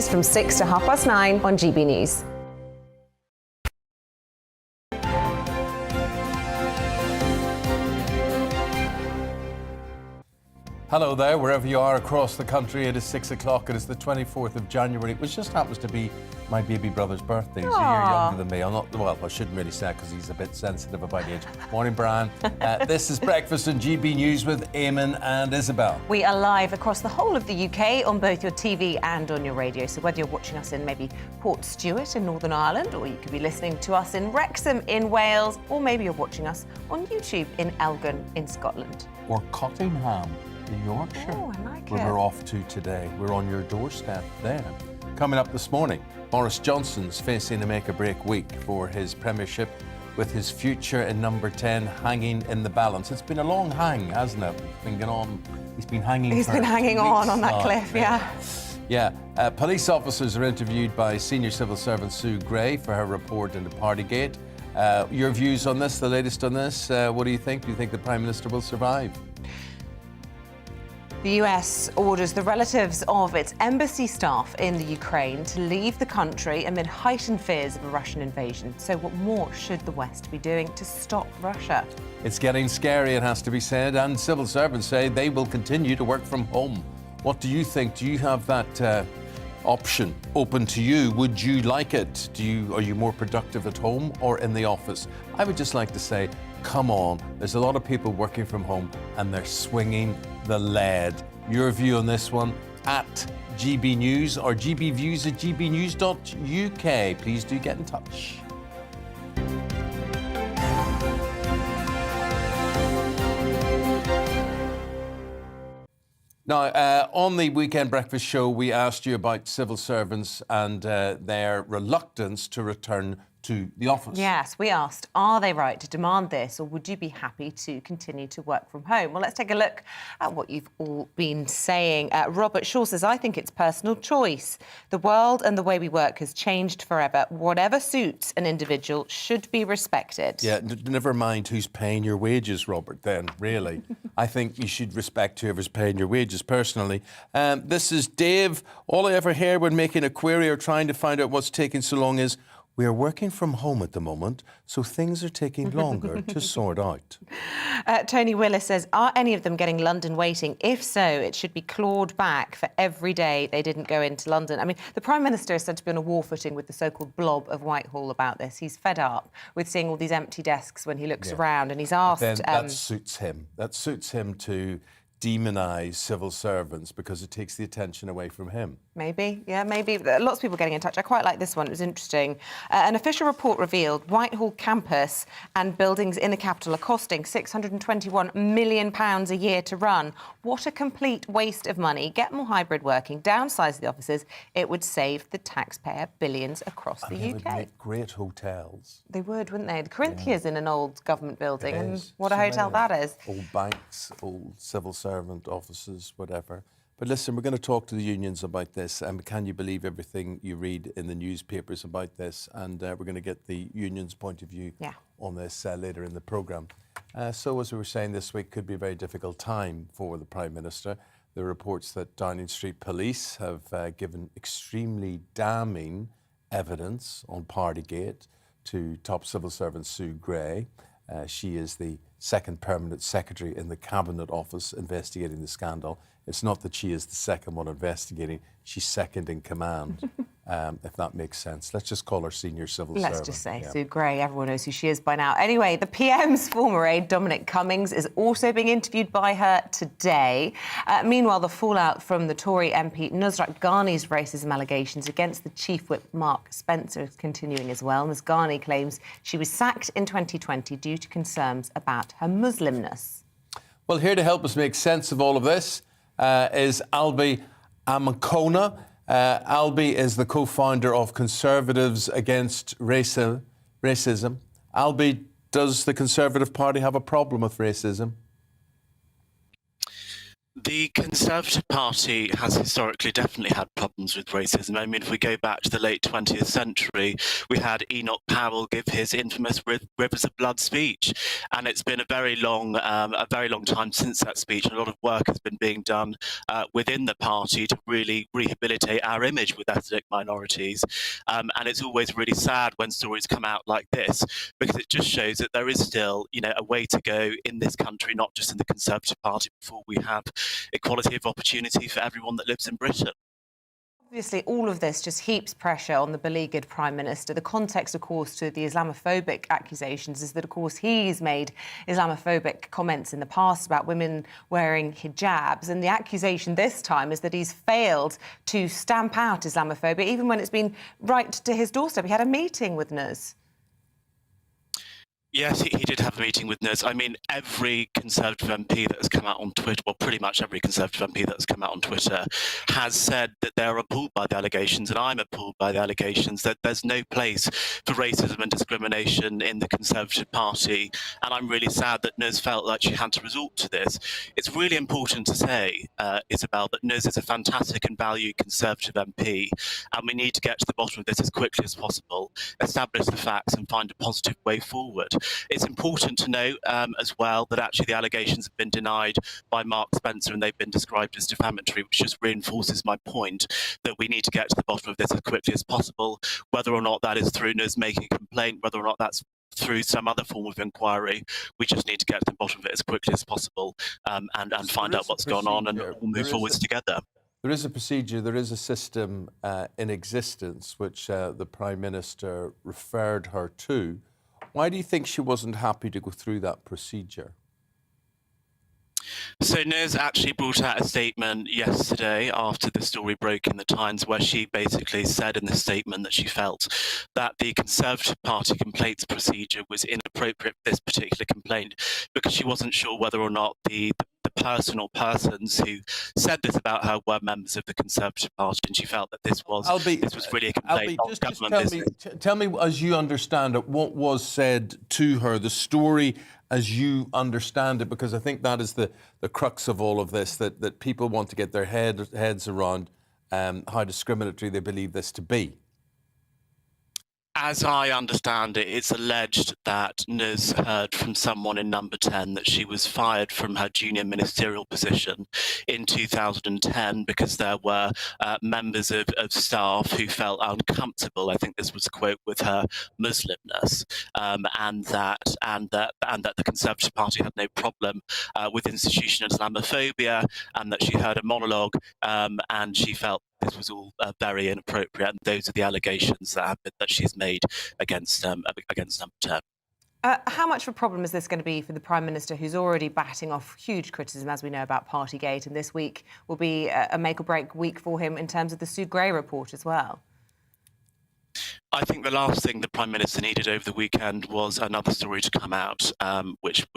From 6 to 9:30 on GB News. Hello there, wherever you are across the country. It is 6 o'clock. It is the 24th of January, which just happens to be my baby brother's birthday. He's a year younger than me. I shouldn't really say because he's a bit sensitive about age. Morning, Brian. This is Breakfast on GB News with Eamonn and Isabel. We are live across the whole of the UK on both your TV and on your radio. So whether you're watching us in maybe Portstewart in Northern Ireland, or you could be listening to us in Wrexham in Wales, or maybe you're watching us on YouTube in Elgin in Scotland. Or Cottingham in Yorkshire. Oh, I like where it. we're off to today. We're on your doorstep there. Coming up this morning, Boris Johnson's facing a make-or-break week for his premiership, with his future in number 10 hanging in the balance. It's been a long hang, hasn't it? It's been going on. He's been hanging on that cliff, yeah. Yeah. Police officers are interviewed by senior civil servant Sue Gray for her report into Partygate. Your views on this, the latest on this, what do you think? Do you think the Prime Minister will survive? The US orders the relatives of its embassy staff in the Ukraine to leave the country amid heightened fears of a Russian invasion. So what more should the West be doing to stop Russia? It's getting scary, it has to be said, and civil servants say they will continue to work from home. What do you think? Do you have that option open to you? Would you like it? Are you more productive at home or in the office? I would just like to say, come on, there's a lot of people working from home and they're swinging the lead. Your view on this one at GB News or gbviews@gbnews.uk. Please do get in touch. Now, on the Weekend Breakfast Show, we asked you about civil servants and their reluctance to return to the office. Yes, we asked, are they right to demand this, or would you be happy to continue to work from home? Well, let's take a look at what you've all been saying. Robert Shaw says, I think it's personal choice. The world and the way we work has changed forever. Whatever suits an individual should be respected. Yeah, never mind who's paying your wages, Robert, then, really. I think you should respect whoever's paying your wages, personally. This is Dave. All I ever hear when making a query or trying to find out what's taking so long is, we are working from home at the moment, so things are taking longer to sort out. Tony Willis says, are any of them getting London waiting? If so, it should be clawed back for every day they didn't go into London. I mean, the Prime Minister is said to be on a war footing with the so-called blob of Whitehall about this. He's fed up with seeing all these empty desks when he looks around, and he's asked... Then that suits him. That suits him to demonise civil servants because it takes the attention away from him. Maybe, yeah, maybe. Lots of people getting in touch. I quite like this one. It was interesting. An official report revealed Whitehall campus and buildings in the capital are costing £621 million a year to run. What a complete waste of money. Get more hybrid working, downsize the offices. It would save the taxpayer billions across the UK. They would make great hotels. They would, wouldn't they? The Corinthia's in an old government building, and what a hotel that is. Old banks, old civil servant offices, whatever. But listen, we're going to talk to the unions about this. Can you believe everything you read in the newspapers about this? And we're going to get the union's point of view on this later in the programme. So, as we were saying, this week could be a very difficult time for the Prime Minister. There are reports that Downing Street Police have given extremely damning evidence on Partygate to top civil servant Sue Gray. She is the second permanent secretary in the Cabinet Office investigating the scandal. It's not that she is the second one investigating, she's second in command, if that makes sense. Let's just call her senior civil servant. Let's just say Sue Gray, everyone knows who she is by now. Anyway, the PM's former aide, Dominic Cummings, is also being interviewed by her today. Meanwhile, the fallout from the Tory MP Nusrat Ghani's racism allegations against the Chief Whip Mark Spencer is continuing as well. Ms Ghani claims she was sacked in 2020 due to concerns about her Muslimness. Well, here to help us make sense of all of this is Albi Amakona. Albi is the co-founder of Conservatives Against Racism. Albi, does the Conservative Party have a problem with racism? The Conservative Party has historically definitely had problems with racism. I mean, if we go back to the late 20th century, we had Enoch Powell give his infamous Rivers of Blood speech, and it's been a very long time since that speech. A lot of work has been being done within the party to really rehabilitate our image with ethnic minorities. And it's always really sad when stories come out like this, because it just shows that there is still, a way to go in this country, not just in the Conservative Party, before we have equality of opportunity for everyone that lives in Britain. Obviously, all of this just heaps pressure on the beleaguered Prime Minister. The context, of course, to the Islamophobic accusations is that, of course, he's made Islamophobic comments in the past about women wearing hijabs. And the accusation this time is that he's failed to stamp out Islamophobia, even when it's been right to his doorstep. He had a meeting with Nuz. Yes, he did have a meeting with Nuz. I mean, every Conservative MP that has come out on Twitter, well, pretty much every Conservative MP that has come out on Twitter has said that they're appalled by the allegations, and I'm appalled by the allegations, that there's no place for racism and discrimination in the Conservative Party. And I'm really sad that Nuz felt like she had to resort to this. It's really important to say, Isabel, that Nuz is a fantastic and valued Conservative MP, and we need to get to the bottom of this as quickly as possible, establish the facts and find a positive way forward. It's important to note as well that actually the allegations have been denied by Mark Spencer and they've been described as defamatory, which just reinforces my point that we need to get to the bottom of this as quickly as possible, whether or not that is through Nuz making a complaint, whether or not that's through some other form of inquiry. We just need to get to the bottom of it as quickly as possible and find out what's gone on and all move forwards together. There is a procedure, there is a system in existence which the Prime Minister referred her to. Why do you think she wasn't happy to go through that procedure? So Nuz actually brought out a statement yesterday after the story broke in the Times, where she basically said in the statement that she felt that the Conservative Party complaints procedure was inappropriate for this particular complaint, because she wasn't sure whether or not the person or persons who said this about her were members of the Conservative Party, and she felt that this was really a complaint of government business. Tell me, as you understand it, what was said to her, the story as you understand it, because I think that is the crux of all of this, that people want to get their heads around how discriminatory they believe this to be. As I understand it, it's alleged that Nuz heard from someone in Number 10 that she was fired from her junior ministerial position in 2010 because there were members of staff who felt uncomfortable, I think this was a quote, with her Muslimness, and that the Conservative Party had no problem with institutional Islamophobia, and that she heard a monologue and she felt this was all very inappropriate, and those are the allegations that she's made against Number 10. How much of a problem is this going to be for the Prime Minister, who's already batting off huge criticism, as we know, about Partygate, and this week will be a make-or-break week for him in terms of the Sue Gray report as well? I think the last thing the Prime Minister needed over the weekend was another story to come out, which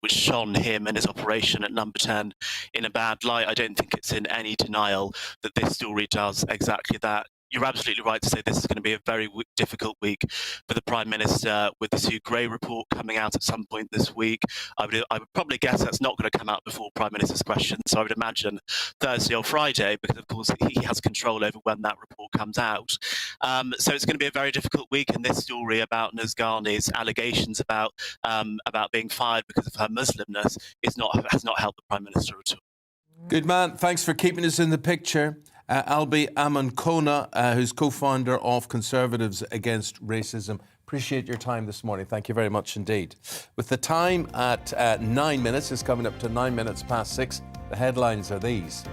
shone him and his operation at Number 10 in a bad light. I don't think it's in any denial that this story does exactly that. You're absolutely right to say this is going to be a very difficult week for the Prime Minister, with the Sue Gray report coming out at some point this week. I would probably guess that's not going to come out before Prime Minister's questions, so I would imagine Thursday or Friday, because of course he has control over when that report comes out. So it's going to be a very difficult week, and this story about Nuz Ghani's allegations about being fired because of her Muslimness has not helped the Prime Minister at all. Good man. Thanks for keeping us in the picture. Eamonn Kona, who's co-founder of Conservatives Against Racism. Appreciate your time this morning. Thank you very much indeed. With the time at 9 minutes, it's coming up to 9 minutes past 6. The headlines are these.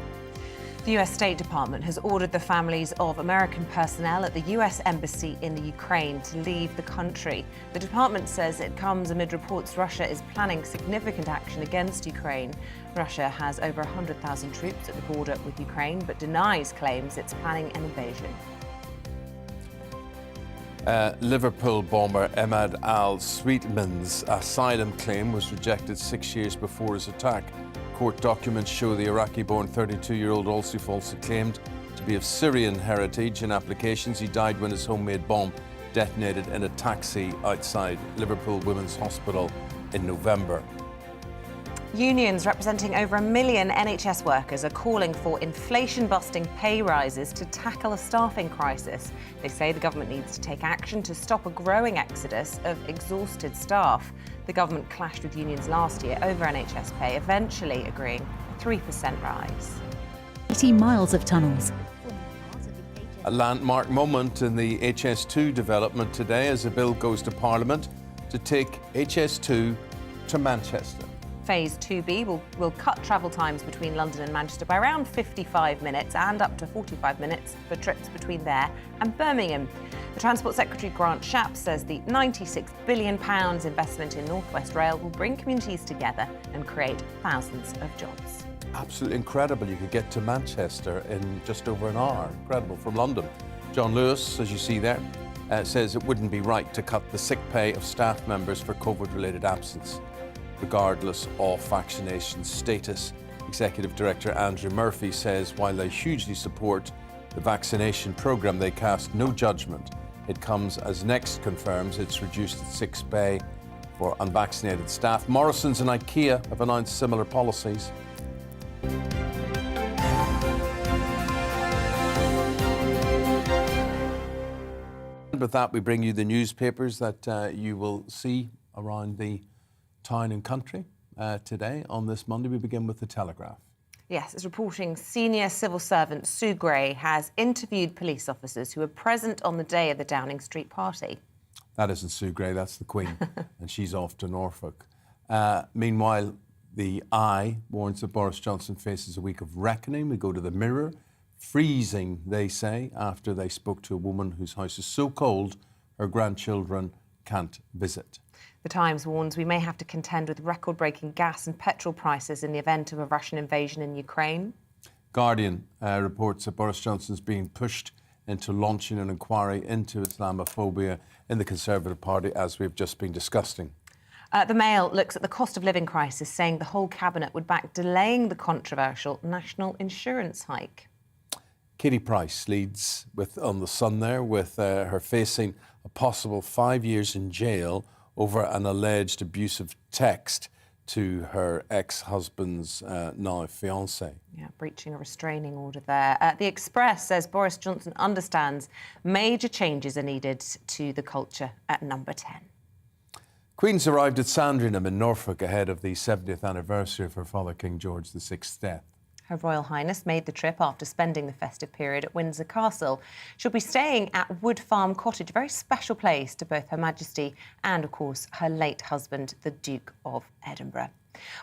The US State Department has ordered the families of American personnel at the US Embassy in the Ukraine to leave the country. The department says it comes amid reports Russia is planning significant action against Ukraine. Russia has over 100,000 troops at the border with Ukraine, but denies claims it's planning an invasion. Liverpool bomber Ahmed al-Sweetman's asylum claim was rejected 6 years before his attack. Court documents show the Iraqi-born 32-year-old also falsely claimed to be of Syrian heritage. In applications, he died when his homemade bomb detonated in a taxi outside Liverpool Women's Hospital in November. Unions representing over 1 million NHS workers are calling for inflation-busting pay rises to tackle a staffing crisis. They say the government needs to take action to stop a growing exodus of exhausted staff. The government clashed with unions last year over NHS pay, eventually agreeing a 3% rise. 80 miles of tunnels. A landmark moment in the HS2 development today as a bill goes to Parliament to take HS2 to Manchester. Phase 2B will cut travel times between London and Manchester by around 55 minutes and up to 45 minutes for trips between there and Birmingham. The Transport Secretary Grant Shapps says the £96 billion investment in North West Rail will bring communities together and create thousands of jobs. Absolutely incredible. You could get to Manchester in just over an hour. Incredible from London. John Lewis, as you see there, says it wouldn't be right to cut the sick pay of staff members for COVID-related absence, regardless of vaccination status. Executive Director Andrew Murphy says while they hugely support the vaccination programme, they cast no judgment. It comes as Next confirms it's reduced its sick pay for unvaccinated staff. Morrison's and IKEA have announced similar policies. With that, we bring you the newspapers that you will see around the town and country today. On this Monday, we begin with the Telegraph. Yes, it's reporting senior civil servant Sue Gray has interviewed police officers who were present on the day of the Downing Street party. That isn't Sue Gray, that's the Queen, and she's off to Norfolk. Meanwhile, the Eye warns that Boris Johnson faces a week of reckoning. We go to the Mirror. Freezing, they say, after they spoke to a woman whose house is so cold her grandchildren can't visit. The Times warns we may have to contend with record-breaking gas and petrol prices in the event of a Russian invasion in Ukraine. Guardian reports that Boris Johnson's being pushed into launching an inquiry into Islamophobia in the Conservative Party, as we've just been discussing. The Mail looks at the cost of living crisis, saying the whole cabinet would back delaying the controversial national insurance hike. Katie Price leads on the Sun there with her facing a possible 5 years in jail over an alleged abusive text to her ex-husband's now fiancé. Yeah, breaching a restraining order there. The Express says Boris Johnson understands major changes are needed to the culture at number 10. Queen's arrived at Sandringham in Norfolk ahead of the 70th anniversary of her father King George VI's death. Her Royal Highness made the trip after spending the festive period at Windsor Castle. She'll be staying at Wood Farm Cottage, a very special place to both Her Majesty and, of course, her late husband, the Duke of Edinburgh.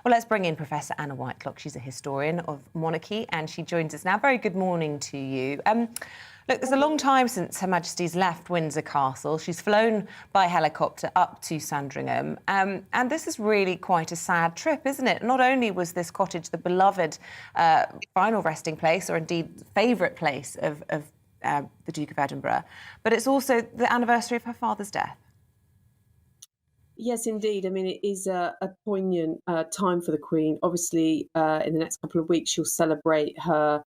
Well, let's bring in Professor Anna Whitelock. She's a historian of monarchy and she joins us now. Very good morning to you. Look, there's a long time since Her Majesty's left Windsor Castle. She's flown by helicopter up to Sandringham. And this is really quite a sad trip, isn't it? Not only was this cottage the beloved final resting place, or indeed favourite place of the Duke of Edinburgh, but it's also the anniversary of her father's death. Yes, indeed. I mean, it is a poignant time for the Queen. Obviously, in the next couple of weeks, she'll celebrate her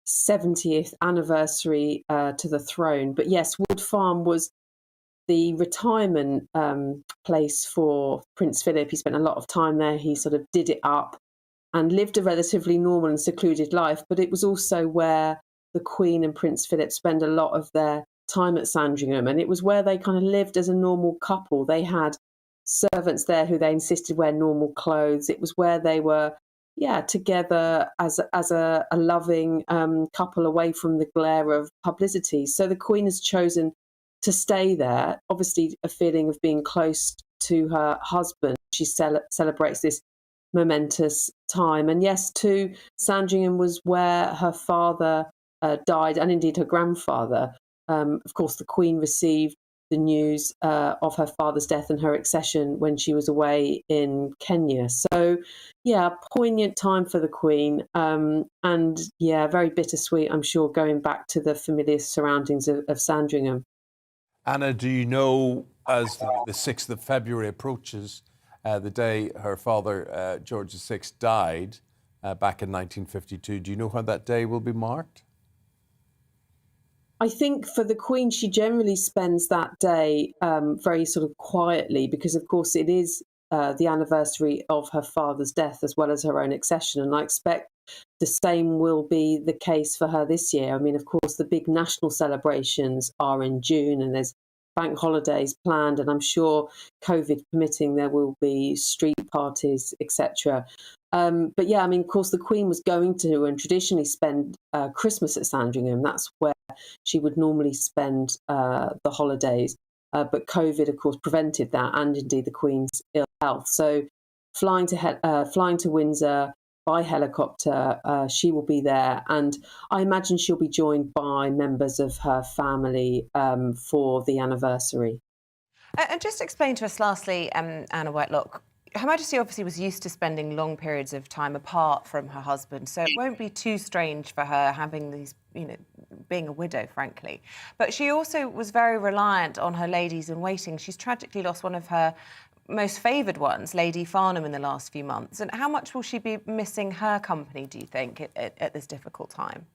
70th anniversary to the throne. But yes, Wood Farm was the retirement place for Prince Philip. He spent a lot of time there. He sort of did it up and lived a relatively normal and secluded life. But it was also where the Queen and Prince Philip spend a lot of their time at Sandringham. And it was where they kind of lived as a normal couple. They had servants there who they insisted wear normal clothes. It was where they were together as a loving couple away from the glare of publicity. So the Queen has chosen to stay there, obviously a feeling of being close to her husband. She celebrates this momentous time. And yes, too, Sandringham was where her father died, and indeed her grandfather. Of course, the Queen received the news of her father's death and her accession when she was away in Kenya. So, yeah, poignant time for the Queen. And, yeah, very bittersweet, I'm sure, going back to the familiar surroundings of Sandringham. Anna, do you know, as the 6th of February approaches, the day her father, George VI, died back in 1952, do you know how that day will be marked? I think for the Queen, she generally spends that day very sort of quietly because, of course, it is the anniversary of her father's death as well as her own accession. And I expect the same will be the case for her this year. I mean, of course, the big national celebrations are in June and there's bank holidays planned, and I'm sure, COVID permitting, there will be street parties, etc. But yeah, I mean, of course, the Queen was going to and traditionally spend Christmas at Sandringham. That's where she would normally spend the holidays. But COVID, of course, prevented that, and indeed the Queen's ill health. So flying to Windsor by helicopter, she will be there, and I imagine she'll be joined by members of her family for the anniversary. And just explain to us, lastly, Anna Whitelock, Her Majesty obviously was used to spending long periods of time apart from her husband, so it won't be too strange for her having these, being a widow, frankly. But she also was very reliant on her ladies-in-waiting. She's tragically lost one of her most favoured ones, Lady Farnham, in the last few months. And how much will she be missing her company, do you think, at this difficult time?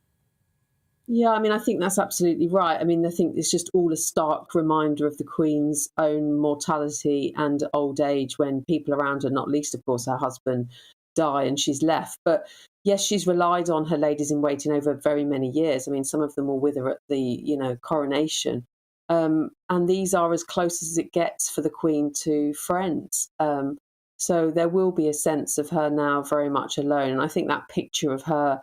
Yeah, I mean, I think that's absolutely right. I mean, I think it's just all a stark reminder of the Queen's own mortality and old age when people around her, not least, of course, her husband, die and she's left. But yes, she's relied on her ladies-in-waiting over very many years. I mean, some of them were with her at the, coronation. And these are as close as it gets for the Queen to friends. So there will be a sense of her now very much alone. And I think that picture of her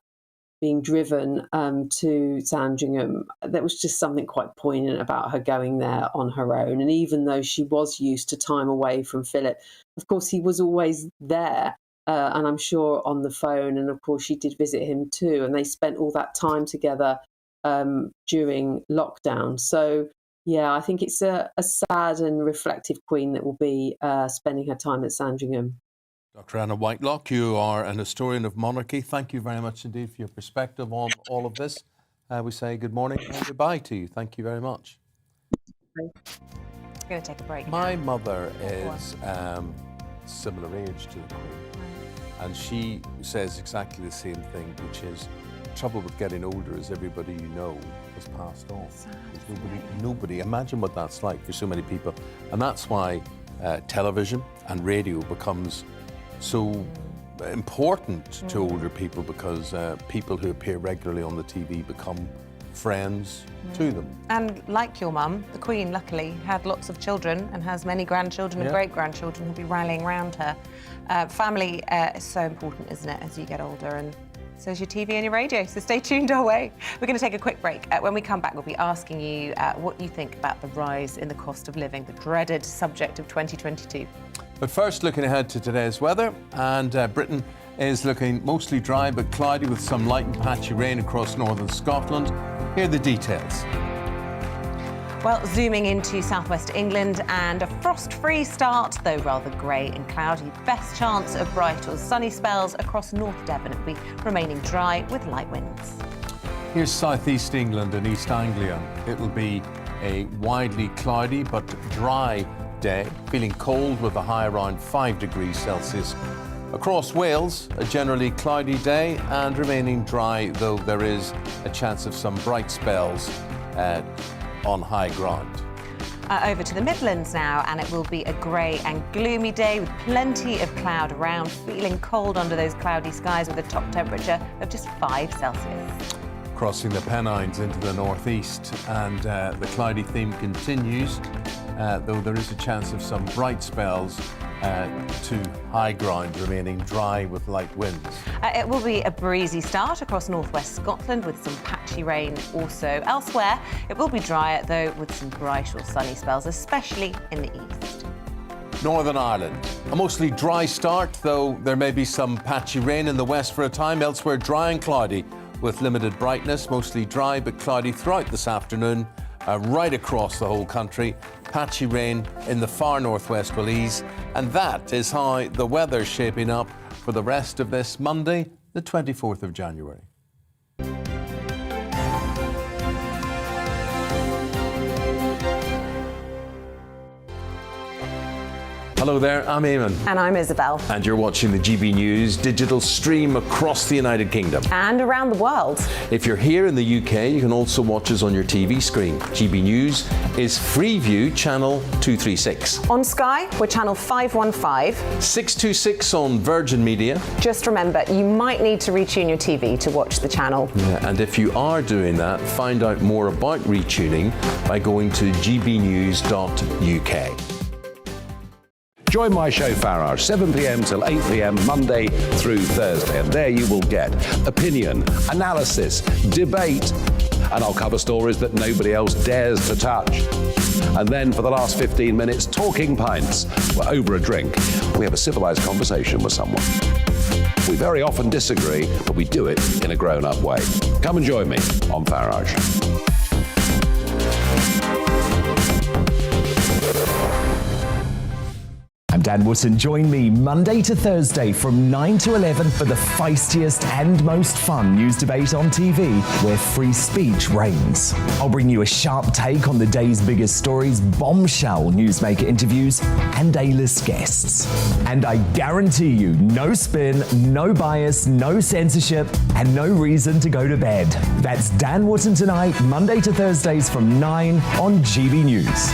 being driven to Sandringham, there was just something quite poignant about her going there on her own. And even though she was used to time away from Philip, of course, he was always there. And I'm sure on the phone. And of course, she did visit him too. And they spent all that time together during lockdown. So, yeah, I think it's a sad and reflective Queen that will be spending her time at Sandringham. Dr. Anna Whitelock, you are an historian of monarchy. Thank you very much indeed for your perspective on all of this. We say good morning and goodbye to you. Thank you very much. We're going to take a break. My mother is similar age to the Queen, and she says exactly the same thing, which is the trouble with getting older is everybody you know has passed on. There's nobody. Imagine what that's like for so many people, and that's why television and radio becomes so important to older people, because people who appear regularly on the TV become friends to them. And like your mum, the Queen, luckily, had lots of children and has many grandchildren and great-grandchildren who'll be rallying around her. Family is so important, isn't it, as you get older, and so is your TV and your radio, so stay tuned our way. We're going to take a quick break. When we come back, we'll be asking you what you think about the rise in the cost of living, the dreaded subject of 2022. But first, looking ahead to today's weather, and Britain is looking mostly dry but cloudy with some light and patchy rain across northern Scotland. Here are the details. Well, zooming into southwest England, and a frost-free start, though rather grey and cloudy. Best chance of bright or sunny spells across North Devon. It'll be remaining dry with light winds. Here's southeast England and East Anglia. It'll be a widely cloudy but dry day, feeling cold with a high around 5 degrees Celsius. Across Wales, a generally cloudy day and remaining dry, though there is a chance of some bright spells on high ground. Over to the Midlands now, and it will be a grey and gloomy day with plenty of cloud around, feeling cold under those cloudy skies with a top temperature of just 5 Celsius. Crossing the Pennines into the northeast, and the cloudy theme continues, though there is a chance of some bright spells to high ground, remaining dry with light winds. It will be a breezy start across northwest Scotland with some patchy rain also. Elsewhere, it will be drier, though, with some bright or sunny spells, especially in the east. Northern Ireland, a mostly dry start, though there may be some patchy rain in the west for a time. Elsewhere, dry and cloudy with limited brightness, mostly dry but cloudy throughout this afternoon. Right across the whole country. Patchy rain in the far northwest will ease, and that is how the weather's shaping up for the rest of this Monday, the 24th of January. Hello there, I'm Eamonn. And I'm Isabel. And you're watching the GB News digital stream across the United Kingdom. And around the world. If you're here in the UK, you can also watch us on your TV screen. GB News is Freeview Channel 236. On Sky, we're Channel 515. 626 on Virgin Media. Just remember, you might need to retune your TV to watch the channel. Yeah, and if you are doing that, find out more about retuning by going to gbnews.uk. Join my show Farage, 7 p.m. till 8 p.m. Monday through Thursday. And there you will get opinion, analysis, debate, and I'll cover stories that nobody else dares to touch. And then for the last 15 minutes, talking pints. We're over a drink. We have a civilised conversation with someone. We very often disagree, but we do it in a grown-up way. Come and join me on Farage. I'm Dan Wootton. Join me Monday to Thursday from 9 to 11 for the feistiest and most fun news debate on TV, where free speech reigns. I'll bring you a sharp take on the day's biggest stories, bombshell newsmaker interviews, and A-list guests. And I guarantee you, no spin, no bias, no censorship, and no reason to go to bed. That's Dan Wootton tonight, Monday to Thursdays from 9 on GB News.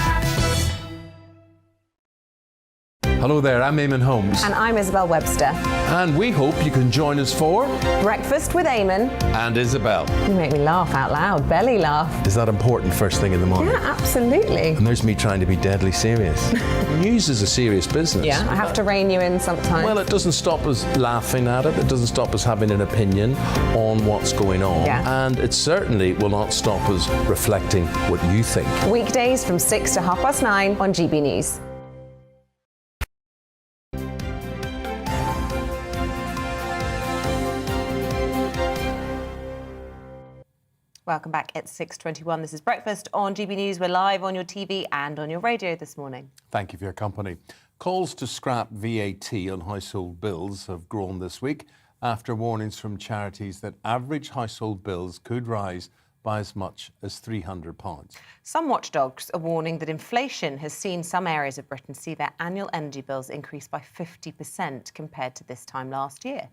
Hello there, I'm Eamonn Holmes. And I'm Isabel Webster. And we hope you can join us for Breakfast with Eamonn. And Isabel. You make me laugh out loud, belly laugh. Is that important first thing in the morning? Yeah, absolutely. And there's me trying to be deadly serious. News is a serious business. Yeah, I have to rein you in sometimes. Well, it doesn't stop us laughing at it. It doesn't stop us having an opinion on what's going on. Yeah. And it certainly will not stop us reflecting what you think. Weekdays from 6 to 9:30 on GB News. Welcome back at 6:21. This is Breakfast on GB News. We're live on your TV and on your radio this morning. Thank you for your company. Calls to scrap VAT on household bills have grown this week after warnings from charities that average household bills could rise by as much as £300. Some watchdogs are warning that inflation has seen some areas of Britain see their annual energy bills increase by 50% compared to this time last year.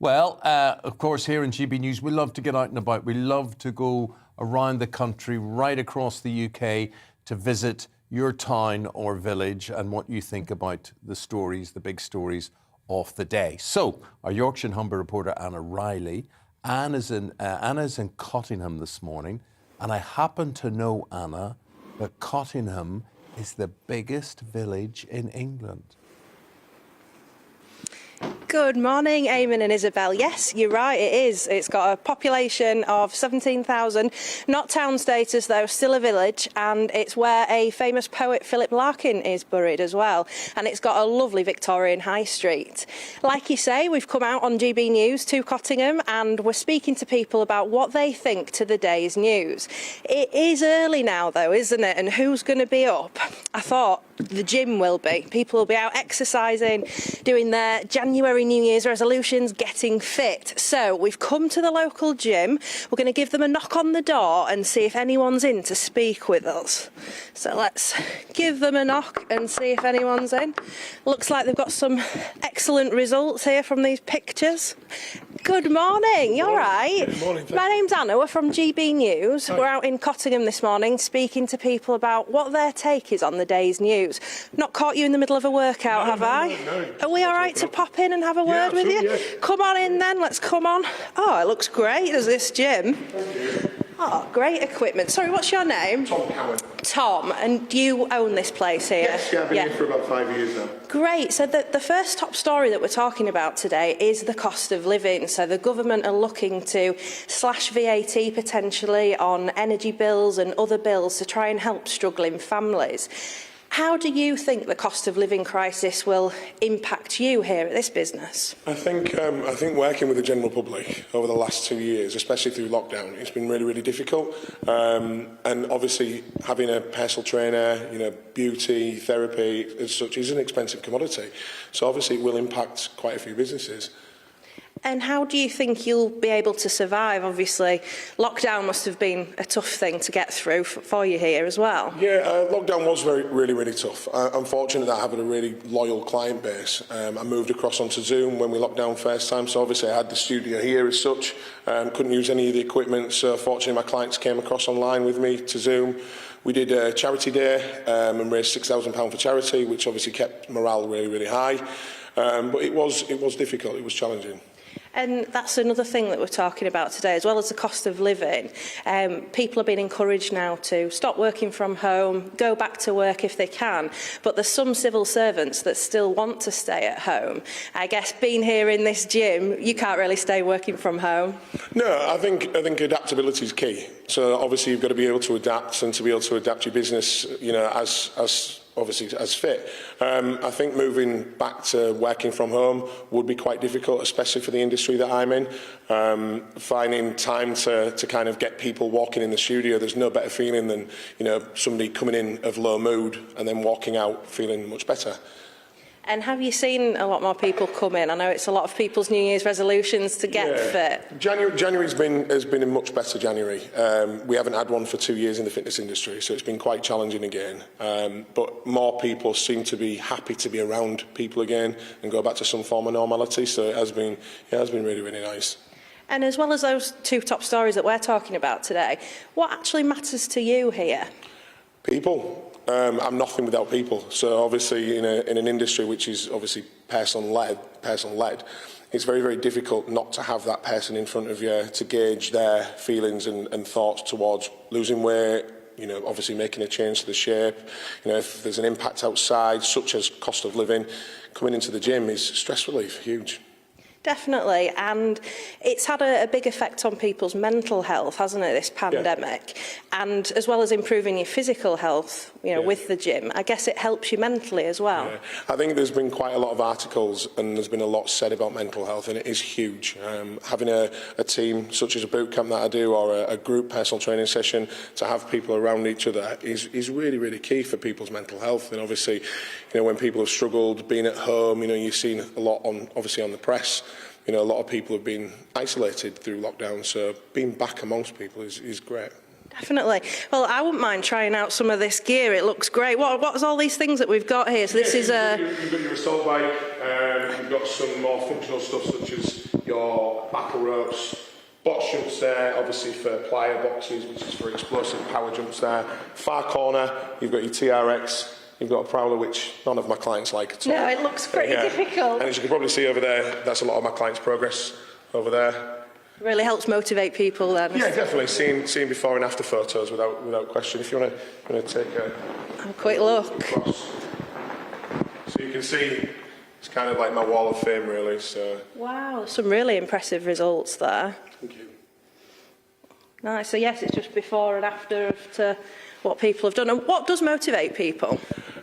Well, of course, here in GB News, we love to get out and about. We love to go around the country, right across the UK, to visit your town or village and what you think about the stories, the big stories of the day. So, our Yorkshire and Humber reporter, Anna Riley, Anna's in Cottingham this morning, and I happen to know, Anna, that Cottingham is the biggest village in England. Good morning, Eamonn and Isabel. Yes, you're right, it is. It's got a population of 17,000, not town status though, still a village, and it's where a famous poet, Philip Larkin, is buried as well. And it's got a lovely Victorian high street. Like you say, we've come out on GB News to Cottingham and we're speaking to people about what they think to the day's news. It is early now though, isn't it? And who's going to be up? I thought the gym will be. People will be out exercising, doing their January New Year's resolutions, getting fit. So we've come to the local gym. We're going to give them a knock on the door and see if anyone's in to speak with us. So let's give them a knock and see if anyone's in. Looks like they've got some excellent results here from these pictures. Good morning, you all right? Good morning. My name's Anna, we're from GB News. Hi. We're out in Cottingham this morning speaking to people about what their take is on the day's news. Not caught you in the middle of a workout, have I? No. Are we all right to pop in and have a word with you? Yeah. Come on in then, let's come on. Oh, it looks great, there's this gym. Thank you. Oh, great equipment. Sorry, what's your name? Tom Cowan. Tom, and you own this place here? Yes, yeah, I've been here for about 5 years now. Great. So the first top story that we're talking about today is the cost of living. So the government are looking to slash VAT potentially on energy bills and other bills to try and help struggling families. How do you think the cost of living crisis will impact you here at this business? I think working with the general public over the last 2 years, especially through lockdown, it's been really, really difficult. And obviously having a personal trainer, beauty, therapy as such is an expensive commodity. So obviously it will impact quite a few businesses. And how do you think you'll be able to survive? Obviously, lockdown must have been a tough thing to get through for you here as well. Yeah, lockdown was really tough. I'm fortunate that I have a really loyal client base. I moved across onto Zoom when we locked down first time, so obviously I had the studio here as such. Couldn't use any of the equipment, so fortunately my clients came across online with me to Zoom. We did a charity day and raised £6,000 for charity, which obviously kept morale really high. But it was difficult, it was challenging. And that's another thing that we're talking about today, as well as the cost of living. People are being encouraged now to stop working from home, go back to work if they can. But there's some civil servants that still want to stay at home. I guess being here in this gym, you can't really stay working from home. No, I think adaptability is key. So obviously you've got to be able to adapt, and to be able to adapt your business, you know, as obviously as fit. I think moving back to working from home would be quite difficult, especially for the industry that I'm in. Finding time to kind of get people walking in the studio, there's no better feeling than, you know, somebody coming in of low mood and then walking out feeling much better. And have you seen a lot more people come in? I know it's a lot of people's New Year's resolutions to get fit. January's has been a much better January. We haven't had one for 2 years in the fitness industry, so it's been quite challenging again. But more people seem to be happy to be around people again and go back to some form of normality. So it has been really nice. And as well as those two top stories that we're talking about today, what actually matters to you here? People. I'm nothing without people. So obviously in an industry which is obviously person-led, it's very difficult not to have that person in front of you to gauge their feelings and thoughts towards losing weight, you know, obviously making a change to the shape. You know, if there's an impact outside, such as cost of living, coming into the gym is stress relief, huge. Definitely, and it's had a big effect on people's mental health, hasn't it, this pandemic? Yeah. And as well as improving your physical health, you know, with the gym, I guess it helps you mentally as well. Yeah. I think there's been quite a lot of articles and there's been a lot said about mental health, and it is huge. Having a team such as a boot camp that I do, or a group personal training session, to have people around each other is really key for people's mental health. And obviously, you know, when people have struggled being at home, you know, you've seen a lot on the press. You know, a lot of people have been isolated through lockdown, so being back amongst people is great. Definitely. Well, I wouldn't mind trying out some of this gear. It looks great. What's all these things that we've got here? So this is a... You've got your assault bike, you've got some more functional stuff such as your battle ropes, box jumps there, obviously for plier boxes, which is for explosive power jumps there. Far corner, you've got your TRX. You've got a prowler, which none of my clients like at all. No, it looks pretty difficult. And as you can probably see over there, that's a lot of my clients' progress over there. Really helps motivate people then. Yeah, definitely. Seeing before and after photos without question. If you want to take a quick look. Across. So you can see it's kind of like my wall of fame, really. So. Wow, some really impressive results there. Thank you. Nice. So yes, it's just before and after to what people have done. And what does motivate people?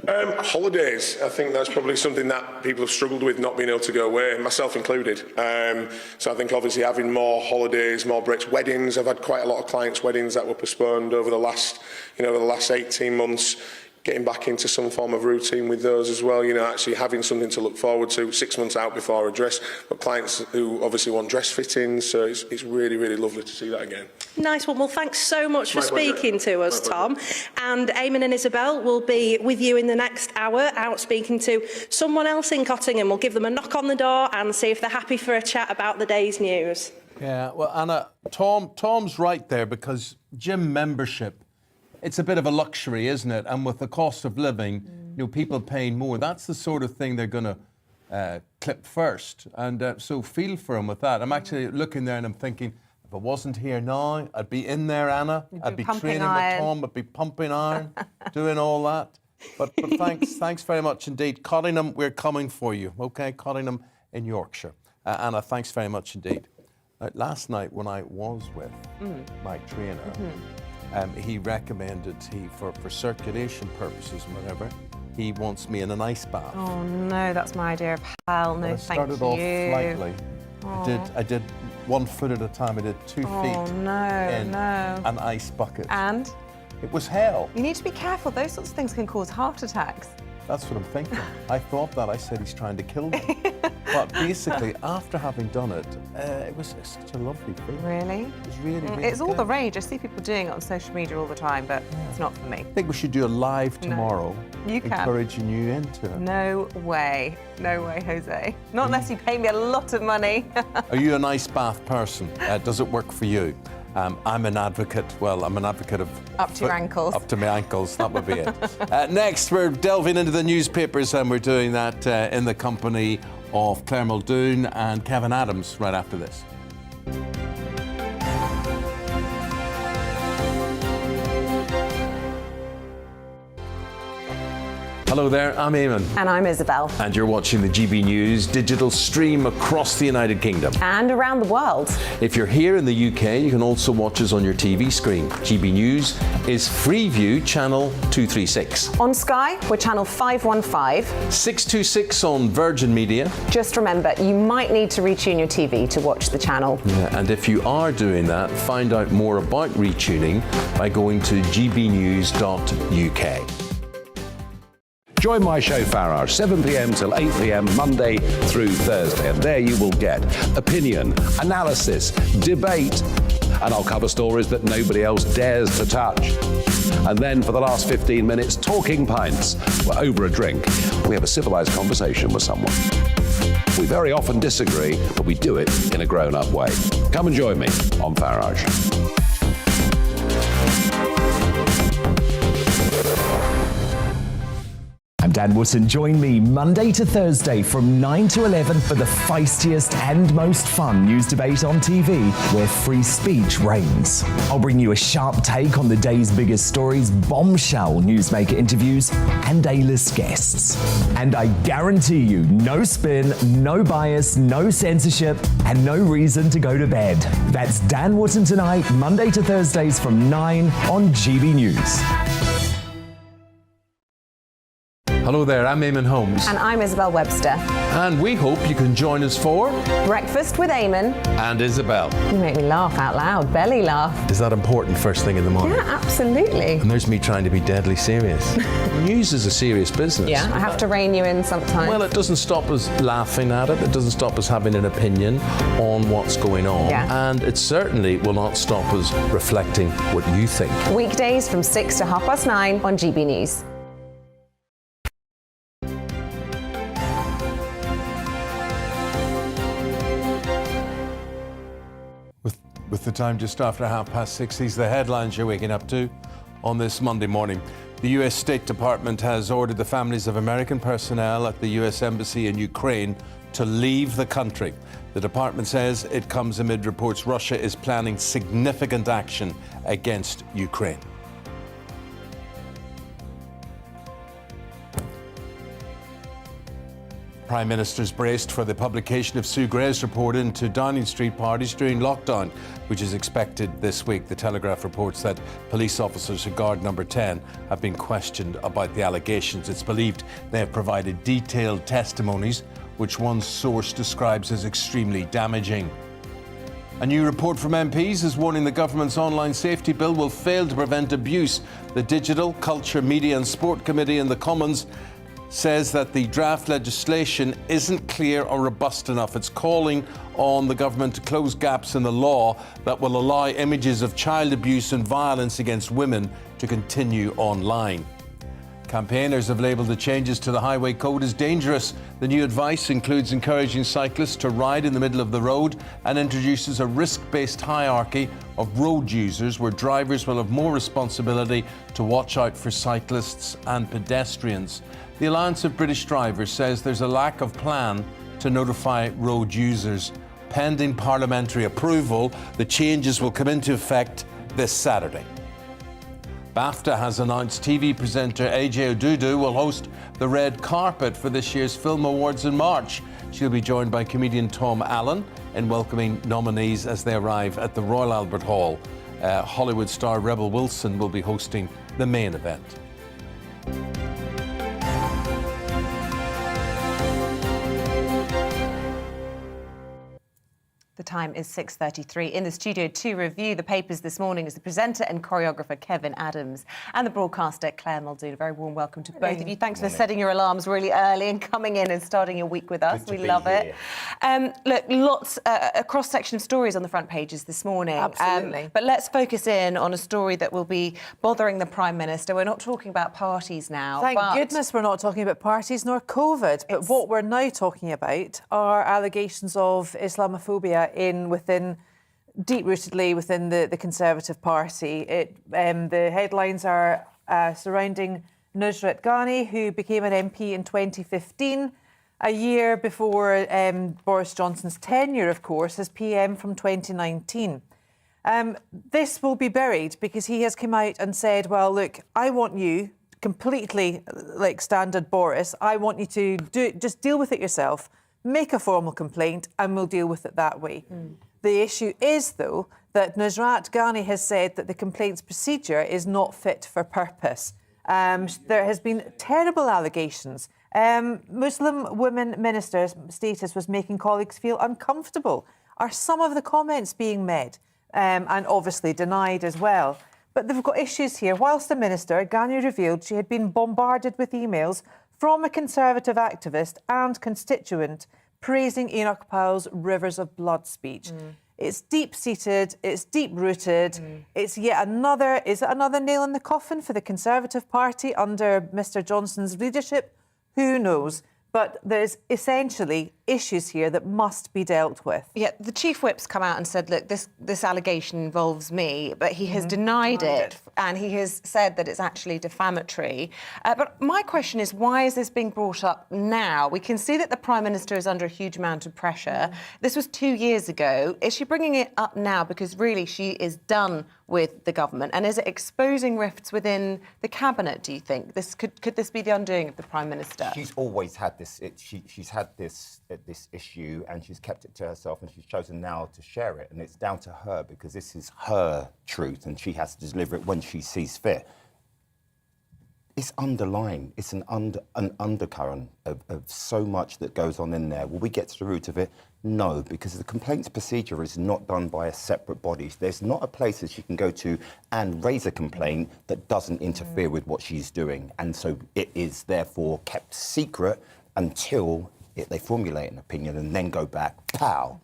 Holidays. I think that's probably something that people have struggled with, not being able to go away, myself included. So I think obviously having more holidays, more breaks, weddings. I've had quite a lot of clients' weddings that were postponed over the last 18 months. Getting back into some form of routine with those as well, you know, actually having something to look forward to 6 months out before a dress. But clients who obviously want dress fittings, so it's really lovely to see that again. Nice one. Well, thanks so much for speaking to us, Tom. And Eamonn and Isabel will be with you in the next hour, out speaking to someone else in Cottingham. We'll give them a knock on the door and see if they're happy for a chat about the day's news. Yeah, well, Anna, Tom's right there, because gym membership, it's a bit of a luxury, isn't it? And with the cost of living, you know, people paying more, that's the sort of thing they're going to clip first. And so feel for them with that. I'm actually looking there and I'm thinking, if I wasn't here now, I'd be in there, Anna. I'd be training with Tom, I'd be pumping iron, doing all that. But thanks very much indeed. Cottingham, we're coming for you, okay? Cottingham in Yorkshire. Anna, thanks very much indeed. Last night when I was with my trainer, he recommended, for circulation purposes and whatever, he wants me in an ice bath. Oh no, that's my idea of hell. No, thank you. I started off lightly. I did 1 foot at a time. I did 2 feet in an ice bucket. And? It was hell. You need to be careful. Those sorts of things can cause heart attacks. That's what I'm thinking. I thought that. I said he's trying to kill me. But basically, after having done it, it was such a lovely thing. Really? It was really, really It's all good. the rage. I see people doing it on social media all the time, but it's not for me. I think we should do a live tomorrow, You can. encouraging you into it. No way. No way, Jose. Not unless you pay me a lot of money. Are you an ice bath person? Does it work for you? I'm an advocate. Well, I'm an advocate of... Up to your ankles. Up to my ankles, that would be it. Next, we're delving into the newspapers, and we're doing that in the company of Claire Muldoon and Kevin Adams right after this. Hello there, I'm Eamonn. And I'm Isabel. And you're watching the GB News digital stream across the United Kingdom. And around the world. If you're here in the UK, you can also watch us on your TV screen. GB News is Freeview channel 236. On Sky, we're channel 515. 626 on Virgin Media. Just remember, you might need to retune your TV to watch the channel. Yeah, and if you are doing that, find out more about retuning by going to gbnews.uk. Join my show Farage, 7 p.m. till 8 p.m. Monday through Thursday. And there you will get opinion, analysis, debate, and I'll cover stories that nobody else dares to touch. And then for the last 15 minutes, talking pints. We're over a drink. We have a civilized conversation with someone. We very often disagree, but we do it in a grown-up way. Come and join me on Farage. I'm Dan Wootton. Join me Monday to Thursday from 9 to 11 for the feistiest and most fun news debate on TV, where free speech reigns. I'll bring you a sharp take on the day's biggest stories, bombshell newsmaker interviews, and A-list guests. And I guarantee you, no spin, no bias, no censorship, and no reason to go to bed. That's Dan Wootton tonight, Monday to Thursdays from 9 on GB News. Hello there, I'm Eamonn Holmes. And I'm Isabel Webster. And we hope you can join us for... Breakfast with Eamonn. And Isabel. You make me laugh out loud, belly laugh. Is that important first thing in the morning? Yeah, absolutely. And there's me trying to be deadly serious. News is a serious business. Yeah, I have to rein you in sometimes. Well, it doesn't stop us laughing at it. It doesn't stop us having an opinion on what's going on. Yeah. And it certainly will not stop us reflecting what you think. Weekdays from 6 to 9:30 on GB News. With the time just after 6:30, these are the headlines you're waking up to on this Monday morning. The US State Department has ordered the families of American personnel at the US Embassy in Ukraine to leave the country. The department says it comes amid reports Russia is planning significant action against Ukraine. Prime Minister's braced for the publication of Sue Gray's report into Downing Street parties during lockdown, which is expected this week. The Telegraph reports that police officers at guard number 10 have been questioned about the allegations. It's believed they have provided detailed testimonies, which one source describes as extremely damaging. A new report from MPs is warning the government's online safety bill will fail to prevent abuse. The Digital, Culture, Media and Sport Committee in the Commons says that the draft legislation isn't clear or robust enough. It's calling on the government to close gaps in the law that will allow images of child abuse and violence against women to continue online. Campaigners have labelled the changes to the highway code as dangerous. The new advice includes encouraging cyclists to ride in the middle of the road and introduces a risk-based hierarchy of road users where drivers will have more responsibility to watch out for cyclists and pedestrians. The Alliance of British Drivers says there's a lack of plan to notify road users. Pending parliamentary approval, the changes will come into effect this Saturday. BAFTA has announced TV presenter AJ Odudu will host the red carpet for this year's Film Awards in March. She'll be joined by comedian Tom Allen in welcoming nominees as they arrive at the Royal Albert Hall. Hollywood star Rebel Wilson will be hosting the main event. The time is 6:33. In the studio to review the papers this morning is the presenter and choreographer Kevin Adams and the broadcaster Claire Muldoon. A very warm welcome to both of you. Thanks for setting your alarms really early and coming in and starting your week with us. We love it. Look, lots, a cross-section of stories on the front pages this morning. Absolutely. But let's focus in on a story that will be bothering the Prime Minister. We're not talking about parties now. Thank goodness we're not talking about parties nor COVID. But what we're now talking about are allegations of Islamophobia within deep-rootedly within the Conservative Party. The headlines are surrounding Nusrat Ghani, who became an MP in 2015, a year before Boris Johnson's tenure, of course, as PM from 2019. This will be buried because he has come out and said, well, look, I want you completely like standard Boris. I want you to just deal with it yourself. Make a formal complaint and we'll deal with it that way. The issue is, though, that Nusrat Ghani has said that the complaints procedure is not fit for purpose. There has been terrible allegations. Muslim women ministers' status was making colleagues feel uncomfortable. Are some of the comments being made and obviously denied as well? But they've got issues here. Whilst the minister, Ghani revealed she had been bombarded with emails from a Conservative activist and constituent praising Enoch Powell's Rivers of Blood speech. It's deep-seated, it's deep-rooted, it's yet another nail in the coffin for the Conservative Party under Mr Johnson's leadership? Who knows? But there's essentially issues here that must be dealt with. Yeah, the Chief Whip's come out and said, look, this allegation involves me, but he has denied it, and he has said that it's actually defamatory. But my question is, why is this being brought up now? We can see that the Prime Minister is under a huge amount of pressure. This was 2 years ago. Is she bringing it up now because really she is done with the government? And is it exposing rifts within the Cabinet, do you think? Could this be the undoing of the Prime Minister? She's always had this. She's had this issue and she's kept it to herself, and she's chosen now to share it, and it's down to her because this is her truth and she has to deliver it when she sees fit. It's underlying. It's an undercurrent of so much that goes on in there. Will we get to the root of it? No, because the complaints procedure is not done by a separate body. There's not a place that she can go to and raise a complaint that doesn't interfere with what she's doing. And so it is therefore kept secret until they formulate an opinion and then go back, pow.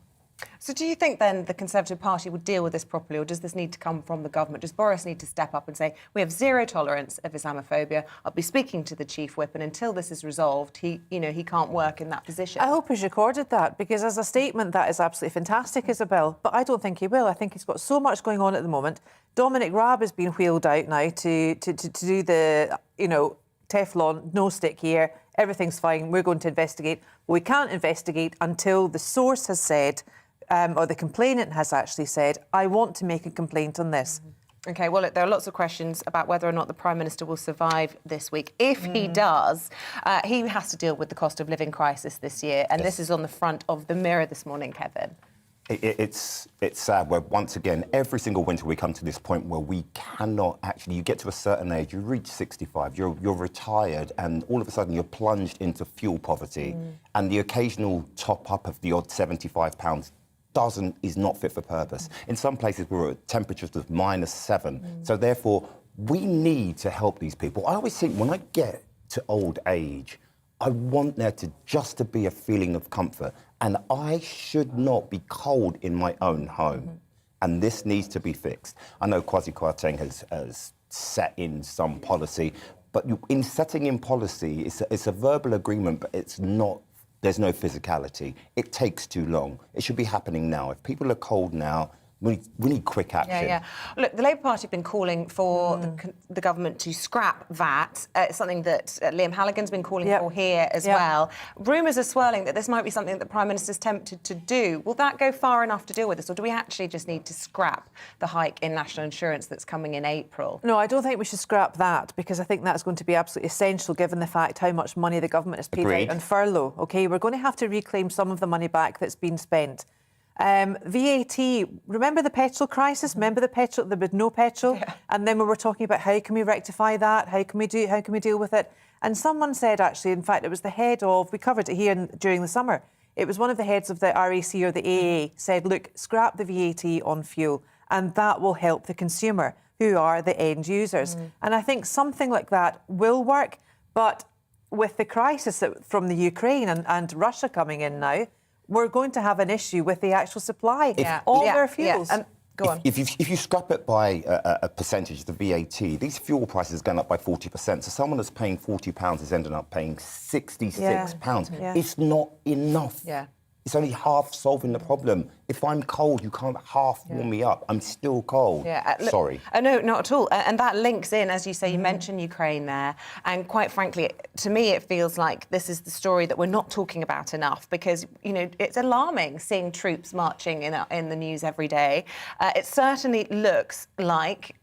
So do you think then the Conservative Party would deal with this properly, or does this need to come from the government? Does Boris need to step up and say, we have zero tolerance of Islamophobia, I'll be speaking to the Chief Whip, and until this is resolved, he can't work in that position? I hope he's recorded that, because as a statement, that is absolutely fantastic, Isabel. But I don't think he will. I think he's got so much going on at the moment. Dominic Raab has been wheeled out now to do the, Teflon, no stick here, everything's fine, we're going to investigate. Well, we can't investigate until the source has said, or the complainant has actually said, I want to make a complaint on this. OK, well, look, there are lots of questions about whether or not the Prime Minister will survive this week. If he does, he has to deal with the cost of living crisis this year, and this is on the front of the Mirror this morning, Kevin. It's sad where, once again, every single winter we come to this point where we cannot actually, you get to a certain age, you reach 65, you're retired, and all of a sudden you're plunged into fuel poverty, and the occasional top-up of the odd £75 is not fit for purpose. In some places we're at temperatures of -7, so therefore we need to help these people. I always think when I get to old age, I want there to be a feeling of comfort, and I should not be cold in my own home. And this needs to be fixed. I know Kwasi Kwarteng has set in some policy, but in setting in policy, it's a verbal agreement, but it's not. There's no physicality. It takes too long. It should be happening now. If people are cold now, we need quick action. Yeah. Look, the Labour Party have been calling for the government to scrap VAT. It's something that Liam Halligan's been calling for here as well. Rumours are swirling that this might be something that the Prime Minister's tempted to do. Will that go far enough to deal with this, or do we actually just need to scrap the hike in national insurance that's coming in April? No, I don't think we should scrap that, because I think that's going to be absolutely essential given the fact how much money the government has paid out on furlough. OK, we're going to have to reclaim some of the money back that's been spent. VAT, remember the petrol crisis? Remember there was no petrol? And then we were talking about how can we rectify that? How can we deal with it? And someone said, actually, in fact, it was the head of, we covered it here during the summer, It was one of the heads of the RAC or the AA said, look, scrap the VAT on fuel, and that will help the consumer, who are the end users. And I think something like that will work, but with the crisis from the Ukraine and Russia coming in now, we're going to have an issue with the actual supply of their fuels. Go on. If you scrap it by a percentage, the VAT, these fuel prices are going up by 40%. So someone that's paying £40 is ending up paying £66. Yeah. It's not enough. Yeah. It's only half solving the problem. If I'm cold, you can't half warm me up. I'm still cold. Sorry. No, not at all. And that links in, as you say, you mentioned Ukraine there. And quite frankly, to me, it feels like this is the story that we're not talking about enough because, you know, it's alarming seeing troops marching in the news every day. It certainly looks like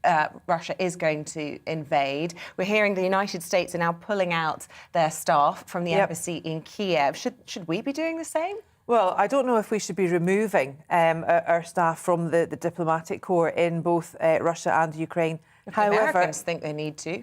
Russia is going to invade. We're hearing the United States are now pulling out their staff from the embassy in Kiev. Should we be doing the same? Well, I don't know if we should be removing our staff from the diplomatic corps in both Russia and Ukraine. However, Americans think they need to.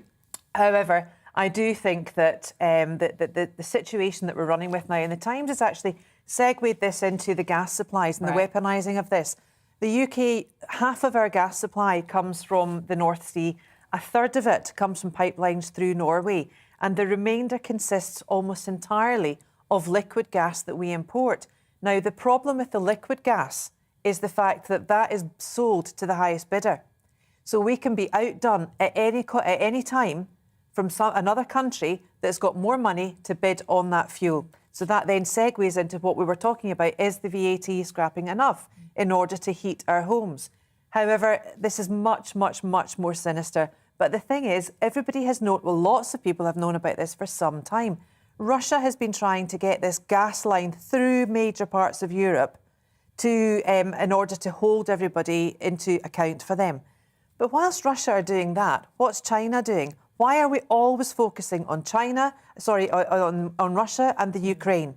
However, I do think that the situation that we're running with now, and the Times has actually segued this into the gas supplies and the weaponising of this. The UK, half of our gas supply comes from the North Sea, a third of it comes from pipelines through Norway, and the remainder consists almost entirely of liquid gas that we import. Now, the problem with the liquid gas is the fact that that is sold to the highest bidder. So we can be outdone at any time from another country that's got more money to bid on that fuel. So that then segues into what we were talking about. Is the VAT scrapping enough in order to heat our homes? However, this is much, much, much more sinister. But the thing is, everybody has known, well, lots of people have known about this for some time. Russia has been trying to get this gas line through major parts of Europe in order to hold everybody into account for them. But whilst Russia are doing that, what's China doing? Why are we always focusing on on Russia and the Ukraine?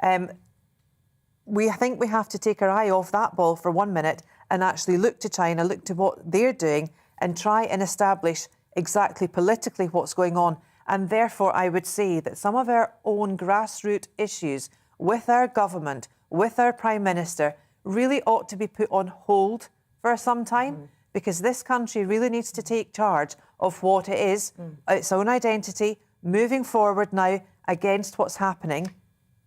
I think we have to take our eye off that ball for 1 minute and actually look to China, look to what they're doing and try and establish exactly politically what's going on. And therefore, I would say that some of our own grassroots issues with our government, with our Prime Minister, really ought to be put on hold for some time because this country really needs to take charge of what it is, its own identity, moving forward now against what's happening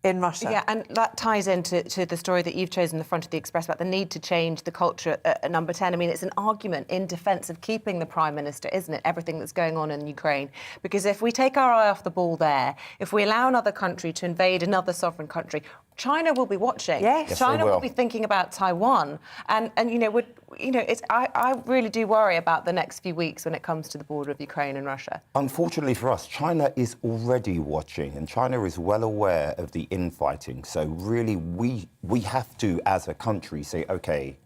in Russia. Yeah, and that ties into the story that you've chosen, the front of the Express, about the need to change the culture at Number 10. I mean, it's an argument in defence of keeping the Prime Minister, isn't it? Everything that's going on in Ukraine. Because if we take our eye off the ball there, if we allow another country to invade another sovereign country, China will be watching. Yes, China will be thinking about Taiwan, and I really do worry about the next few weeks when it comes to the border of Ukraine and Russia. Unfortunately for us, China is already watching, and China is well aware of the infighting. So really, we have to, as a country, say, okay,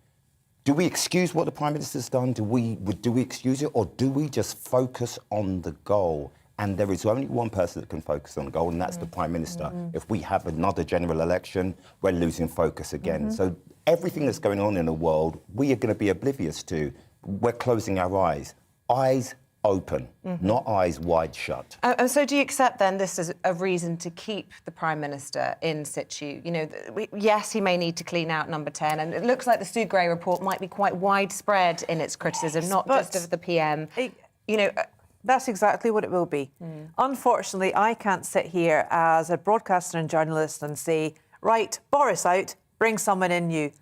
do we excuse what the Prime Minister's done? Do we excuse it, or do we just focus on the goal? And there is only one person that can focus on the goal, and that's the Prime Minister. If we have another general election, we're losing focus again. So everything that's going on in the world, we are going to be oblivious to. We're closing our eyes. Eyes open, not eyes wide shut. And so do you accept then this is a reason to keep the Prime Minister in situ? You know, yes, he may need to clean out Number 10, and it looks like the Sue Gray report might be quite widespread in its criticism, not just of the PM. That's exactly what it will be. Unfortunately, I can't sit here as a broadcaster and journalist and say, right, Boris out, bring someone in new.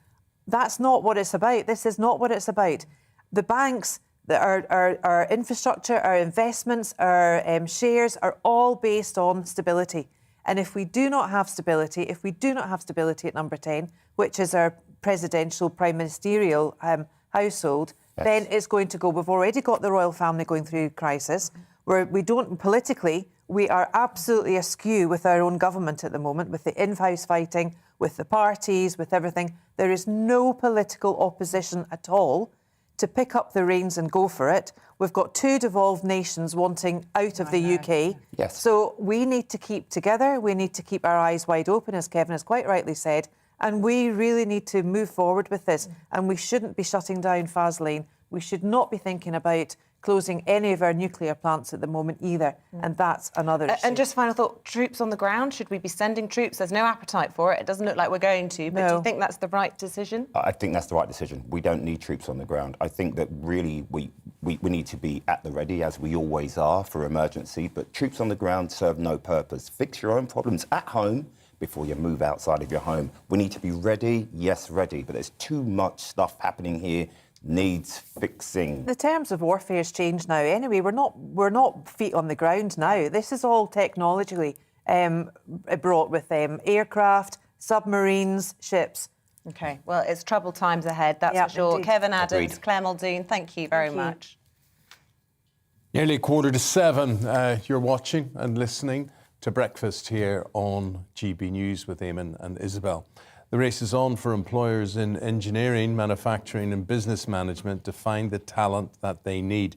That's not what it's about. This is not what it's about. The banks, our infrastructure, our investments, our shares are all based on stability. And if we do not have stability, at Number 10, which is our presidential, prime ministerial household, then it's going to go. We've already got the royal family going through crisis. We are absolutely askew with our own government at the moment, with the in-house fighting, with the parties, with everything. There is no political opposition at all to pick up the reins and go for it. We've got two devolved nations wanting out of the UK. Yes. So we need to keep together. We need to keep our eyes wide open, as Kevin has quite rightly said. And we really need to move forward with this. And we shouldn't be shutting down Faslane. We should not be thinking about closing any of our nuclear plants at the moment either, and that's another issue. And just final thought, troops on the ground, should we be sending troops? There's no appetite for it. It doesn't look like we're going to, but do you think that's the right decision? I think that's the right decision. We don't need troops on the ground. I think that really we need to be at the ready, as we always are, for emergency, but troops on the ground serve no purpose. Fix your own problems at home before you move outside of your home. We need to be ready, yes, ready, but there's too much stuff happening here, needs fixing. The terms of warfare has changed now anyway. We're not feet on the ground now. This is all technologically brought with aircraft, submarines, ships. OK, well, it's troubled times ahead, that's for sure. Indeed. Kevin Adams, Agreed. Claire Muldoon, thank you very much. Nearly 6:45. You're watching and listening to Breakfast here on GB News with Eamonn and Isabel. The race is on for employers in engineering, manufacturing and business management to find the talent that they need.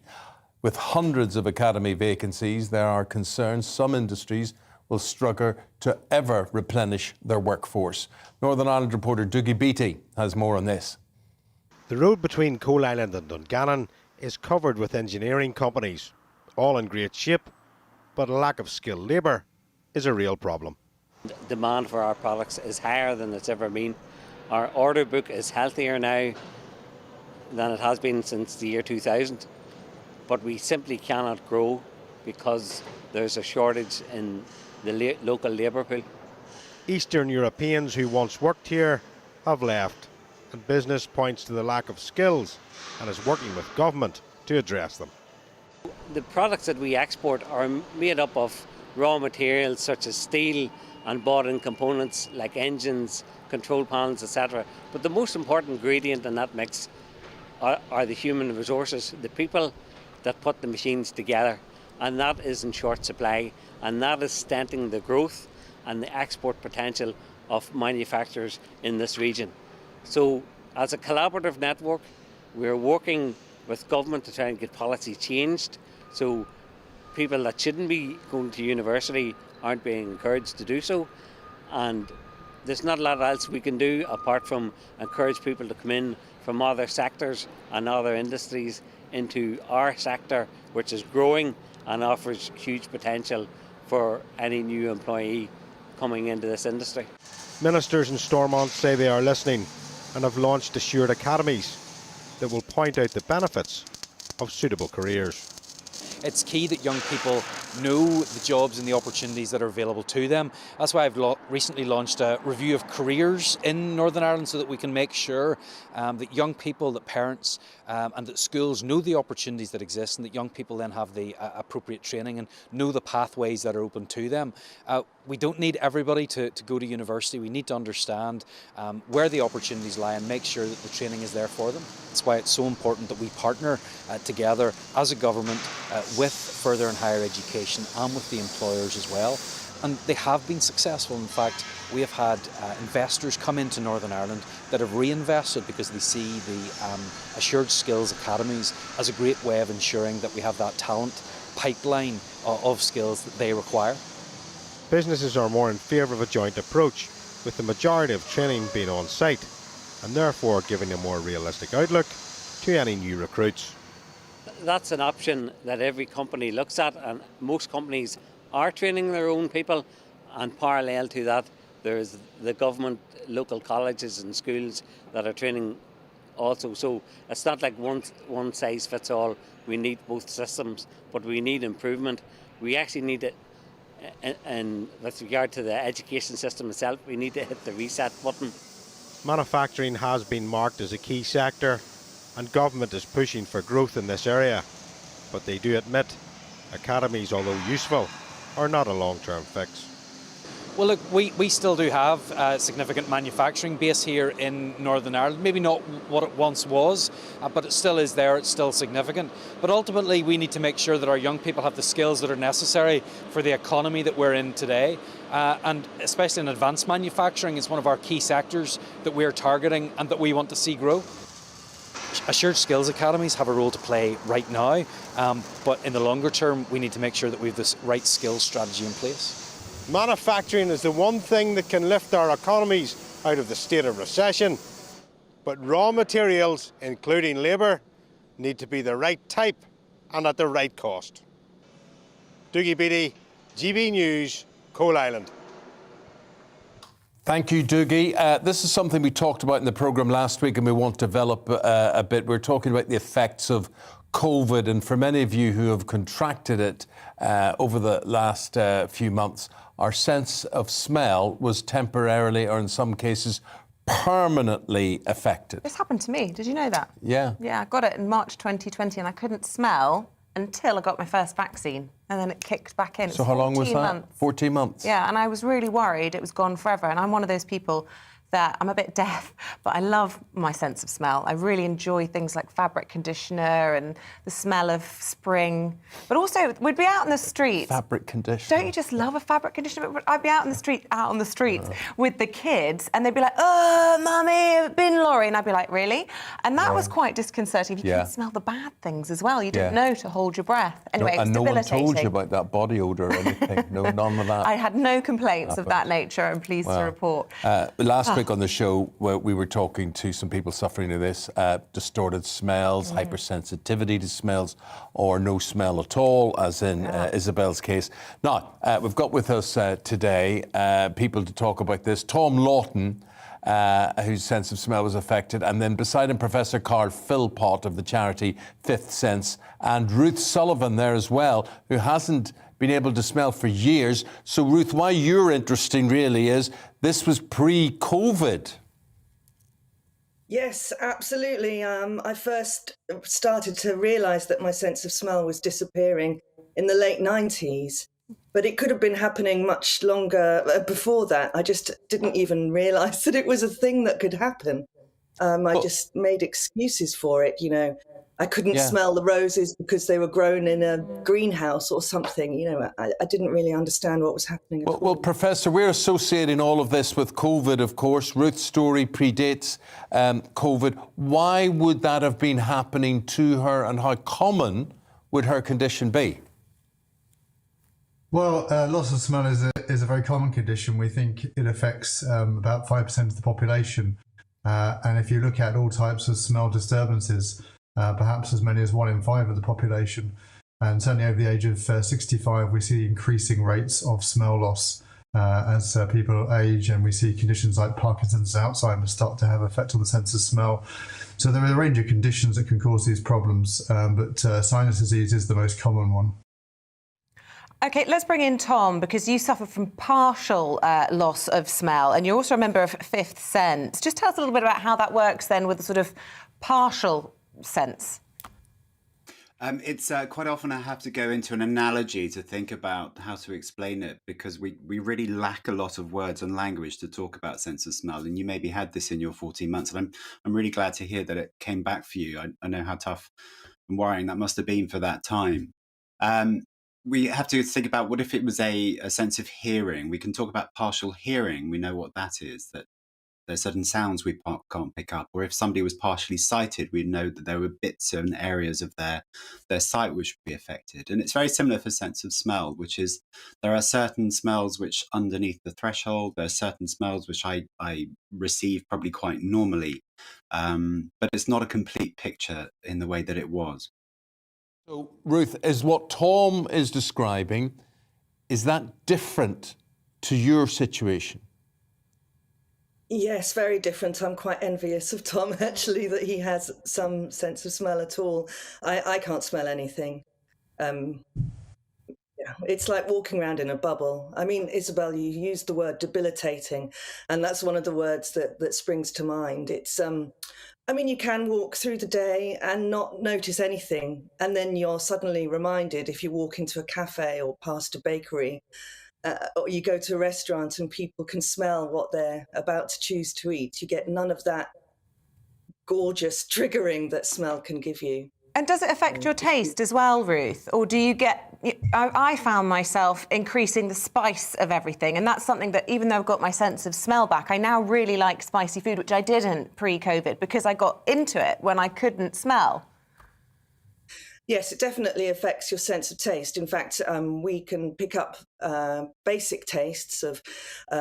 With hundreds of academy vacancies, there are concerns some industries will struggle to ever replenish their workforce. Northern Ireland reporter Dougie Beattie has more on this. The road between Coal Island and Dungannon is covered with engineering companies, all in great shape, but a lack of skilled labour is a real problem. Demand for our products is higher than it's ever been. Our order book is healthier now than it has been since the year 2000, but we simply cannot grow because there's a shortage in the local labour pool. Eastern Europeans who once worked here have left, and business points to the lack of skills and is working with government to address them. The products that we export are made up of raw materials such as steel and bought-in components like engines, control panels, etc. But the most important ingredient in that mix are the human resources, the people that put the machines together, and that is in short supply, and that is stunting the growth and the export potential of manufacturers in this region. So as a collaborative network, we're working with government to try and get policy changed so people that shouldn't be going to university aren't being encouraged to do so, and there's not a lot else we can do apart from encourage people to come in from other sectors and other industries into our sector, which is growing and offers huge potential for any new employee coming into this industry. Ministers in Stormont say they are listening and have launched assured academies that will point out the benefits of suitable careers. It's key that young people know the jobs and the opportunities that are available to them. That's why I've recently launched a review of careers in Northern Ireland so that we can make sure that young people, that parents and that schools know the opportunities that exist, and that young people then have the appropriate training and know the pathways that are open to them. We don't need everybody to go to university. We need to understand where the opportunities lie and make sure that the training is there for them. That's why it's so important that we partner together as a government with further and higher education and with the employers as well. And they have been successful. In fact, we have had investors come into Northern Ireland that have reinvested because they see the Assured Skills Academies as a great way of ensuring that we have that talent pipeline of skills that they require. Businesses are more in favour of a joint approach, with the majority of training being on site, and therefore giving a more realistic outlook to any new recruits. That's an option that every company looks at, and most companies are training their own people, and parallel to that there's the government, local colleges and schools that are training also. So it's not like one size fits all. We need both systems, but we need improvement. We actually need it, and with regard to the education system itself, we need to hit the reset button. Manufacturing has been marked as a key sector, and government is pushing for growth in this area. But they do admit academies, although useful, are not a long-term fix. Well, look, we still do have a significant manufacturing base here in Northern Ireland. Maybe not what it once was, but it still is there, it's still significant. But ultimately, we need to make sure that our young people have the skills that are necessary for the economy that we're in today. And especially in advanced manufacturing, it's one of our key sectors that we're targeting and that we want to see grow. Assured Skills Academies have a role to play right now, but in the longer term, we need to make sure that we have this right skills strategy in place. Manufacturing is the one thing that can lift our economies out of the state of recession. But raw materials, including labour, need to be the right type and at the right cost. Dougie Beattie, GB News, Coal Island. Thank you, Dougie. This is something we talked about in the programme last week and we want to develop a bit. We're talking about the effects of COVID, and for many of you who have contracted it over the last few months, our sense of smell was temporarily, or in some cases, permanently affected. This happened to me. Did you know that? Yeah. Yeah, I got it in March 2020 and I couldn't smell until I got my first vaccine, and then it kicked back in. So how long was that? Months. 14 months. Yeah, and I was really worried it was gone forever, and I'm one of those people that I'm a bit deaf, but I love my sense of smell. I really enjoy things like fabric conditioner and the smell of spring. But also, we'd be out in the streets. Fabric conditioner. Don't you just love a fabric conditioner? I'd be out on the streets with the kids, and they'd be like, "Oh, mummy, bin lorry," and I'd be like, "Really?" And that was quite disconcerting. You couldn't smell the bad things as well. You didn't know to hold your breath. Anyway, it was and no one debilitating. told you about that body odour or anything. No, none of that. I had no complaints of that nature. I'm pleased to report. Last week on the show, we were talking to some people suffering of this, distorted smells, hypersensitivity to smells, or no smell at all, as in Isabel's case. Now, we've got with us today people to talk about this. Tom Lawton, whose sense of smell was affected, and then beside him, Professor Carl Philpott of the charity Fifth Sense, and Ruth Sullivan there as well, who hasn't been able to smell for years. So, Ruth, why you're interesting really is this was pre-COVID. Yes, absolutely. I first started to realise that my sense of smell was disappearing in the late 90s, but it could have been happening much longer before that. I just didn't even realise that it was a thing that could happen. I just made excuses for it, you know. I couldn't smell the roses because they were grown in a greenhouse or something. You know, I didn't really understand what was happening. Well, Professor, we're associating all of this with COVID, of course. Ruth's story predates COVID. Why would that have been happening to her, and how common would her condition be? Well, loss of smell is a very common condition. We think it affects about 5% of the population. And if you look at all types of smell disturbances, perhaps as many as 1 in 5 of the population. And certainly over the age of 65, we see increasing rates of smell loss as people age, and we see conditions like Parkinson's and Alzheimer's start to have effect on the sense of smell. So there are a range of conditions that can cause these problems, but sinus disease is the most common one. OK, let's bring in Tom, because you suffer from partial loss of smell, and you're also a member of Fifth Sense. Just tell us a little bit about how that works then with the sort of partial sense. It's quite often I have to go into an analogy to think about how to explain it, because we really lack a lot of words and language to talk about sense of smell. And you maybe had this in your 14 months, and I'm really glad to hear that it came back for you. I know how tough and worrying that must have been for that time. We have to think about, what if it was a sense of hearing? We can talk about partial hearing. We know what that is, that there's certain sounds we can't pick up. Or if somebody was partially sighted, we know that there were bits and areas of their sight which would be affected. And it's very similar for sense of smell, which is there are certain smells which underneath the threshold, there are certain smells which I receive probably quite normally, but it's not a complete picture in the way that it was. So, Ruth, is what Tom is describing, is that different to your situation? Yes, very different. I'm quite envious of Tom, actually, that he has some sense of smell at all. I can't smell anything. It's like walking around in a bubble. I mean, Isabel, you used the word debilitating, and that's one of the words that springs to mind. It's, I mean, you can walk through the day and not notice anything, and then you're suddenly reminded if you walk into a cafe or past a bakery, or you go to a restaurant and people can smell what they're about to choose to eat. You get none of that gorgeous triggering that smell can give you. And does it affect your taste as well, Ruth? Or do you get... I found myself increasing the spice of everything, and that's something that, even though I've got my sense of smell back, I now really like spicy food, which I didn't pre-COVID, because I got into it when I couldn't smell. Yes, it definitely affects your sense of taste. In fact, we can pick up basic tastes of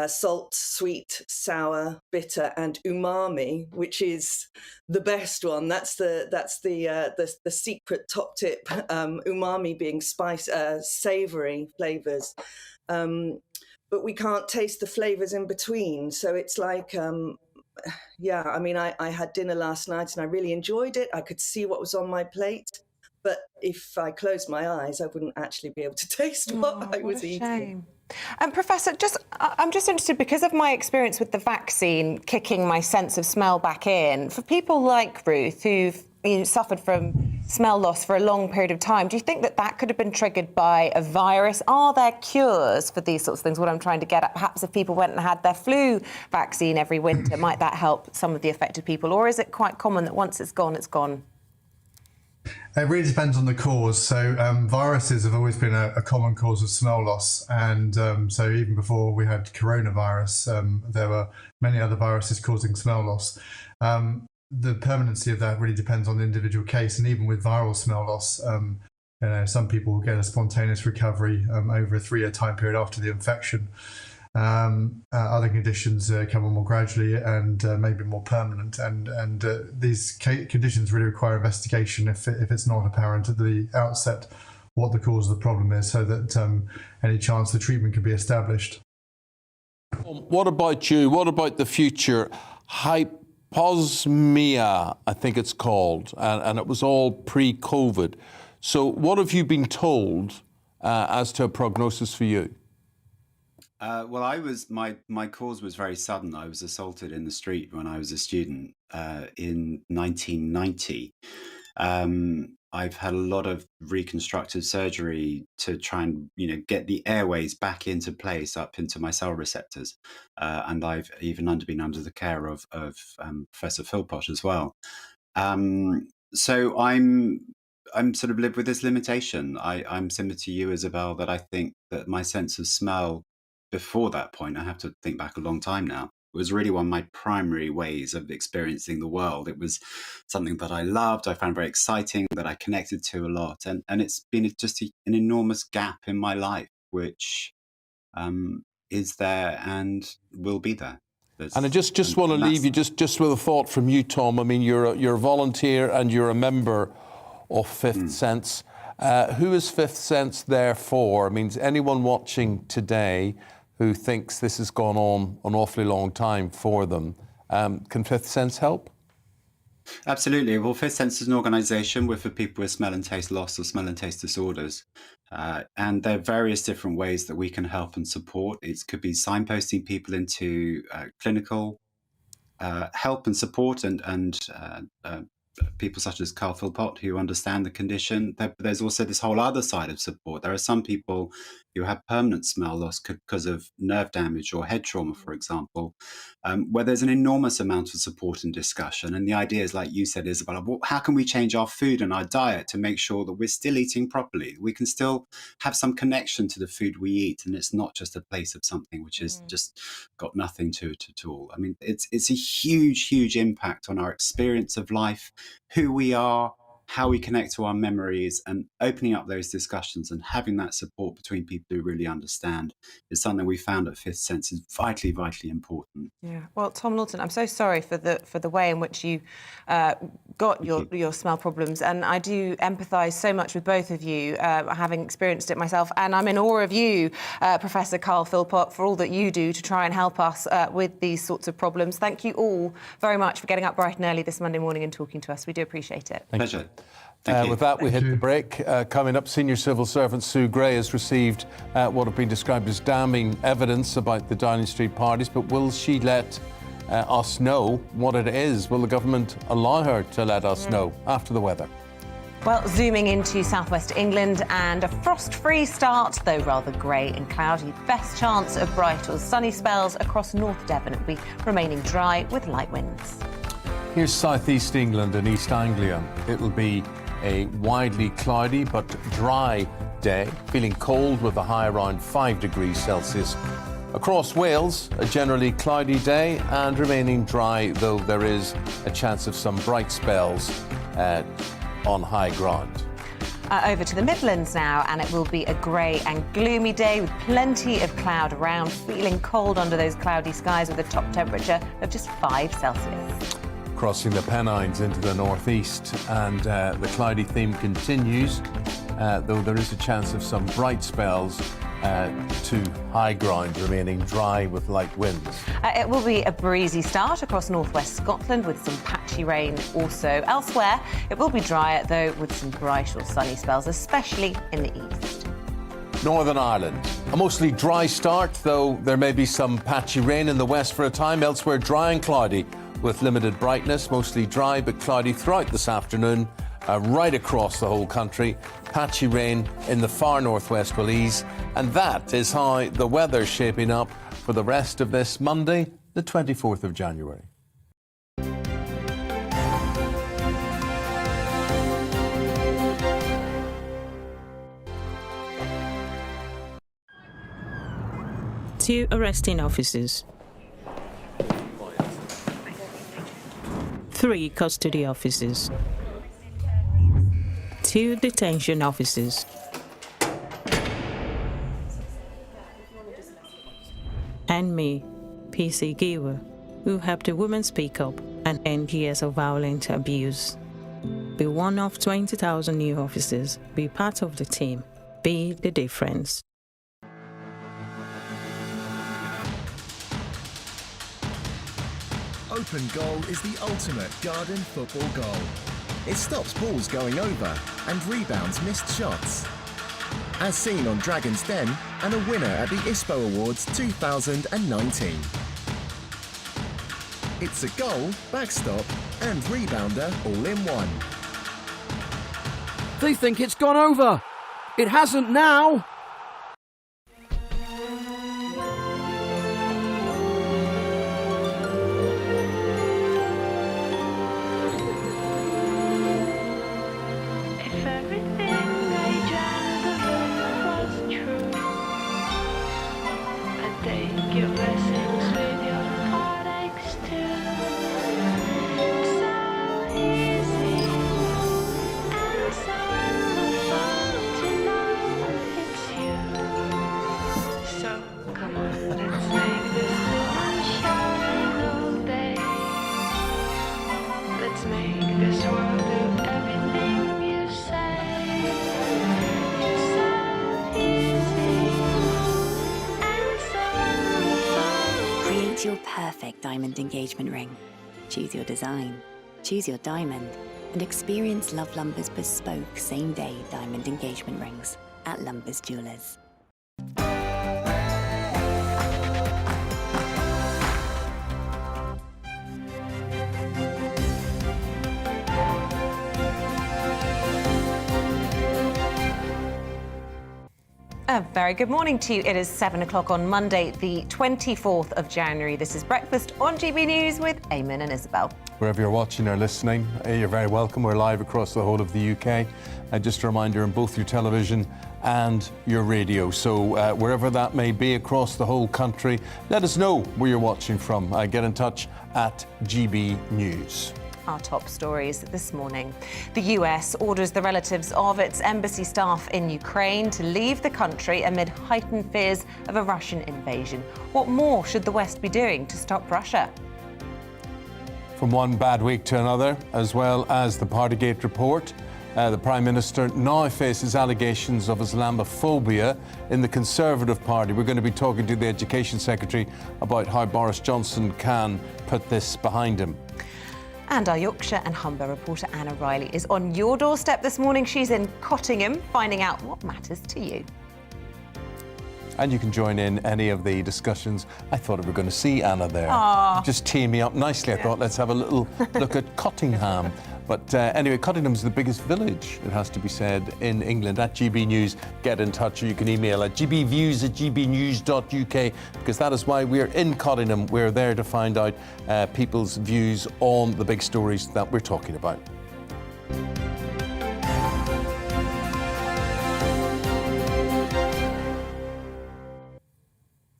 salt, sweet, sour, bitter, and umami, which is the best one. That's the secret top tip. Umami being spice, savoury flavours. But we can't taste the flavours in between. So it's like, yeah, I mean, I had dinner last night and I really enjoyed it. I could see what was on my plate. But if I closed my eyes, I wouldn't actually be able to taste what I was eating. And Professor, I'm just interested, because of my experience with the vaccine kicking my sense of smell back in, for people like Ruth who've suffered from smell loss for a long period of time, do you think that that could have been triggered by a virus? Are there cures for these sorts of things? What I'm trying to get at, perhaps if people went and had their flu vaccine every winter, might that help some of the affected people? Or is it quite common that once it's gone, it's gone? It really depends on the cause. So viruses have always been a common cause of smell loss. And so even before we had coronavirus, there were many other viruses causing smell loss. The permanency of that really depends on the individual case. And even with viral smell loss, some people will get a spontaneous recovery over a 3-year time period after the infection. Other conditions come on more gradually and maybe more permanent, and these conditions really require investigation if it's not apparent at the outset what the cause of the problem is, so that any chance the treatment can be established. What about you? What about the future? Hyposmia, I think it's called, and it was all pre-COVID. So what have you been told as to a prognosis for you? Well, my cause was very sudden. I was assaulted in the street when I was a student in 1990. I've had a lot of reconstructive surgery to try and get the airways back into place up into my cell receptors, and I've even been under the care of Professor Philpott as well. So I'm sort of live with this limitation. I'm similar to you, Isabel, that I think that my sense of smell before that point, I have to think back a long time now, it was really one of my primary ways of experiencing the world. It was something that I loved, I found very exciting, that I connected to a lot. And it's been just an enormous gap in my life, which is there and will be there. And I just want to leave you just with a thought from you, Tom. I mean, you're a volunteer and you're a member of Fifth Sense. Who is Fifth Sense there for? I mean, is anyone watching today who thinks this has gone on an awfully long time for them, can Fifth Sense help? Absolutely. Well, Fifth Sense is an organisation for people with smell and taste loss or smell and taste disorders. And there are various different ways that we can help and support. It could be signposting people into clinical help and support, and people such as Carl Philpott who understand the condition. There's also this whole other side of support. There are some people who have permanent smell loss because of nerve damage or head trauma, for example, where there's an enormous amount of support and discussion. And the idea is, like you said, Isabel, how can we change our food and our diet to make sure that we're still eating properly? We can still have some connection to the food we eat, and it's not just a place of something which has just got nothing to it at all. I mean, it's a huge, huge impact on our experience of life, who we are, how we connect to our memories, and opening up those discussions and having that support between people who really understand is something we found at Fifth Sense is vitally, vitally important. Yeah. Well, Tom Lawton, I'm so sorry for the way in which you got your smell problems, and I do empathise so much with both of you, having experienced it myself, and I'm in awe of you, Professor Carl Philpott, for all that you do to try and help us with these sorts of problems. Thank you all very much for getting up bright and early this Monday morning and talking to us. We do appreciate it. Pleasure. With that, we hit the break. Coming up, senior civil servant Sue Gray has received what have been described as damning evidence about the Downing Street parties, but will she let us know what it is? Will the government allow her to let us know? After the weather. Well, zooming into southwest England, and a frost-free start, though rather grey and cloudy. Best chance of bright or sunny spells across North Devon. It will be remaining dry with light winds. Here's southeast England and East Anglia. It will be a widely cloudy but dry day, feeling cold with a high around 5 degrees Celsius. Across Wales, a generally cloudy day and remaining dry, though there is a chance of some bright spells on high ground. Over to the Midlands now, and it will be a grey and gloomy day with plenty of cloud around, feeling cold under those cloudy skies with a top temperature of just 5 Celsius. Crossing the Pennines into the northeast, and the cloudy theme continues, though there is a chance of some bright spells to high ground remaining dry with light winds. It will be a breezy start across northwest Scotland with some patchy rain also. Elsewhere, it will be drier though with some bright or sunny spells, especially in the east. Northern Ireland, a mostly dry start, though there may be some patchy rain in the west for a time. Elsewhere, dry and cloudy with limited brightness, mostly dry but cloudy throughout this afternoon. Right across the whole country. Patchy rain in the far northwest will ease. And that is how the weather's shaping up for the rest of this Monday, the 24th of January. Two arresting officers. 3 custody officers. 2 detention officers. And me, PC Giver, who helped a woman speak up and end years of violent abuse. Be one of 20,000 new officers. Be part of the team. Be the difference. Open goal is the ultimate garden football goal. It stops balls going over and rebounds missed shots. As seen on Dragon's Den and a winner at the ISPO Awards 2019. It's a goal, backstop and rebounder all in one. They think it's gone over. It hasn't now. Your perfect diamond engagement ring. Choose your design, choose your diamond, and experience Love Lumber's bespoke same-day diamond engagement rings at Lumber's Jewelers. A very good morning to you. It is 7 o'clock on Monday, the 24th of January. This is Breakfast on GB News with Eamonn and Isabel. Wherever you're watching or listening, you're very welcome. We're live across the whole of the UK. Just a reminder, on both your television and your radio. So wherever that may be across the whole country, let us know where you're watching from. Get in touch at GB News. Our top stories this morning. The US orders the relatives of its embassy staff in Ukraine to leave the country amid heightened fears of a Russian invasion. What more should the West be doing to stop Russia? From one bad week to another, as well as the Partygate report, the Prime Minister now faces allegations of Islamophobia in the Conservative Party. We're going to be talking to the Education Secretary about how Boris Johnson can put this behind him. And our Yorkshire and Humber reporter Anna Riley is on your doorstep this morning. She's in Cottingham, finding out what matters to you. And you can join in any of the discussions. I thought we were going to see Anna there. Aww. Just teeing me up nicely. I thought, let's have a little look at Cottingham. But anyway, Cottingham's the biggest village, it has to be said, in England. At GB News, get in touch, or you can email at gbviews@gbnews.uk, because that is why we're in Cottingham. We're there to find out people's views on the big stories that we're talking about.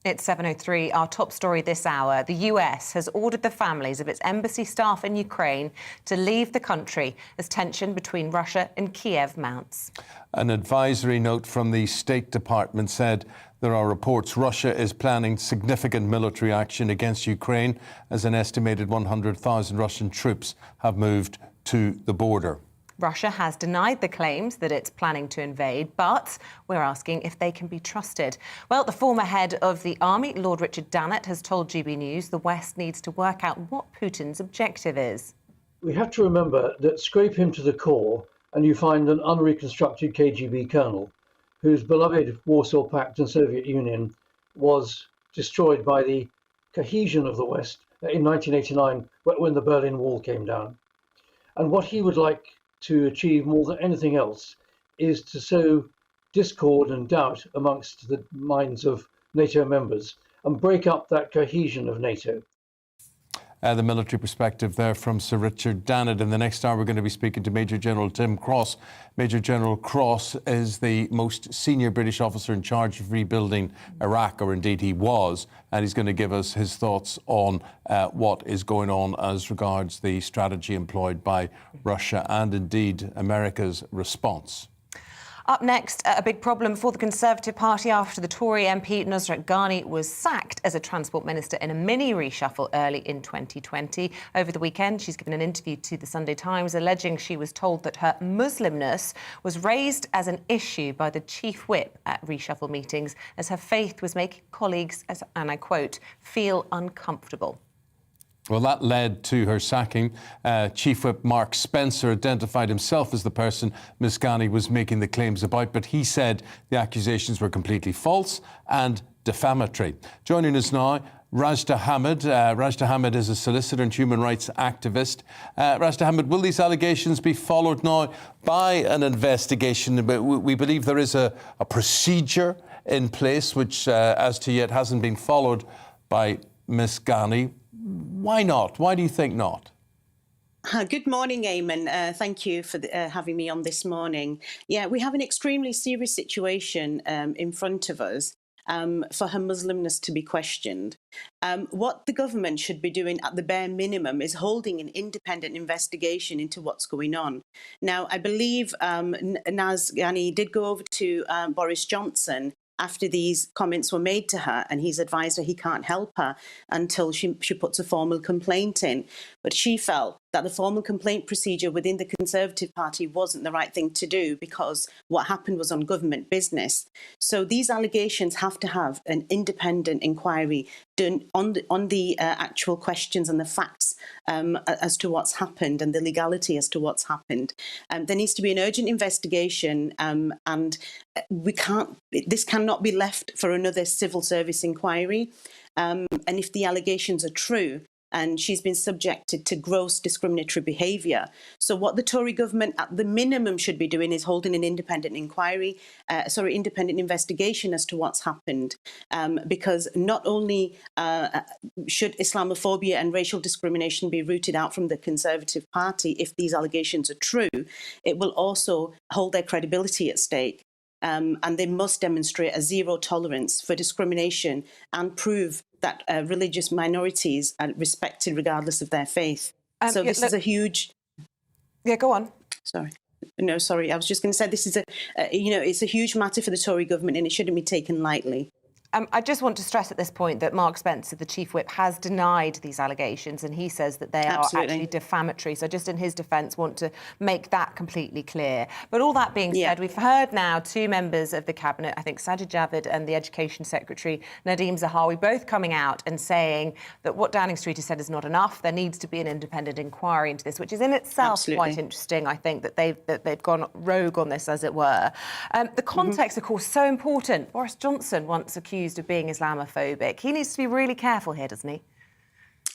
It's 7:03. Our top story this hour. The US has ordered the families of its embassy staff in Ukraine to leave the country as tension between Russia and Kiev mounts. An advisory note from the State Department said there are reports Russia is planning significant military action against Ukraine as an estimated 100,000 Russian troops have moved to the border. Russia has denied the claims that it's planning to invade, but we're asking if they can be trusted. Well, the former head of the army, Lord Richard Dannett, has told GBNews the West needs to work out what Putin's objective is. We have to remember that scrape him to the core and you find an unreconstructed KGB colonel whose beloved Warsaw Pact and Soviet Union was destroyed by the cohesion of the West in 1989 when the Berlin Wall came down. And what he would like to achieve more than anything else is to sow discord and doubt amongst the minds of NATO members and break up that cohesion of NATO. The military perspective there from Sir Richard Dannett. In the next hour, we're going to be speaking to Major General Tim Cross. Major General Cross is the most senior British officer in charge of rebuilding Iraq, or indeed he was, and he's going to give us his thoughts on what is going on as regards the strategy employed by Russia and indeed America's response. Up next, a big problem for the Conservative Party after the Tory MP Nusrat Ghani was sacked as a Transport Minister in a mini reshuffle early in 2020. Over the weekend, she's given an interview to the Sunday Times alleging she was told that her Muslimness was raised as an issue by the Chief Whip at reshuffle meetings as her faith was making colleagues, and I quote, feel uncomfortable. Well, that led to her sacking. Chief Whip Mark Spencer identified himself as the person Ms Ghani was making the claims about, but he said the accusations were completely false and defamatory. Joining us now, Rajda Hamid. Rajda Hamid is a solicitor and human rights activist. Rajda Hamid, will these allegations be followed now by an investigation? We believe there is a procedure in place which, as to yet, hasn't been followed by Ms Ghani. Why not? Why do you think not? Good morning, Eamonn. Thank you for having me on this morning. Yeah, we have an extremely serious situation in front of us for her Muslimness to be questioned. What the government should be doing at the bare minimum is holding an independent investigation into what's going on. Now, I believe Naz Ghani did go over to Boris Johnson after these comments were made to her, and he's advised her he can't help her until she puts a formal complaint in. But she felt that the formal complaint procedure within the Conservative Party wasn't the right thing to do because what happened was on government business. So these allegations have to have an independent inquiry done on the actual questions and the facts as to what's happened and the legality as to what's happened. There needs to be an urgent investigation, and this cannot be left for another civil service inquiry. And if the allegations are true, and she's been subjected to gross discriminatory behaviour. So what the Tory government at the minimum should be doing is holding an independent independent investigation as to what's happened. Because not only should Islamophobia and racial discrimination be rooted out from the Conservative Party if these allegations are true, it will also hold their credibility at stake. And they must demonstrate a zero tolerance for discrimination and prove that religious minorities are respected regardless of their faith. So this is a huge... Yeah, go on. Sorry. No, sorry. I was just going to say this is it's a huge matter for the Tory government and it shouldn't be taken lightly. I just want to stress at this point that Mark Spencer, the Chief Whip, has denied these allegations and he says that they are actually defamatory. So just in his defence, want to make that completely clear. But all that being said, we've heard now two members of the Cabinet, I think Sajid Javid and the Education Secretary, Nadeem Zahawi, both coming out and saying that what Downing Street has said is not enough. There needs to be an independent inquiry into this, which is in itself quite interesting, I think, that they've gone rogue on this, as it were. The context, of course, so important. Boris Johnson once accused of being Islamophobic. He needs to be really careful here, doesn't he?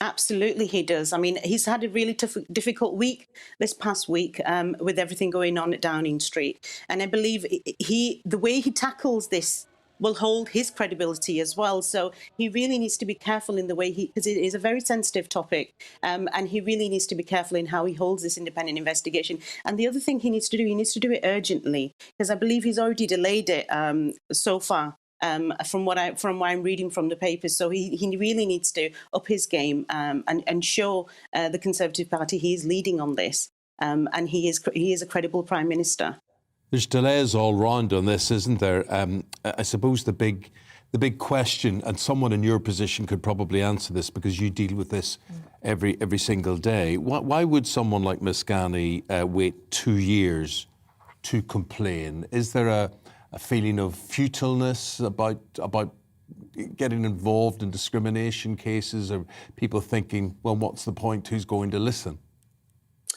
Absolutely, he does. I mean, he's had a really difficult week this past week with everything going on at Downing Street. And I believe the way he tackles this will hold his credibility as well. So he really needs to be careful in the way because it is a very sensitive topic, and he really needs to be careful in how he holds this independent investigation. And the other thing he needs to do it urgently, because I believe he's already delayed it so far. from what I'm reading from the papers. So he really needs to up his game and show the Conservative Party he is leading on this, and he is a credible Prime Minister. There's delays all round on this, isn't there? I suppose the big question, and someone in your position could probably answer this because you deal with this every single day. Why would someone like Ms. Ghani wait 2 years to complain? Is there a feeling of futileness about getting involved in discrimination cases, or people thinking, well, what's the point? Who's going to listen?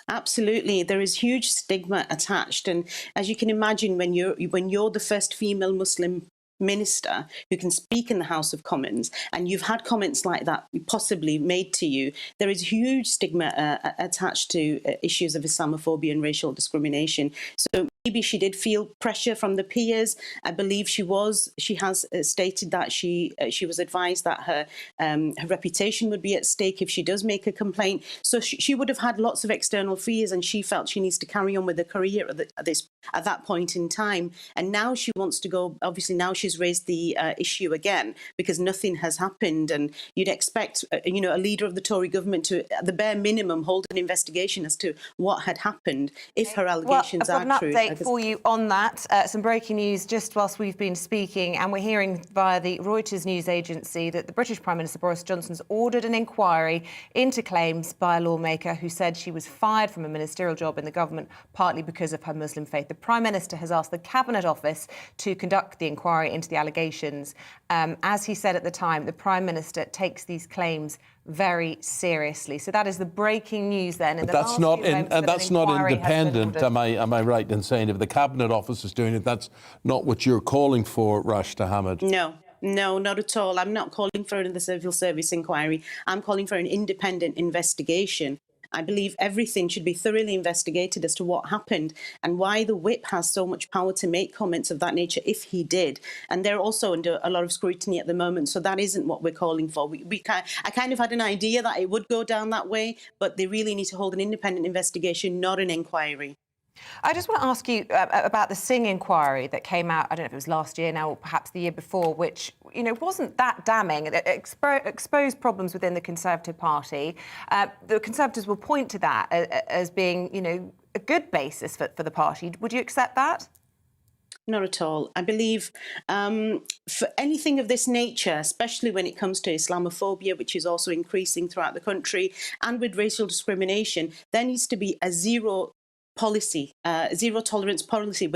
Absolutely, there is huge stigma attached, and as you can imagine, when you're the first female Muslim minister who can speak in the House of Commons, and you've had comments like that possibly made to you, there is huge stigma attached to issues of Islamophobia and racial discrimination. So maybe she did feel pressure from the peers. I believe she has stated that she was advised that her reputation would be at stake if she does make a complaint. So she would have had lots of external fears, and she felt she needs to carry on with her career at that point in time. And now she wants to go. Obviously, now she's raised the issue again because nothing has happened. And you'd expect, a leader of the Tory government to, at the bare minimum, hold an investigation as to what had happened if her allegations are true. For you on that. Some breaking news just whilst we've been speaking, and we're hearing via the Reuters news agency that the British Prime Minister Boris Johnson's ordered an inquiry into claims by a lawmaker who said she was fired from a ministerial job in the government partly because of her Muslim faith. The Prime Minister has asked the Cabinet Office to conduct the inquiry into the allegations. As he said at the time, the Prime Minister takes these claims very seriously. So that is the breaking news then. But that's not independent. Am I right in saying if the Cabinet Office is doing it, that's not what you're calling for, Rashida Hamid? No, not at all. I'm not calling for the civil service inquiry. I'm calling for an independent investigation. I believe everything should be thoroughly investigated as to what happened and why the whip has so much power to make comments of that nature if he did. And they're also under a lot of scrutiny at the moment, so that isn't what we're calling for. I kind of had an idea that it would go down that way, but they really need to hold an independent investigation, not an inquiry. I just want to ask you about the Singh inquiry that came out, I don't know if it was last year now or perhaps the year before, which, wasn't that damning. It exposed problems within the Conservative Party. The Conservatives will point to that as being, a good basis for the party. Would you accept that? Not at all. I believe for anything of this nature, especially when it comes to Islamophobia, which is also increasing throughout the country, and with racial discrimination, there needs to be a zero tolerance policy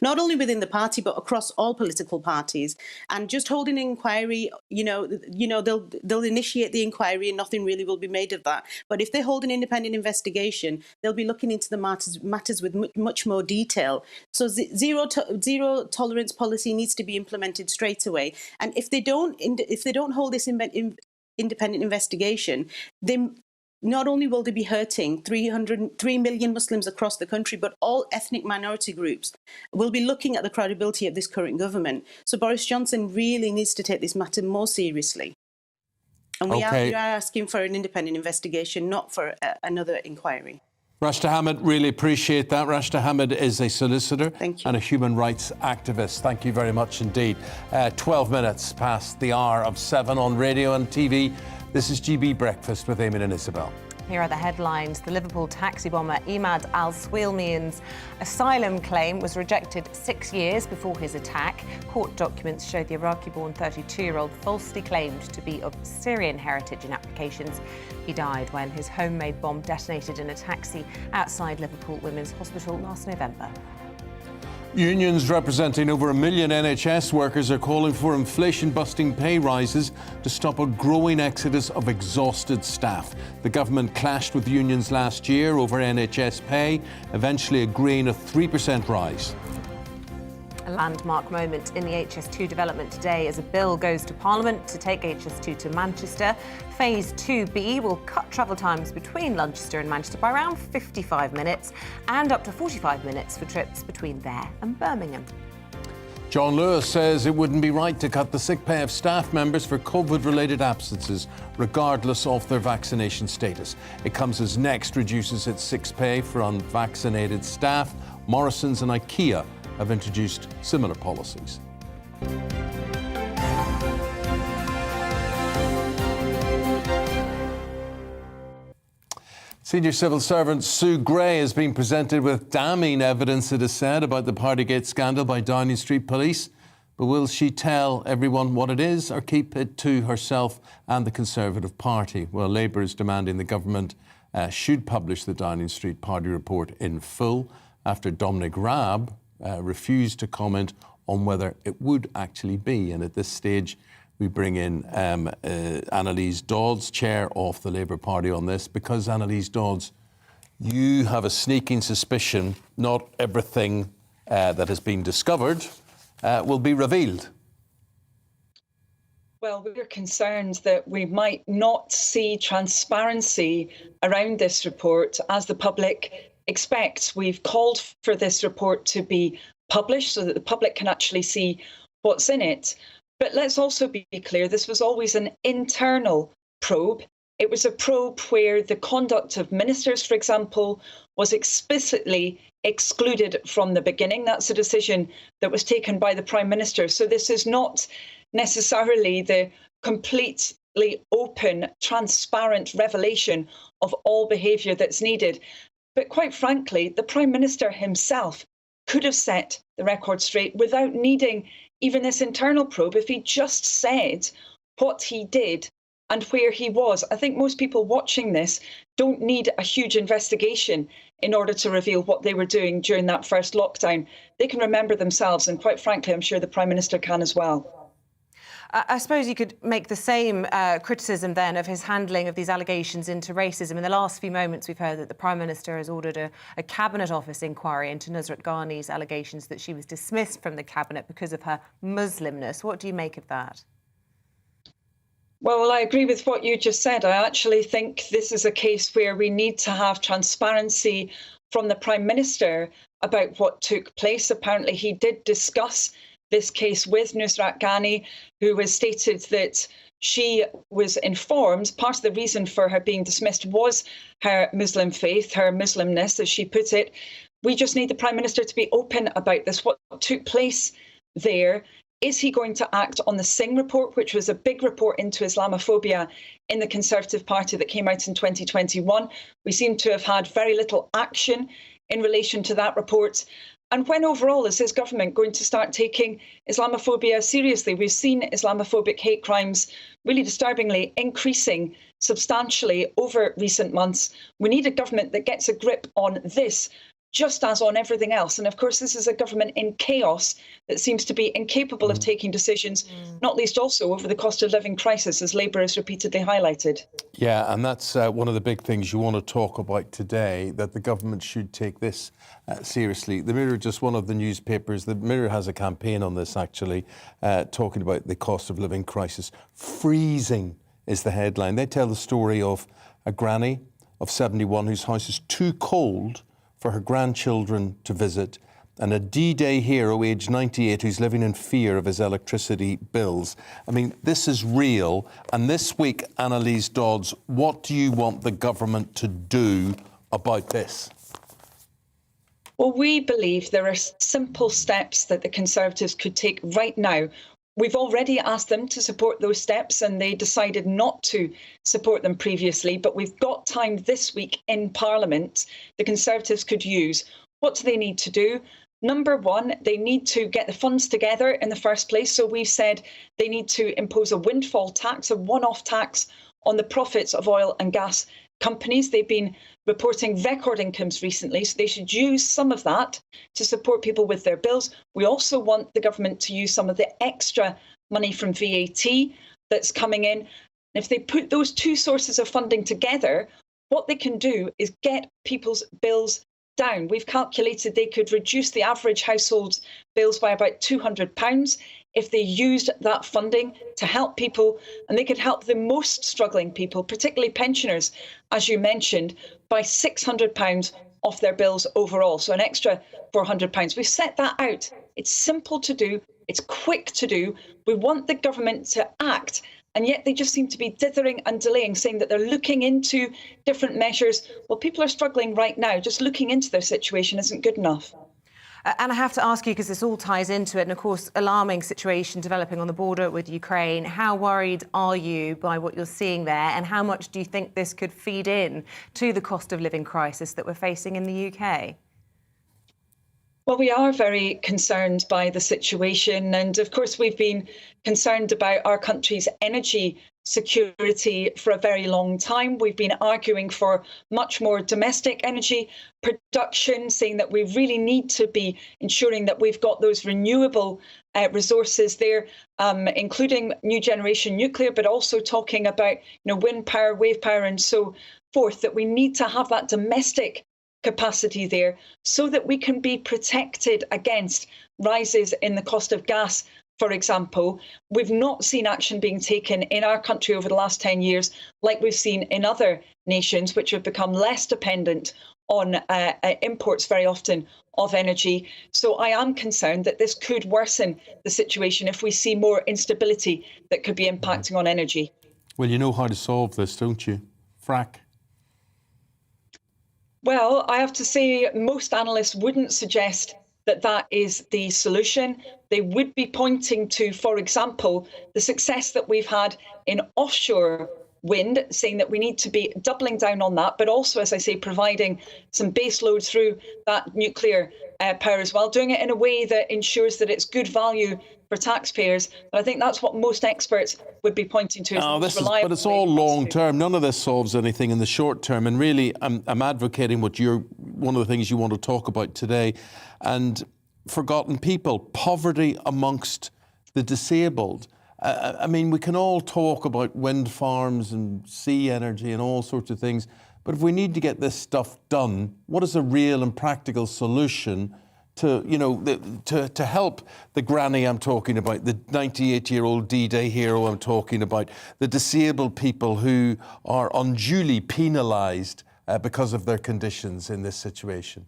not only within the party but across all political parties. And just holding an inquiry, they'll initiate the inquiry and nothing really will be made of that. But if they hold an independent investigation, they'll be looking into the matters with much more detail. So zero tolerance policy needs to be implemented straight away. And if they don't hold this independent investigation, then not only will they be hurting 3 million Muslims across the country, but all ethnic minority groups will be looking at the credibility of this current government. So Boris Johnson really needs to take this matter more seriously. And we are asking for an independent investigation, not for another inquiry. Rashida Hamid, really appreciate that. Rashida Hamid is a solicitor and a human rights activist. Thank you very much indeed. 12 minutes past the hour of 7 on radio and TV. This is GB Breakfast with Eamonn and Isabel. Here are the headlines. The Liverpool taxi bomber Imad al-Swilmian's asylum claim was rejected 6 years before his attack. Court documents show the Iraqi-born 32-year-old falsely claimed to be of Syrian heritage in applications. He died when his homemade bomb detonated in a taxi outside Liverpool Women's Hospital last November. Unions representing over 1 million NHS workers are calling for inflation-busting pay rises to stop a growing exodus of exhausted staff. The government clashed with unions last year over NHS pay, eventually agreeing a 3% rise. A landmark moment in the HS2 development today as a bill goes to Parliament to take HS2 to Manchester. Phase 2B will cut travel times between Manchester and Manchester by around 55 minutes and up to 45 minutes for trips between there and Birmingham. John Lewis says it wouldn't be right to cut the sick pay of staff members for COVID-related absences, regardless of their vaccination status. It comes as Next reduces its sick pay for unvaccinated staff. Morrison's and IKEA have introduced similar policies. Senior civil servant Sue Gray has been presented with damning evidence, it is said, about the Partygate scandal by Downing Street Police. But will she tell everyone what it is or keep it to herself and the Conservative Party? Well, Labour is demanding the government should publish the Downing Street Party report in full after Dominic Raab refused to comment on whether it would actually be. And at this stage, we bring in Annalise Dodds, chair of the Labour Party, on this, because, Annalise Dodds, you have a sneaking suspicion not everything that has been discovered will be revealed. Well, we're concerned that we might not see transparency around this report as the public expects. We've called for this report to be published so that the public can actually see what's in it. But let's also be clear, this was always an internal probe. It was a probe where the conduct of ministers, for example, was explicitly excluded from the beginning. That's a decision that was taken by the Prime Minister. So this is not necessarily the completely open, transparent revelation of all behaviour that's needed. But quite frankly, the Prime Minister himself could have set the record straight without needing even this internal probe if he just said what he did and where he was. I think most people watching this don't need a huge investigation in order to reveal what they were doing during that first lockdown. They can remember themselves, and quite frankly, I'm sure the Prime Minister can as well. I suppose you could make the same criticism then of his handling of these allegations into racism. In the last few moments, we've heard that the Prime Minister has ordered a Cabinet Office inquiry into Nusrat Ghani's allegations that she was dismissed from the Cabinet because of her Muslimness. What do you make of that? Well, I agree with what you just said. I actually think this is a case where we need to have transparency from the Prime Minister about what took place. Apparently, he did discuss this case with Nusrat Ghani, who has stated that she was informed. Part of the reason for her being dismissed was her Muslim faith, her Muslimness, as she put it. We just need the Prime Minister to be open about this. What took place there? Is he going to act on the Singh report, which was a big report into Islamophobia in the Conservative Party that came out in 2021? We seem to have had very little action in relation to that report. And when overall is his government going to start taking Islamophobia seriously? We've seen Islamophobic hate crimes really disturbingly increasing substantially over recent months. We need a government that gets a grip on this, just as on everything else. And of course, this is a government in chaos that seems to be incapable of taking decisions, not least also over the cost of living crisis, as Labour has repeatedly highlighted. Yeah, and that's one of the big things you want to talk about today, that the government should take this seriously. The Mirror, just one of the newspapers, the Mirror has a campaign on this actually, talking about the cost of living crisis. Freezing is the headline. They tell the story of a granny of 71 whose house is too cold for her grandchildren to visit, and a D-Day hero aged 98 who's living in fear of his electricity bills. I mean, this is real. And this week, Annalise Dodds, what do you want the government to do about this? Well, we believe there are simple steps that the Conservatives could take right now. We've already asked them to support those steps and they decided not to support them previously, but we've got time this week in Parliament the Conservatives could use. What do they need to do? Number one, they need to get the funds together in the first place. So we've said they need to impose a windfall tax, a one-off tax on the profits of oil and gas companies. They've been reporting record incomes recently, so they should use some of that to support people with their bills. We also want the government to use some of the extra money from VAT that's coming in. If they put those two sources of funding together, what they can do is get people's bills down. We've calculated they could reduce the average household's bills by about £200 if they used that funding to help people, and they could help the most struggling people, particularly pensioners, as you mentioned, by £600 off their bills overall, so an extra £400. We've set that out. It's simple to do. It's quick to do. We want the government to act, and yet they just seem to be dithering and delaying, saying that they're looking into different measures. Well, people are struggling right now. Just looking into their situation isn't good enough. And I have to ask you, because this all ties into it, and of course, alarming situation developing on the border with Ukraine. How worried are you by what you're seeing there, and how much do you think this could feed in to the cost of living crisis that we're facing in the UK? Well, we are very concerned by the situation. And of course, we've been concerned about our country's energy security for a very long time. We've been arguing for much more domestic energy production, saying that we really need to be ensuring that we've got those renewable resources there, including new generation nuclear, but also talking about wind power, wave power, and so forth, that we need to have that domestic capacity there so that we can be protected against rises in the cost of gas, for example. We've not seen action being taken in our country over the last 10 years like we've seen in other nations, which have become less dependent on imports very often of energy. So I am concerned that this could worsen the situation if we see more instability that could be impacting on energy. Well, you know how to solve this, don't you? Frack. Well, I have to say most analysts wouldn't suggest that that is the solution. They would be pointing to, for example, the success that we've had in offshore wind, saying that we need to be doubling down on that, but also, as I say, providing some base load through that nuclear power as well, doing it in a way that ensures that it's good value for taxpayers. But I think that's what most experts would be pointing to. But it's all long term. None of this solves anything in the short term. And really, I'm advocating one of the things you want to talk about today, and forgotten people, poverty amongst the disabled. I mean, we can all talk about wind farms and sea energy and all sorts of things, but if we need to get this stuff done, what is a real and practical solution to, to help the granny I'm talking about, the 98-year-old D-Day hero I'm talking about, the disabled people who are unduly penalised because of their conditions in this situation?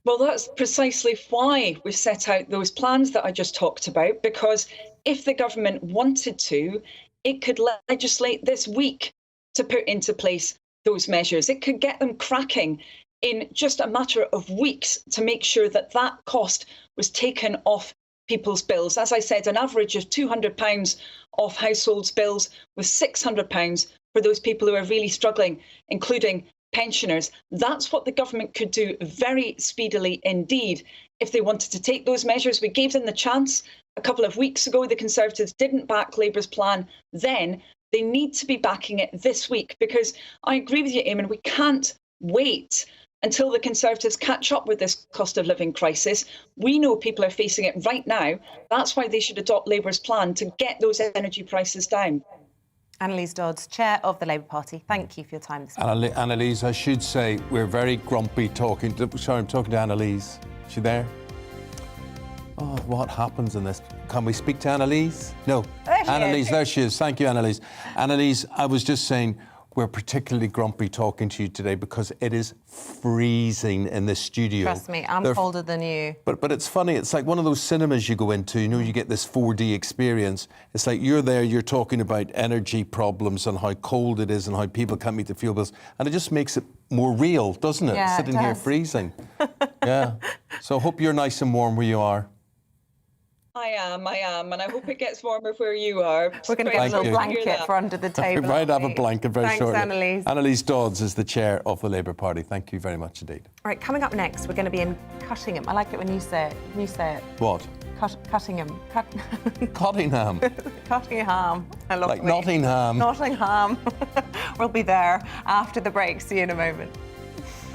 Well, that's precisely why we've set out those plans that I just talked about, because if the government wanted to, it could legislate this week to put into place those measures. It could get them cracking in just a matter of weeks to make sure that that cost was taken off people's bills. As I said, an average of £200 off households' bills, with £600 for those people who are really struggling, including pensioners. That's what the government could do very speedily indeed if they wanted to take those measures. We gave them the chance a couple of weeks ago. The Conservatives didn't back Labour's plan then. They need to be backing it this week, because I agree with you, Eamonn, we can't wait until the Conservatives catch up with this cost of living crisis. We know people are facing it right now. That's why they should adopt Labour's plan to get those energy prices down. Annalise Dodds, Chair of the Labour Party, thank you for your time this morning. Annalise, I should say, we're very grumpy talking to... Sorry, I'm talking to Annalise. Is she there? Oh, what happens in this? Can we speak to Annalise? No. Annalise, there she is. Thank you, Annalise. Annalise, I was just saying, we're particularly grumpy talking to you today because it is freezing in this studio. Trust me, I'm colder than you. But it's funny, it's like one of those cinemas you go into, you get this 4D experience. It's like you're there, you're talking about energy problems and how cold it is and how people can't meet the fuel bills. And it just makes it more real, doesn't it? Yeah, Sitting here freezing. Yeah. So I hope you're nice and warm where you are. I am, and I hope it gets warmer where you are. We're going to get a little blanket for under the table. We might have a blanket very shortly. Thanks, Annalise. Annalise Dodds is the chair of the Labour Party. Thank you very much indeed. All right, coming up next, we're going to be in Cuttingham. I like it when you say it. Can you say it? What? Cuttingham. Cottingham. Cottingham. I love like Nottingham. Nottingham. We'll be there after the break. See you in a moment.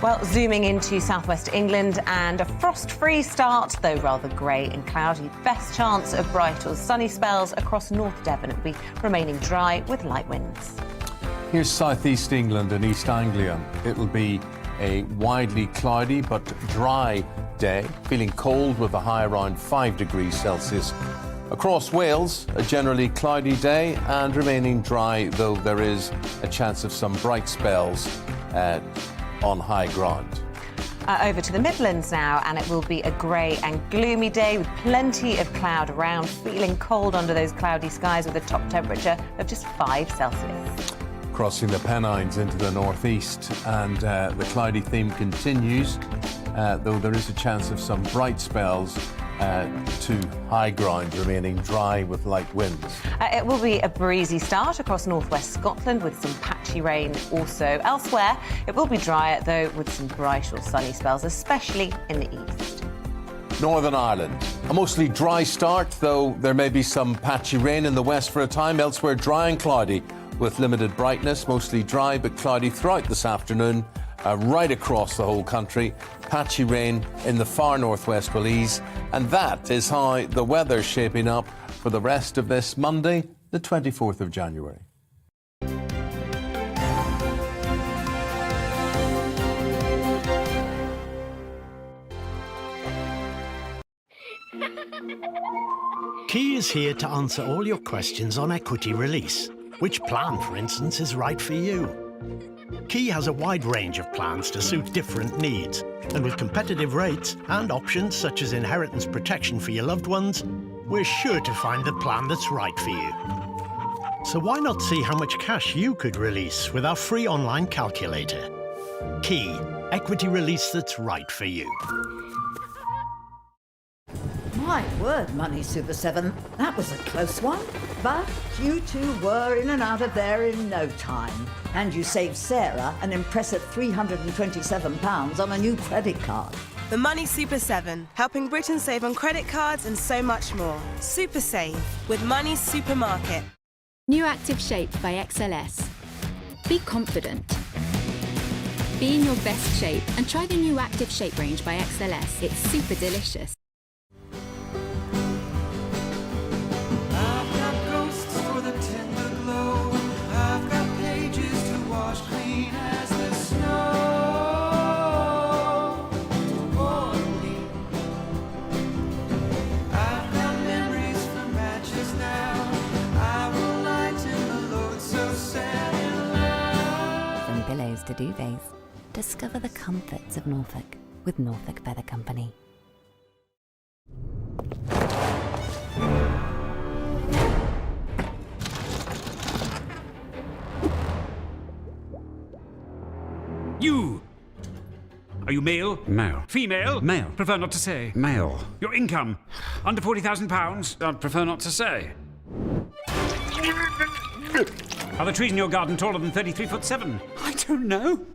Well, zooming into southwest England, and a frost-free start, though rather grey and cloudy. Best chance of bright or sunny spells across North Devon. It'll be remaining dry with light winds. Here's southeast England and East Anglia. It'll be a widely cloudy but dry day, feeling cold with a high around 5 degrees Celsius. Across Wales, a generally cloudy day and remaining dry, though there is a chance of some bright spells on high ground. Over to the Midlands now, and it will be a grey and gloomy day with plenty of cloud around, feeling cold under those cloudy skies with a top temperature of just 5 Celsius. crossing the Pennines into the northeast, and the cloudy theme continues, though there is a chance of some bright spells to high ground remaining dry with light winds. It will be a breezy start across northwest Scotland with some patchy rain also. Elsewhere, it will be drier though with some bright or sunny spells, especially in the east. Northern Ireland, a mostly dry start, though there may be some patchy rain in the west for a time. Elsewhere, dry and cloudy with limited brightness, mostly dry but cloudy throughout this afternoon. Right across the whole country. Patchy rain in the far northwest will ease. And that is how the weather's shaping up for the rest of this Monday, the 24th of January. Key is here to answer all your questions on equity release. Which plan, for instance, is right for you? Key has a wide range of plans to suit different needs, and with competitive rates and options such as inheritance protection for your loved ones, we're sure to find the plan that's right for you. So why not see how much cash you could release with our free online calculator? Key, equity release that's right for you. My word, Money Super 7, that was a close one. But you two were in and out of there in no time. And you saved Sarah an impressive £327 on a new credit card. The Money Super 7, helping Britain save on credit cards and so much more. Super Save with Money Supermarket. New Active Shape by XLS. Be confident. Be in your best shape and try the new Active Shape range by XLS. It's super delicious. To duvets. Discover the comforts of Norfolk with Norfolk Feather Company. You! Are you male? Male. Female? Male. Prefer not to say. Male. Your income? Under £40,000? I'd prefer not to say. Are the trees in your garden taller than 33'7"? I don't know.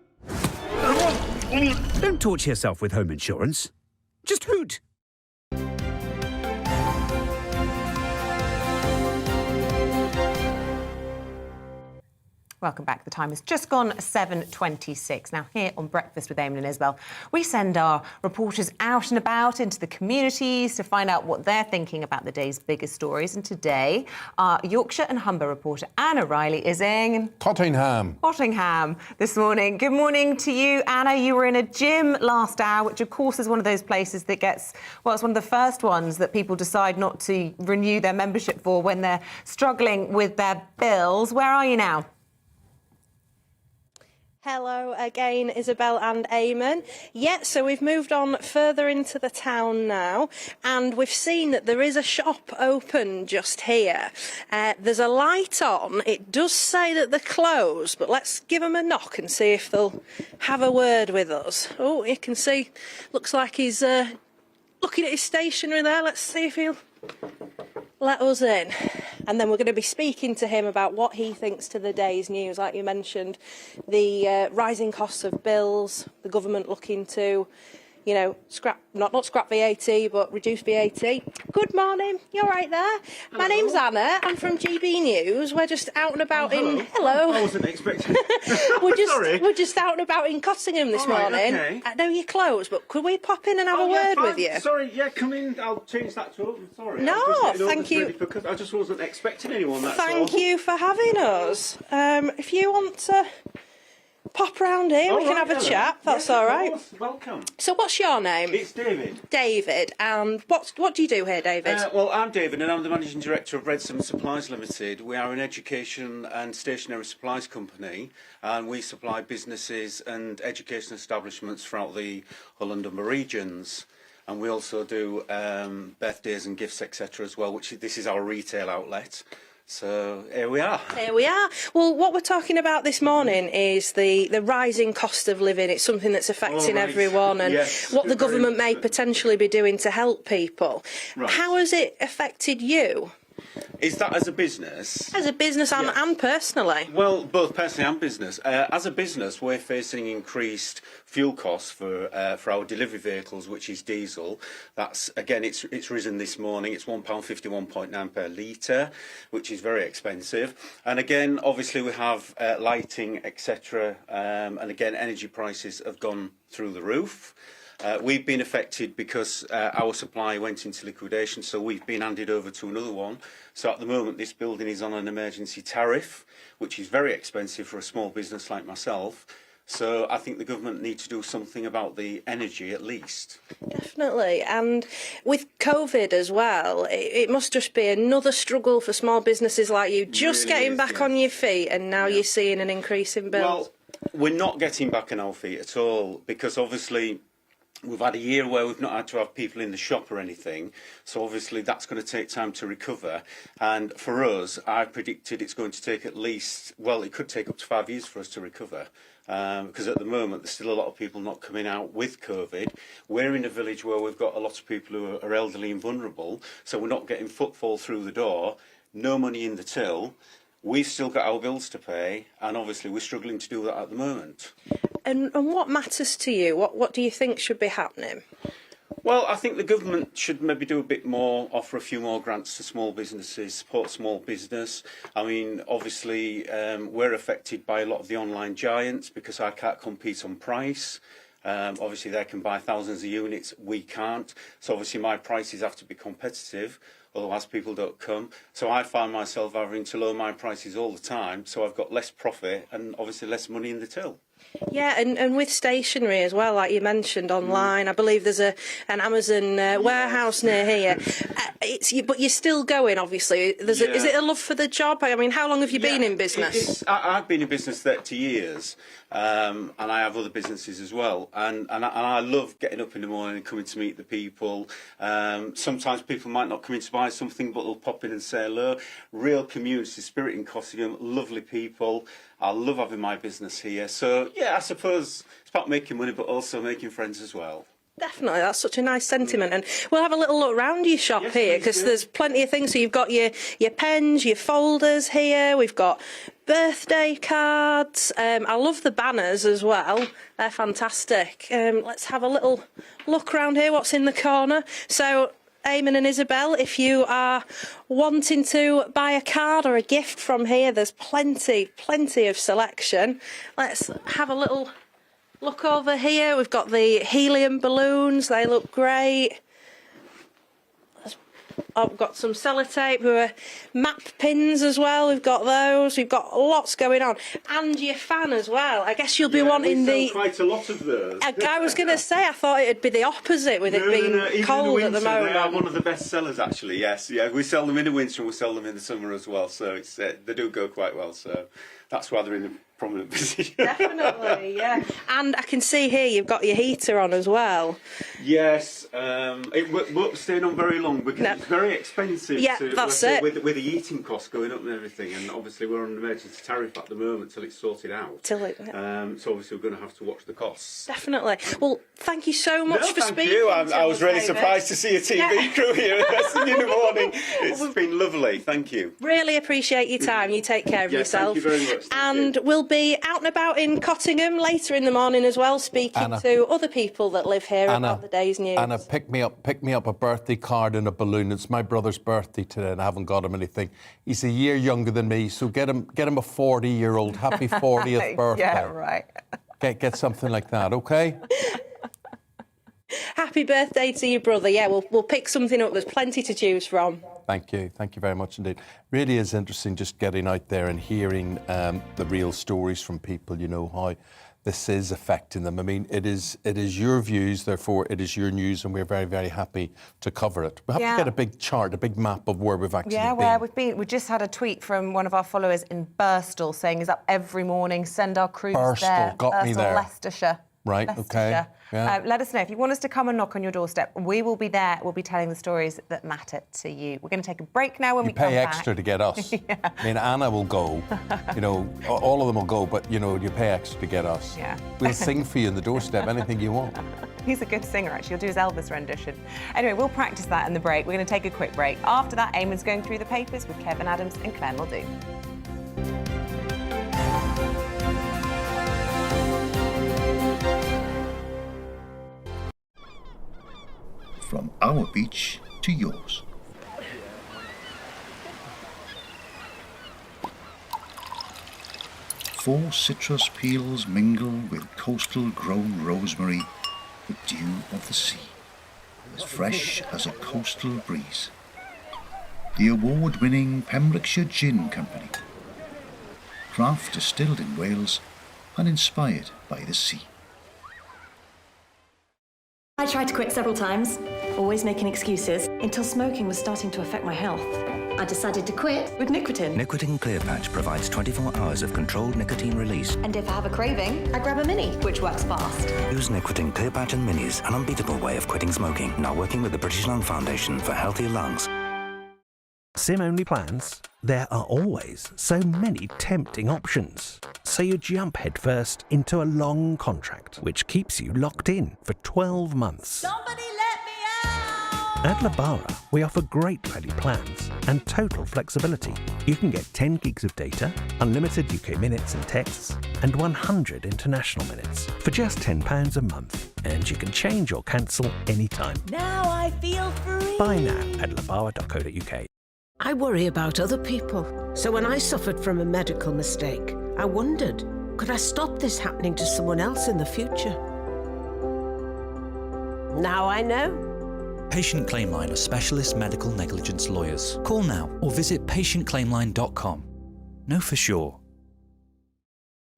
Don't torture yourself with home insurance. Just hoot. Welcome back. The time has just gone 7:26. Now, here on Breakfast with Eamonn and Isabel, we send our reporters out and about into the communities to find out what they're thinking about the day's biggest stories. And today, our Yorkshire and Humber reporter Anna Riley is in Tottenham this morning. Good morning to you, Anna. You were in a gym last hour, which of course is one of those places that gets, well, it's one of the first ones that people decide not to renew their membership for when they're struggling with their bills. Where are you now? Hello again, Isabel and Eamonn. Yeah, so we've moved on further into the town now, and we've seen that there is a shop open just here. There's a light on. It does say that they're closed, but let's give them a knock and see if they'll have a word with us. Oh, you can see, looks like he's looking at his stationery there. Let's see if he'll let us in. And then we're going to be speaking to him about what he thinks to the day's news. Like you mentioned, the rising costs of bills, the government looking to, you know, not scrap VAT, but reduce VAT. Good morning. You're right there. Hello. My name's Anna. I'm from GBNews. We're just out and about in... Hello. I wasn't expecting... We're just out and about in Cottingham this morning. Okay. I know you're closed, but could we pop in and have a word with you? Sorry, yeah, come in. I'll change that to... Sorry. No, thank you. Because I just wasn't expecting anyone, that's Thank all. you for having us. If you want to pop round here, we can have a chat. That's all right. Welcome. So what's your name? It's David. David. And what do you do here, David? Well, I'm David and I'm the Managing Director of Redson Supplies Limited. We are an education and stationery supplies company, and we supply businesses and education establishments throughout the Hull and Humber regions. And we also do birthdays and gifts, etc. as well, which this is our retail outlet. So here we are. Here we are. Well, what we're talking about this morning is the rising cost of living. It's something that's affecting everyone, and what the government may potentially be doing to help people. Right. How has it affected you? Is that as a business? As a business and personally? Well, both personally and business. As a business, we're facing increased fuel costs for our delivery vehicles, which is diesel. That's, again, it's risen this morning. It's £1.51.9 per litre, which is very expensive. And again, obviously, we have lighting, etc. And again, energy prices have gone through the roof. We've been affected because our supply went into liquidation, so we've been handed over to another one. So at the moment, this building is on an emergency tariff, which is very expensive for a small business like myself. So I think the government needs to do something about the energy at least. Definitely. And with COVID as well, it must just be another struggle for small businesses like you, just really getting back on your feet, and now you're seeing an increase in bills. Well, we're not getting back on our feet at all, because obviously we've had a year where we've not had to have people in the shop or anything, so obviously that's going to take time to recover. And for us, I predicted it's going to take at least, well, it could take up to 5 years for us to recover, because at the moment there's still a lot of people not coming out with COVID. We're in a village where we've got a lot of people who are elderly and vulnerable, so we're not getting footfall through the door, no money in the till. We've still got our bills to pay, and obviously we're struggling to do that at the moment. And what matters to you? What do you think should be happening? Well, I think the government should maybe do a bit more, offer a few more grants to small businesses, support small business. I mean, obviously, we're affected by a lot of the online giants because I can't compete on price. Obviously, they can buy thousands of units, we can't. So obviously, my prices have to be competitive, otherwise people don't come. So I find myself having to lower my prices all the time, so I've got less profit and obviously less money in the till. Yeah, and with stationery as well, like you mentioned online, I believe there's an Amazon warehouse near here. But you're still going, obviously. Is it a love for the job? I mean, how long have you been in business? I've been in business 30 years, and I have other businesses as well. And I love getting up in the morning and coming to meet the people. Sometimes people might not come in to buy something, but they'll pop in and say hello. Real community spirit in Cossington, lovely people. I love having my business here. So, yeah, I suppose it's about making money, but also making friends as well. Definitely, that's such a nice sentiment. And we'll have a little look around your shop here, because there's plenty of things. So you've got your pens, your folders here. We've got birthday cards. I love the banners as well. They're fantastic. Let's have a little look around here, what's in the corner. So, Eamonn and Isabel, if you are wanting to buy a card or a gift from here, there's plenty of selection. Let's have a little look over here. We've got the helium balloons, they look great. I've got some sellotape, map pins as well, we've got those, we've got lots going on. And your fan as well. I guess you'll be wanting we sell quite a lot of those. I was going to say, I thought it'd be the opposite with it being cold at the moment. They are one of the best sellers, actually, yes. Yeah, we sell them in the winter and we sell them in the summer as well, so it's, they do go quite well, so that's why they're in a prominent position. Definitely, yeah. And I can see here you've got your heater on as well. Yes, it won't stay on very long because it's very expensive. Yeah, that's it. With the heating costs going up and everything, and obviously we're on an emergency tariff at the moment till it's sorted out. So obviously we're going to have to watch the costs. Definitely. Well, thank you so much for speaking. Thank you. I was really surprised to see a TV crew here in the morning. It's been lovely. Thank you. Really appreciate your time. You take care of yourself. Thank you very much. And we'll be out and about in Cottingham later in the morning as well, speaking to other people that live here about the day's news. Anna, pick me up a birthday card and a balloon. It's my brother's birthday today, and I haven't got him anything. He's a year younger than me, so get him a 40-year-old happy 40th birthday. Yeah, right. Get something like that, okay? Happy birthday to your brother. Yeah, we'll pick something up. There's plenty to choose from. Thank you very much indeed. Really is interesting just getting out there and hearing the real stories from people, you know, how this is affecting them. I mean, it is your views, therefore it is your news, and we're very, very happy to cover it. We have to get a big chart, a big map of where we've actually been. Where we've been. We just had a tweet from one of our followers in Birstall saying he's up every morning, send our crews there. Got me there. Leicestershire. Right, okay. Yeah. Let us know. If you want us to come and knock on your doorstep, we will be there. We'll be telling the stories that matter to you. We're going to take a break now when we come back. You pay extra to get us. Yeah. I mean, Anna will go, you know, all of them will go, but, you know, you pay extra to get us. Yeah. We'll sing for you in the doorstep, anything you want. He's a good singer, actually. He'll do his Elvis rendition. Anyway, we'll practice that in the break. We're going to take a quick break. After that, Eamonn's going through the papers with Kevin Adams and Claire Muldoon. From our beach to yours. Four citrus peels mingle with coastal grown rosemary, the dew of the sea, as fresh as a coastal breeze. The award-winning Pembrokeshire Gin Company. Craft distilled in Wales and inspired by the sea. I tried to quit several times, always making excuses, until smoking was starting to affect my health. I decided to quit with nicotine. Nicotine Clear Patch provides 24 hours of controlled nicotine release. And if I have a craving, I grab a mini, which works fast. Use Nicotine Clear Patch and Minis, an unbeatable way of quitting smoking. Now working with the British Lung Foundation for healthier lungs. SIM-only plans? There are always so many tempting options. So you jump headfirst into a long contract, which keeps you locked in for 12 months. Somebody let me out! At Labara, we offer great value plans and total flexibility. You can get 10 gigs of data, unlimited UK minutes and texts, and 100 international minutes for just £10 a month. And you can change or cancel anytime. Now I feel free! Buy now at labara.co.uk. I worry about other people. So when I suffered from a medical mistake, I wondered, could I stop this happening to someone else in the future? Now I know. Patient Claimline are specialist medical negligence lawyers. Call now or visit patientclaimline.com. Know for sure.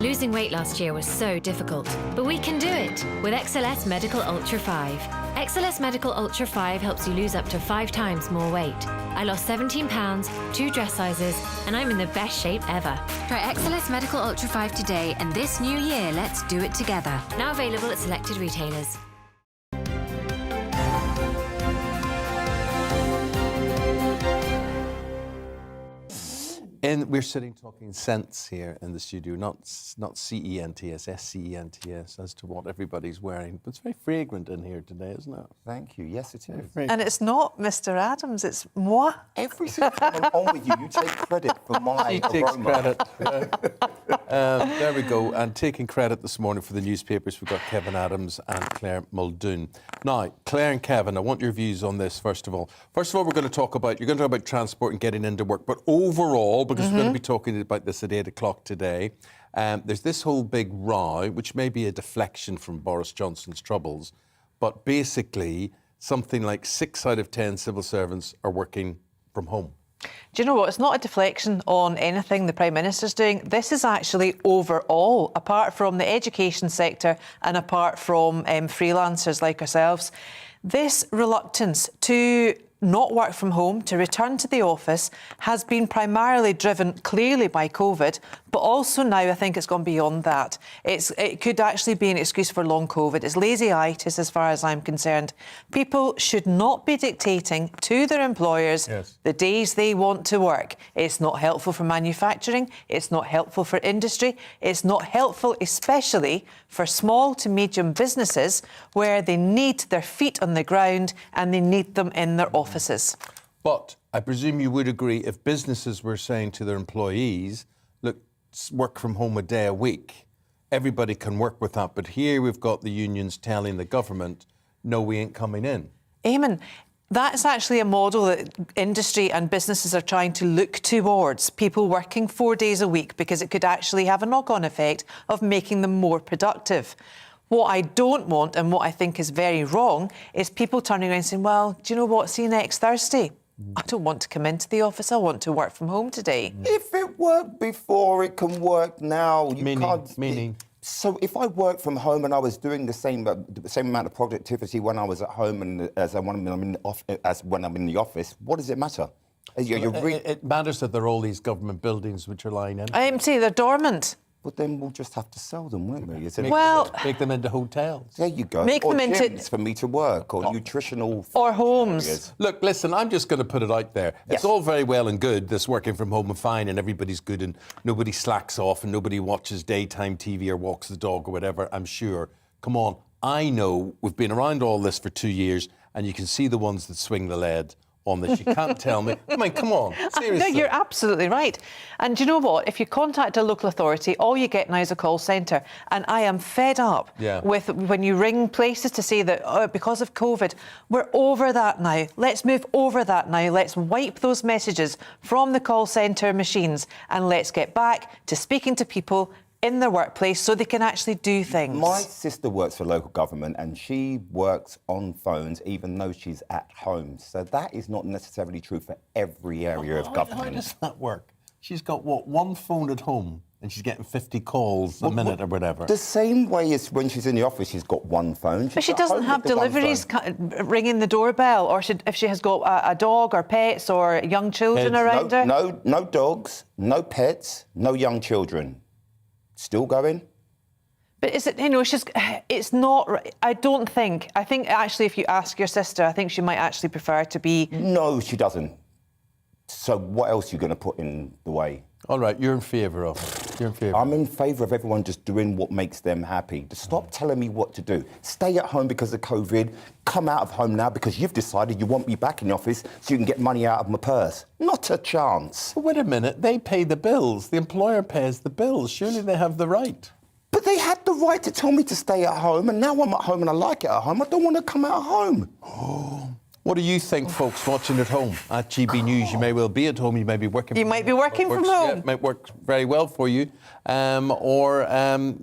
Losing weight last year was so difficult, but we can do it with XLS Medical Ultra 5. XLS Medical Ultra 5 helps you lose up to 5 times more weight. I lost 17 pounds, 2 dress sizes, and I'm in the best shape ever. Try XLS Medical Ultra 5 today, and this new year, let's do it together. Now available at selected retailers. And we're sitting talking scents here in the studio, not C-E-N-T-S, S-C-E-N-T-S, as to what everybody's wearing. But it's very fragrant in here today, isn't it? Thank you. Yes, it is. And it's not Mr. Adams, it's moi. Every single time I'm on with you, you take credit for my She takes aroma. credit. There we go. And taking credit this morning for the newspapers, we've got Kevin Adams and Claire Muldoon. Now, Claire and Kevin, I want your views on this, first of all. First of all, you're going to talk about transport and getting into work. But overall, because we're going to be talking about this at 8 o'clock today, there's this whole big row, which may be a deflection from Boris Johnson's troubles, but basically something like 6 out of 10 civil servants are working from home. Do you know what? It's not a deflection on anything the Prime Minister's doing. This is actually overall, apart from the education sector and apart from freelancers like ourselves. This reluctance to not work from home, to return to the office, has been primarily driven clearly by COVID, but also now I think it's gone beyond that. It could actually be an excuse for long COVID. It's lazy-itis as far as I'm concerned. People should not be dictating to their employers the days they want to work. It's not helpful for manufacturing. It's not helpful for industry. It's not helpful especially for small to medium businesses where they need their feet on the ground and they need them in their offices. But I presume you would agree if businesses were saying to their employees, look, work from home a day a week, everybody can work with that. But here we've got the unions telling the government, no, we ain't coming in. Eamon, that's actually a model that industry and businesses are trying to look towards, people working 4 days a week, because it could actually have a knock-on effect of making them more productive. What I don't want, and what I think is very wrong, is people turning around and saying, well, do you know what, see you next Thursday. I don't want to come into the office, I want to work from home today. If it worked before, it can work now. Meaning? So if I worked from home and I was doing the same amount of productivity when I was at home and as when I'm in the office, what does it matter? It matters that there are all these government buildings which are lying empty. I'm saying they're dormant. But then we'll just have to sell them, won't we? Make them into hotels. There you go. Make or them into gyms for me to work, or nutritional... Or homes. areas. Look, listen, I'm just going to put it out there. It's all very well and good, this working from home and fine, and everybody's good and nobody slacks off and nobody watches daytime TV or walks the dog or whatever, I'm sure. Come on, I know we've been around all this for 2 years and you can see the ones that swing the lead on this. You can't tell me. I mean, come on, seriously. No, you're absolutely right. And do you know what? If you contact a local authority, all you get now is a call centre. And I am fed up with when you ring places to say that because of COVID, we're over that now. Let's move over that now. Let's wipe those messages from the call centre machines and let's get back to speaking to people in their workplace so they can actually do things. My sister works for local government and she works on phones even though she's at home. So that is not necessarily true for every area of government. How does that work? She's got, what, one phone at home and she's getting 50 calls a minute or whatever? The same way as when she's in the office, she's got one phone. But she doesn't have deliveries ringing the doorbell, or if she has got a dog or pets or young children around her. No dogs, no pets, no young children. Still going? But is it, it's not, I think actually if you ask your sister, I think she might actually prefer to be... No, she doesn't. So what else are you going to put in the way? All right, you're in favour of it. You're in favour. I'm in favour of everyone just doing what makes them happy. Stop telling me what to do. Stay at home because of COVID. Come out of home now because you've decided you want me back in the office so you can get money out of my purse. Not a chance. But wait a minute. They pay the bills. The employer pays the bills. Surely they have the right. But they had the right to tell me to stay at home, and now I'm at home and I like it at home. I don't want to come out of home. Oh. What do you think, folks, watching at home? At GB News, you may well be at home, you may be working You might be working from home. Yeah, it might work very well for you. Or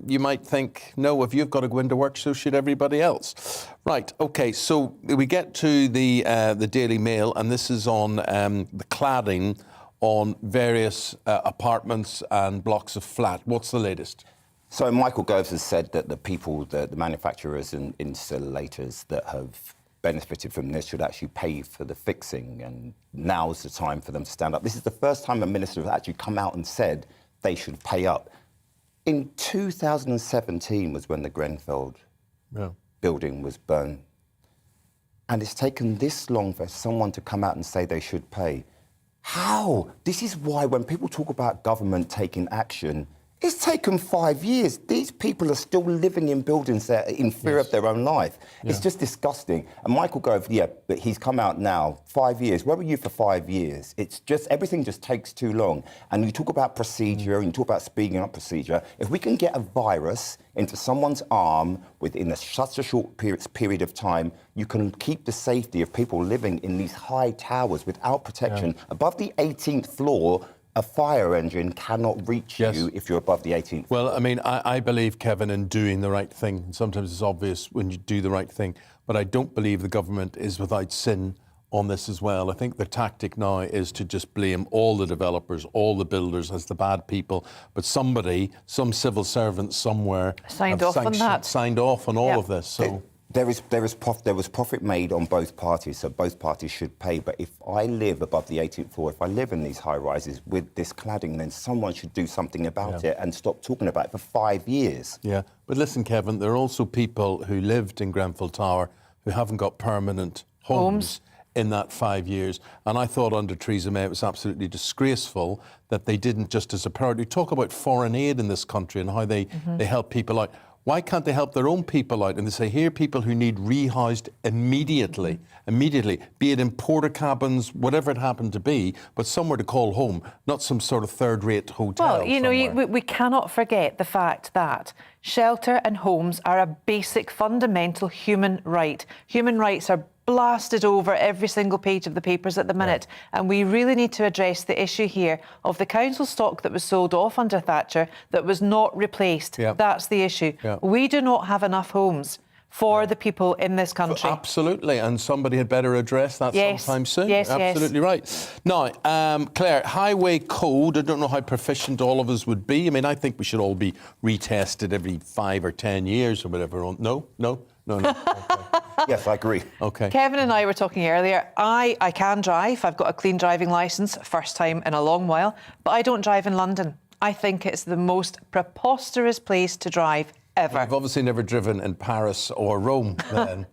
you might think, no, if you've got to go into work, so should everybody else. Right, OK, so we get to the Daily Mail, and this is on the cladding on various apartments and blocks of flat. What's the latest? So Michael Gove has said that the manufacturers and installators that have benefited from this should actually pay for the fixing, and now's the time for them to stand up. This is the first time a minister has actually come out and said they should pay up. In 2017 was when the Grenfell building was burned. And it's taken this long for someone to come out and say they should pay. How? This is why when people talk about government taking action, it's taken 5 years. These people are still living in buildings that are in fear of their own life. Yeah. It's just disgusting. And Michael Gove, but he's come out now, 5 years. Where were you for 5 years? It's just, everything just takes too long. And you talk about procedure and you talk about speeding up procedure. If we can get a virus into someone's arm within such a short period of time, you can keep the safety of people living in these high towers without protection. Above the 18th floor, a fire engine cannot reach you if you're above the 18th. Well, I mean, I believe, Kevin, in doing the right thing. Sometimes it's obvious when you do the right thing, but I don't believe the government is without sin on this as well. I think the tactic now is to just blame all the developers, all the builders as the bad people, but somebody, some civil servant somewhere signed off on all of this. So. There was profit made on both parties, so both parties should pay. But if I live above the 18th floor, if I live in these high rises with this cladding, then someone should do something about it and stop talking about it for 5 years. Yeah, but listen, Kevin, there are also people who lived in Grenfell Tower who haven't got permanent homes in that 5 years. And I thought under Theresa May it was absolutely disgraceful that they didn't, just as a priority, talk about foreign aid in this country and how they help people out. Why can't they help their own people out? And they say, here are people who need rehoused immediately, be it in porta cabins, whatever it happened to be, but somewhere to call home, not some sort of third-rate hotel. Well, you know, we cannot forget the fact that shelter and homes are a basic, fundamental human right. Human rights are blasted over every single page of the papers at the minute. And we really need to address the issue here of the council stock that was sold off under Thatcher that was not replaced. That's the issue. We do not have enough homes for the people in this country. Absolutely, and somebody had better address that sometime soon. Absolutely right. Now, Claire, highway code, I don't know how proficient all of us would be. I mean, I think we should all be retested every 5 or 10 years or whatever. No. Okay. Yes, I agree. Okay. Kevin and I were talking earlier. I can drive. I've got a clean driving licence, first time in a long while, but I don't drive in London. I think it's the most preposterous place to drive ever. You've obviously never driven in Paris or Rome, then.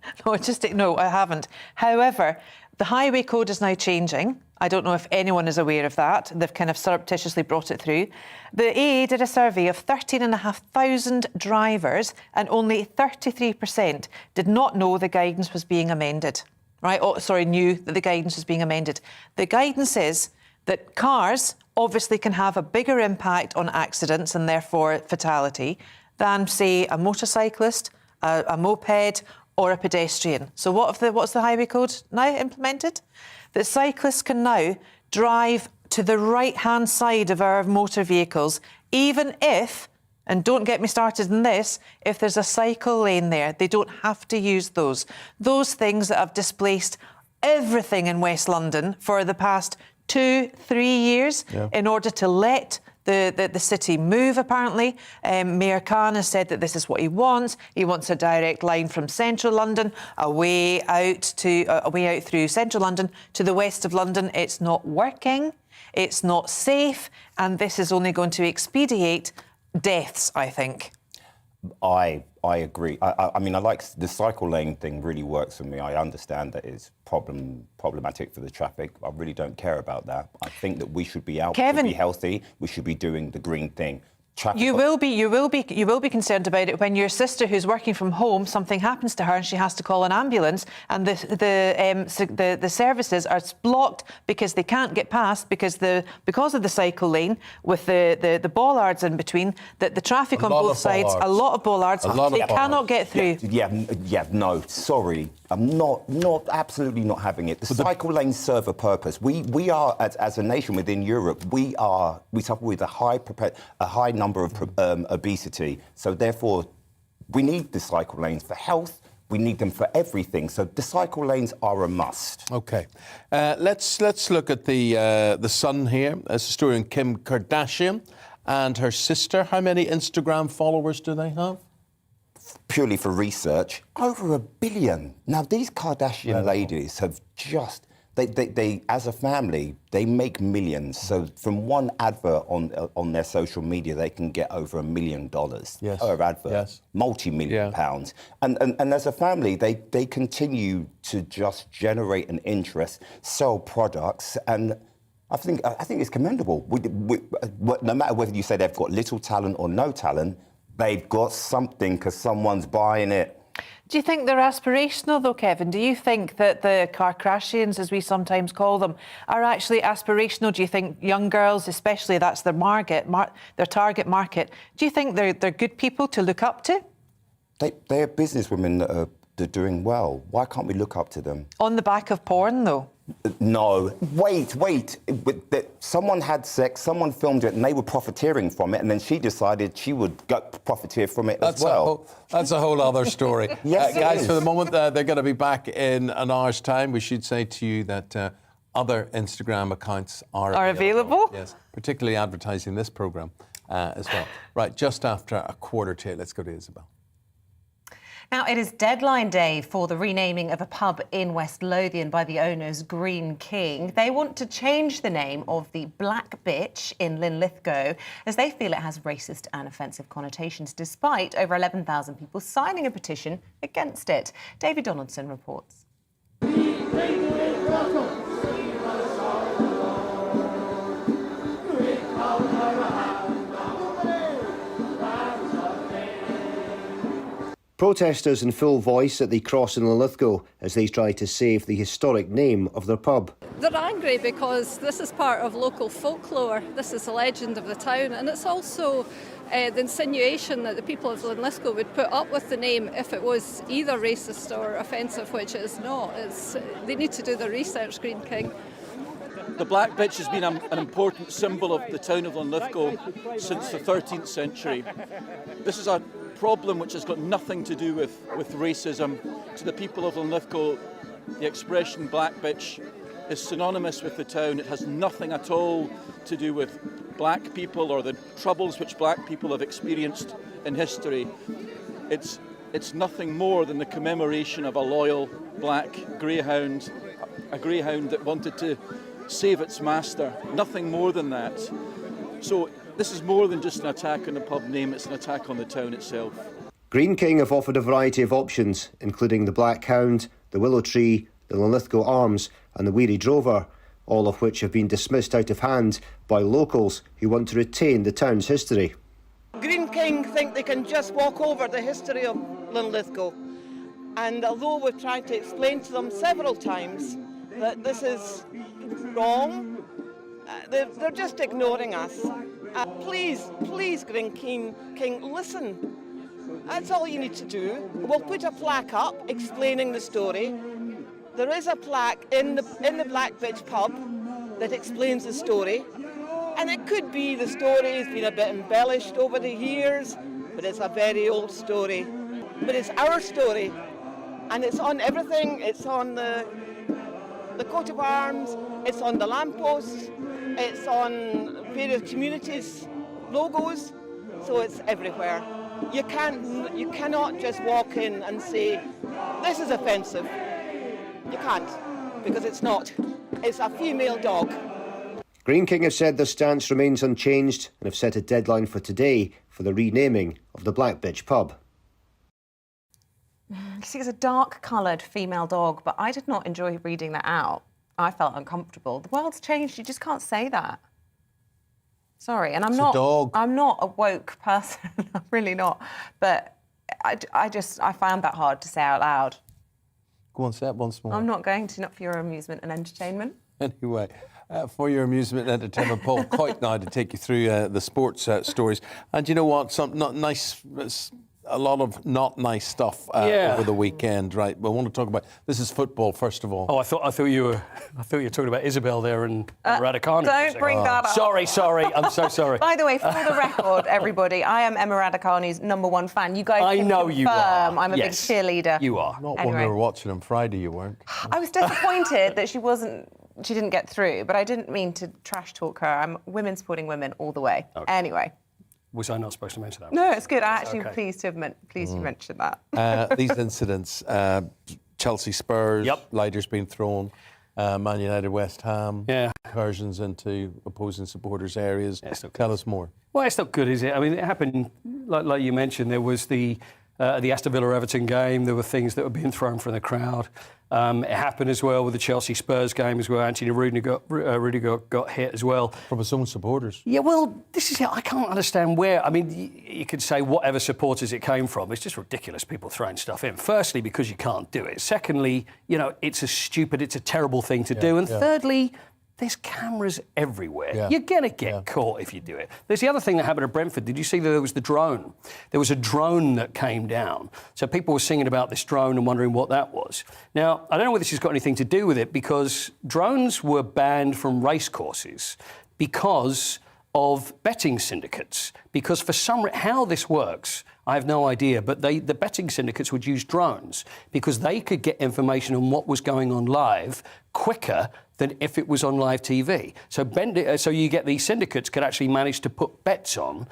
No, I haven't. However, the highway code is now changing. I don't know if anyone is aware of that. They've kind of surreptitiously brought it through. The AA did a survey of 13,500 drivers, and only 33% did not know the guidance was being amended. Right? Knew that the guidance was being amended. The guidance is that cars obviously can have a bigger impact on accidents and therefore fatality than, say, a motorcyclist, a moped, or a pedestrian. So what's the highway code now implemented? That cyclists can now drive to the right-hand side of our motor vehicles, even if, and don't get me started on this, if there's a cycle lane there, they don't have to use those. Those things that have displaced everything in West London for the past 2-3 years in order to let the city move, apparently. Mayor Khan has said that this is what he wants. He wants a direct line from central London away out through central London to the west of London. It's not working. It's not safe. And this is only going to expedite deaths, I think. I agree. I mean, I like the cycle lane thing. Really works for me. I understand that it's problematic for the traffic. I really don't care about that. I think that we should be out to be healthy. We should be doing the green thing. You will be concerned about it when your sister, who's working from home, something happens to her and she has to call an ambulance, and the services are blocked because they can't get past because of the cycle lane with the bollards in between. That the traffic on both sides, a lot of bollards, they cannot get through. No, sorry. I'm absolutely not having it. The cycle lanes serve a purpose. We are, as a nation within Europe, we suffer with a high number of obesity. So therefore, we need the cycle lanes for health. We need them for everything. So the cycle lanes are a must. OK. Let's look at the Sun here. It's a story on Kim Kardashian and her sister. How many Instagram followers do they have? Purely for research, over 1 billion. Now, these Kardashian ladies have just... They, as a family, they make millions. So from one advert on their social media, they can get over $1 million per advert, multi-million pounds. And as a family, they continue to just generate an interest, sell products, and I think it's commendable. No matter whether you say they've got little talent or no talent, they've got something because someone's buying it. Do you think they're aspirational, though, Kevin? Do you think that the Kardashians, as we sometimes call them, are actually aspirational? Do you think young girls, especially that's their their target market, do you think they're good people to look up to? They're businesswomen that are doing well. Why can't we look up to them? On the back of porn, though? No. Wait. Someone had sex, someone filmed it, and they were profiteering from it, and then she decided she would profiteer from it as well. That's a whole other story. Yes, guys, for the moment, they're going to be back in an hour's time. We should say to you that other Instagram accounts are available. Yes, particularly advertising this programme as well. Right, just after 8:15, let's go to Isabel. Now, it is deadline day for the renaming of a pub in West Lothian by the owners, Green King. They want to change the name of the Black Bitch in Linlithgow as they feel it has racist and offensive connotations, despite over 11,000 people signing a petition against it. David Donaldson reports. Protesters in full voice at the cross in Linlithgow as they try to save the historic name of their pub. They're angry because this is part of local folklore. This is the legend of the town, and it's also the insinuation that the people of Linlithgow would put up with the name if it was either racist or offensive, which it is not. They need to do their research, Green King. The Black Bitch has been an important symbol of the town of Linlithgow since the 13th century. This is a problem which has got nothing to do with racism. To the people of Linlithgow, the expression Black Bitch is synonymous with the town. It has nothing at all to do with black people or the troubles which black people have experienced in history. It's nothing more than the commemoration of a loyal black greyhound, a greyhound that wanted to save its master. Nothing more than that. So This is more than just an attack on the pub name, it's an attack on the town itself. Green King have offered a variety of options, including the Black Hound, the Willow Tree, the Linlithgow Arms and the Weary Drover, all of which have been dismissed out of hand by locals who want to retain the town's history. Green King think they can just walk over the history of Linlithgow. And although we've tried to explain to them several times that this is wrong, they're just ignoring us. Please, Green King, listen. That's all you need to do. We'll put a plaque up explaining the story. There is a plaque in the Black Bitch pub that explains the story. And it could be the story has been a bit embellished over the years, but it's a very old story. But it's our story. And it's on everything. It's on the coat of arms, it's on the lampposts, it's on various communities' logos, so it's everywhere. You cannot just walk in and say, this is offensive. You can't, because it's not. It's a female dog. Green King have said their stance remains unchanged and have set a deadline for today for the renaming of the Black Bitch pub. You see, it's a dark-coloured female dog, but I did not enjoy reading that out. I felt uncomfortable. The world's changed. You just can't say that. Sorry, and I'm not a woke person. I'm really not. But I found that hard to say out loud. Go on, say it once more. I'm not going to, not for your amusement and entertainment. Anyway, for your amusement and entertainment, Paul Coit now to take you through the sports stories. And you know what? Some not nice. A lot of not nice stuff over the weekend, right? But I want to talk about this is football first of all. Oh, I thought you were talking about Isabel there and Raducanu. Don't bring that up. Sorry, I'm so sorry. By the way, for the record, everybody, I am Emma Raducanu's #1 fan. You guys I know you are. I'm a big cheerleader. You are. Not when we were watching on Friday, you weren't. I was disappointed that she didn't get through, but I didn't mean to trash talk her. I'm women supporting women all the way. Okay. Anyway. Was I not supposed to mention that? No, it's good. I actually pleased you mentioned that. These incidents, Chelsea Spurs, lighters being thrown, Man United West Ham, incursions into opposing supporters' areas. Tell us more. Well, it's not good, is it? I mean, it happened, like you mentioned, there was the Aston Villa-Everton game. There were things that were being thrown from the crowd. It happened as well with the Chelsea Spurs game as well. Anthony Rudiger got hit as well. From his own supporters. Yeah, well, this is it. I can't understand where. I mean, you could say whatever supporters it came from. It's just ridiculous people throwing stuff in. Firstly, because you can't do it. Secondly, it's a terrible thing to do. And thirdly, there's cameras everywhere. Yeah. You're going to get caught if you do it. There's the other thing that happened at Brentford. Did you see that there was the drone? There was a drone that came down. So people were singing about this drone and wondering what that was. Now, I don't know whether this has got anything to do with it, because drones were banned from racecourses because of betting syndicates. Because for how this works, I have no idea, but the betting syndicates would use drones because they could get information on what was going on live quicker than if it was on live TV. So you get these syndicates could actually manage to put bets on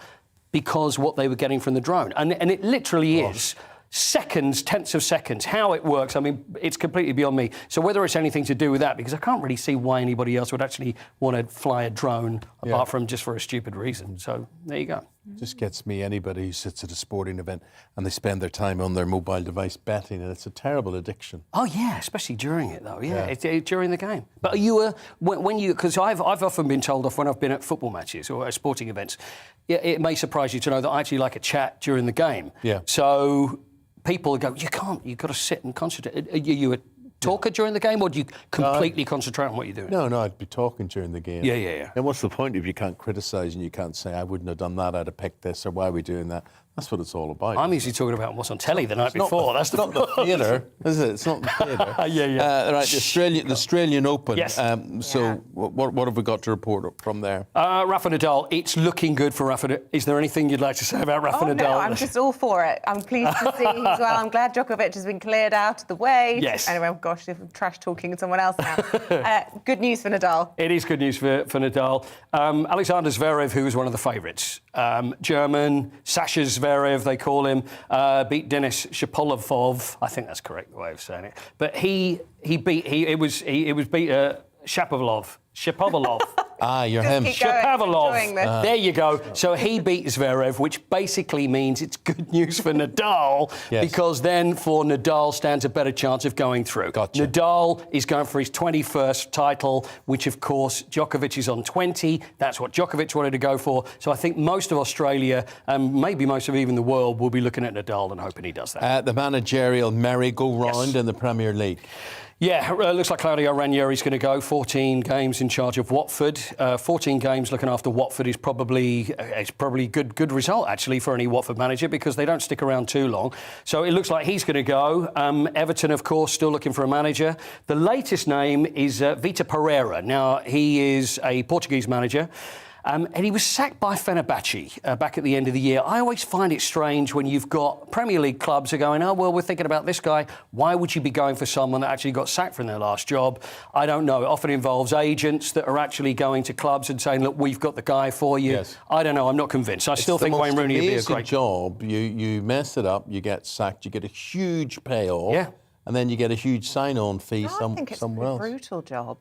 because what they were getting from the drone. And it literally is seconds, tenths of seconds. How it works, I mean, it's completely beyond me. So whether it's anything to do with that, because I can't really see why anybody else would actually want to fly a drone apart from just for a stupid reason. So there you go. Just gets me, anybody who sits at a sporting event and they spend their time on their mobile device betting, and it's a terrible addiction. Oh yeah, especially during it though. Yeah, it's during the game. But because I've often been told off when I've been at football matches or at sporting events. It may surprise you to know that I actually like a chat during the game. Yeah. So people go, you've got to sit and concentrate. Are you a talker during the game, or do you completely concentrate on what you're doing? No, I'd be talking during the game. Yeah. And what's the point if you can't criticise and you can't say, I wouldn't have done that, I'd have picked this, or why are we doing that? That's what it's all about. I'm usually talking about what's on telly the night before. That's not the theatre, is it? It's not the theatre. Right, the Australian Open. Yes. What have we got to report from there? Rafa Nadal, it's looking good for Rafa. Is there anything you'd like to say about Rafa Nadal? No, I'm just all for it. I'm pleased to see as well. I'm glad Djokovic has been cleared out of the way. Yes. Anyway, gosh, if I'm trash talking someone else now. Good news for Nadal. It is good news for Nadal. Alexander Zverev, who was one of the favourites. German, Sasha Zverev, they call him, beat Denis Shapovalov. I think that's correct, the way of saying it. But he beat Shapovalov. You're Just him. keep going, enjoying this. There you go. So he beat Zverev, which basically means it's good news for Nadal, because then for Nadal stands a better chance of going through. Gotcha. Nadal is going for his 21st title, which of course Djokovic is on 20. That's what Djokovic wanted to go for. So I think most of Australia, and maybe most of even the world, will be looking at Nadal and hoping he does that. The managerial merry-go-round in the Premier League. Yeah, looks like Claudio Ranieri's going to go 14 games in charge of Watford. 14 games looking after Watford is probably good result actually for any Watford manager, because they don't stick around too long. So it looks like he's going to go. Everton, of course, still looking for a manager. The latest name is Vitor Pereira. Now, he is a Portuguese manager. And he was sacked by Fenerbahce back at the end of the year. I always find it strange when you've got Premier League clubs are going, oh, well, we're thinking about this guy. Why would you be going for someone that actually got sacked from their last job? I don't know. It often involves agents that are actually going to clubs and saying, look, we've got the guy for you. Yes. I don't know. I'm not convinced. I still think Wayne Rooney would be a great job. You mess it up, you get sacked, you get a huge payoff, and then you get a huge sign-on fee I think it's somewhere else. a brutal job.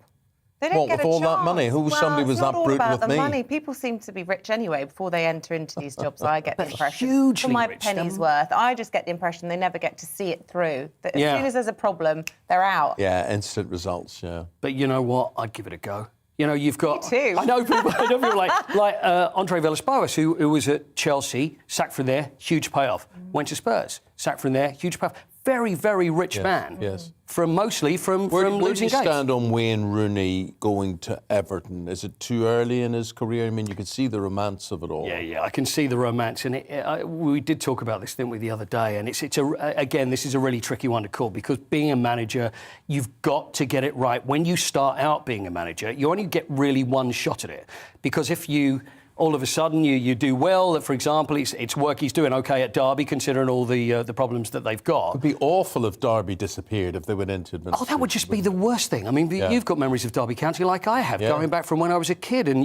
They don't get with a all that chance. money? Who was somebody was it's that not all brutal about with the me? money. People seem to be rich anyway before they enter into these jobs. I get the impression. hugely For my rich. penny's worth, I just get the impression they never get to see it through. That as Yeah. soon as there's a problem, they're out. Yeah, instant results, yeah. But you know what? I'd give it a go. You know, you've got... Me too. I know people like Andre Villas-Boas, who was at Chelsea, sacked from there, huge payoff. Went to Spurs, sacked from there, huge payoff. Very, very rich man. Yes. Mostly from Where do losing you games. stand on Wayne Rooney going to Everton? Is it too early in his career? I mean, you can see the romance of it all. Yeah, I can see the romance, and we did talk about this, didn't we, the other day? And again, this is a really tricky one to call, because being a manager, you've got to get it right. When you start out being a manager, you only get really one shot at it, because if you all of a sudden you do well, for example, it's work he's doing okay at Derby, considering all the problems that they've got. It would be awful if Derby disappeared, if they went into administration. Oh, that would just be the worst thing. I mean, you've got memories of Derby County like I have, going back from when I was a kid, and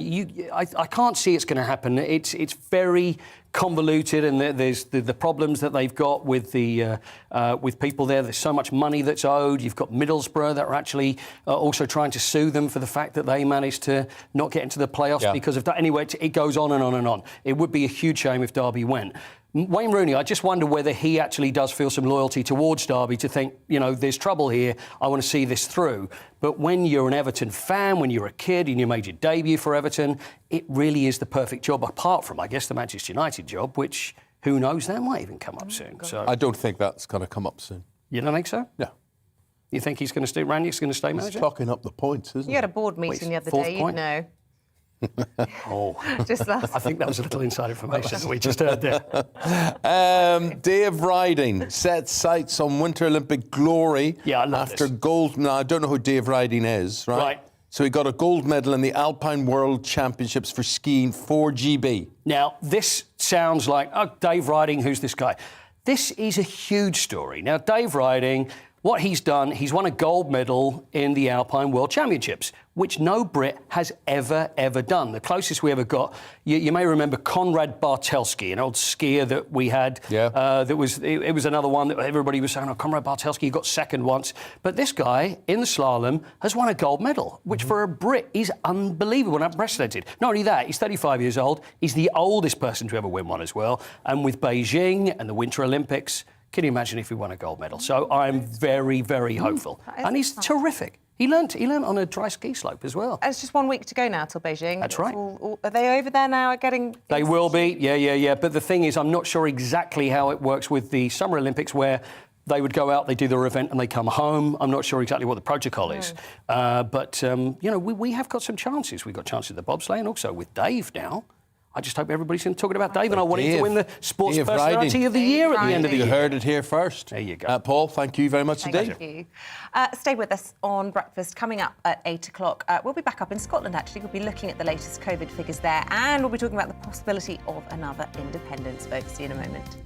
I can't see it's going to happen. It's very convoluted, and there's the problems that they've got with with people there. There's so much money that's owed. You've got Middlesbrough that are actually also trying to sue them for the fact that they managed to not get into the playoffs because of that. Anyway, it goes on and on and on. It would be a huge shame if Derby went. Wayne Rooney, I just wonder whether he actually does feel some loyalty towards Derby, to think, you know, there's trouble here, I want to see this through. But when you're an Everton fan, when you're a kid and you made your debut for Everton, it really is the perfect job, apart from, I guess, the Manchester United job, which, who knows, that might even come up soon. So I don't think that's going to come up soon. You don't think so? No. You think he's going to stay, Ranieri's going to stay manager? He's talking up the points, isn't he? You had a board meeting the other day, you'd know. Just last. I think that was a little inside information that we just heard there. Day of riding sets sights on Winter Olympic glory. Yeah, I love after this. gold. Now I don't know who Dave Riding is, right? Right. So he got a gold medal in the Alpine World Championships for skiing 4GB. Now this sounds like, oh, Dave Riding, who's this guy? This is a huge story. Now Dave Riding, what he's done, he's won a gold medal in the Alpine World Championships, which no Brit has ever done. The closest we ever got, you may remember Konrad Bartelski, an old skier that we had. Yeah. It was another one that everybody was saying, oh, Konrad Bartelski got second once. But this guy, in the slalom, has won a gold medal, which for a Brit is unbelievable and unprecedented. Not only that, he's 35 years old. He's the oldest person to ever win one as well. And with Beijing and the Winter Olympics, can you imagine if he won a gold medal? So I'm very, very hopeful. And he's terrific. He learnt on a dry ski slope as well. And it's just 1 week to go now till Beijing. That's right. Are they over there now getting... They will be, yeah. But the thing is, I'm not sure exactly how it works with the Summer Olympics, where they would go out, they do their event, and they come home. I'm not sure exactly what the protocol is. But, you know, we have got some chances. We've got chances at the bobsleigh, and also with Dave now. I just hope everybody's talking about Dave, and I want him to win the Sports Personality of the Year at the end of the year. You heard it here first. There you go. Paul, thank you very much indeed. Thank you. Stay with us on Breakfast. Coming up at 8 o'clock, we'll be back up in Scotland, actually. We'll be looking at the latest COVID figures there, and we'll be talking about the possibility of another independence vote. See you in a moment.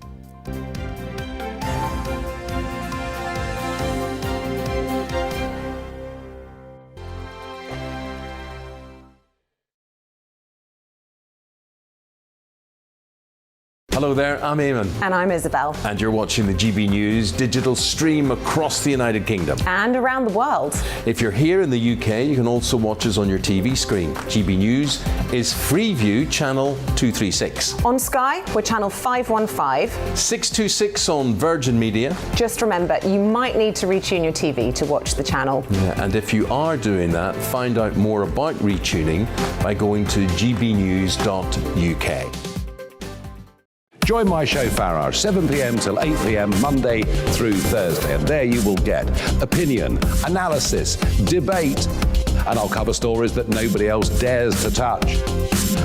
Hello there, I'm Eamonn. And I'm Isabel. And you're watching the GB News digital stream across the United Kingdom. And around the world. If you're here in the UK, you can also watch us on your TV screen. GB News is Freeview channel 236. On Sky, we're channel 515. 626 on Virgin Media. Just remember, you might need to retune your TV to watch the channel. Yeah, and if you are doing that, find out more about retuning by going to gbnews.uk. Join my show Farage, 7 p.m. till 8 p.m. Monday through Thursday, and there you will get opinion, analysis, debate, and I'll cover stories that nobody else dares to touch.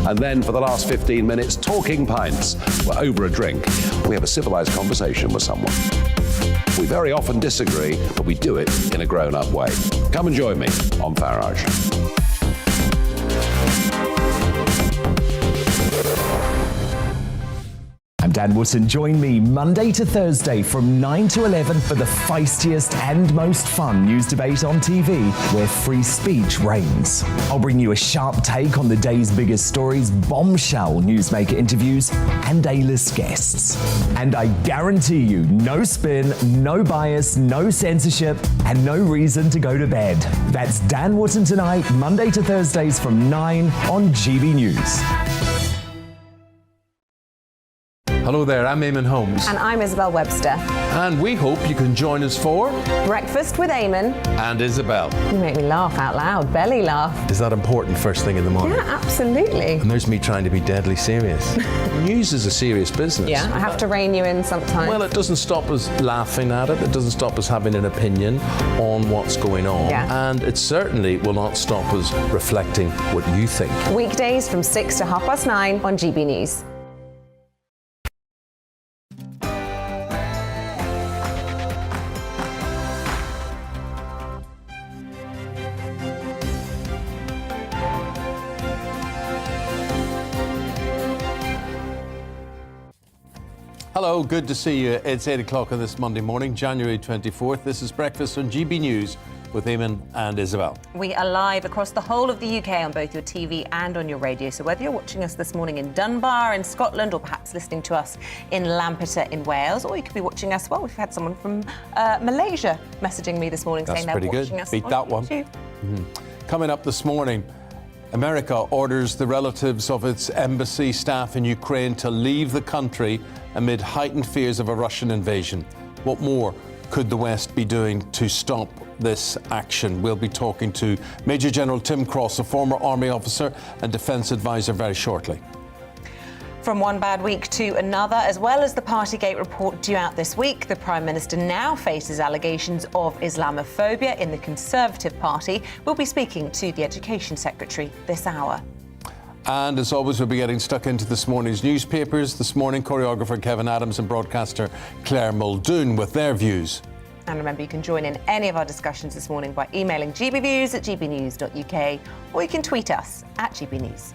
And then for the last 15 minutes, talking pints. We're over a drink. We have a civilised conversation with someone. We very often disagree, but we do it in a grown-up way. Come and join me on Farage. I'm Dan Wootton. Join me Monday to Thursday from 9 to 11 for the feistiest and most fun news debate on TV, where free speech reigns. I'll bring you a sharp take on the day's biggest stories, bombshell newsmaker interviews, and A-list guests. And I guarantee you, no spin, no bias, no censorship, and no reason to go to bed. That's Dan Wootton tonight, Monday to Thursdays from 9 on GB News. Hello there, I'm Eamonn Holmes. And I'm Isabel Webster. And we hope you can join us for Breakfast with Eamonn and Isabel. You make me laugh out loud, belly laugh. Is that important first thing in the morning? Yeah, absolutely. And there's me trying to be deadly serious. News is a serious business. Yeah, I have to rein you in sometimes. Well, it doesn't stop us laughing at it. It doesn't stop us having an opinion on what's going on. Yeah. And it certainly will not stop us reflecting what you think. Weekdays from 6 to 9:30 on GB News. Hello, good to see you. It's 8 o'clock on this Monday morning, January 24th. This is Breakfast on GB News with Eamonn and Isabel. We are live across the whole of the UK on both your TV and on your radio. So whether you're watching us this morning in Dunbar in Scotland or perhaps listening to us in Lampeter in Wales, or you could be watching us, well, we've had someone from Malaysia messaging me this morning saying they're watching us. Beat that one. Coming up this morning, America orders the relatives of its embassy staff in Ukraine to leave the country amid heightened fears of a Russian invasion. What more could the West be doing to stop this action? We'll be talking to Major General Tim Cross, a former Army officer and defence advisor, very shortly. From one bad week to another, as well as the Partygate report due out this week, the Prime Minister now faces allegations of Islamophobia in the Conservative Party. We'll be speaking to the Education Secretary this hour. And as always, we'll be getting stuck into this morning's newspapers. This morning, choreographer Kevin Adams and broadcaster Claire Muldoon with their views. And remember, you can join in any of our discussions this morning by emailing gbviews@gbnews.uk, or you can tweet us at GBNews.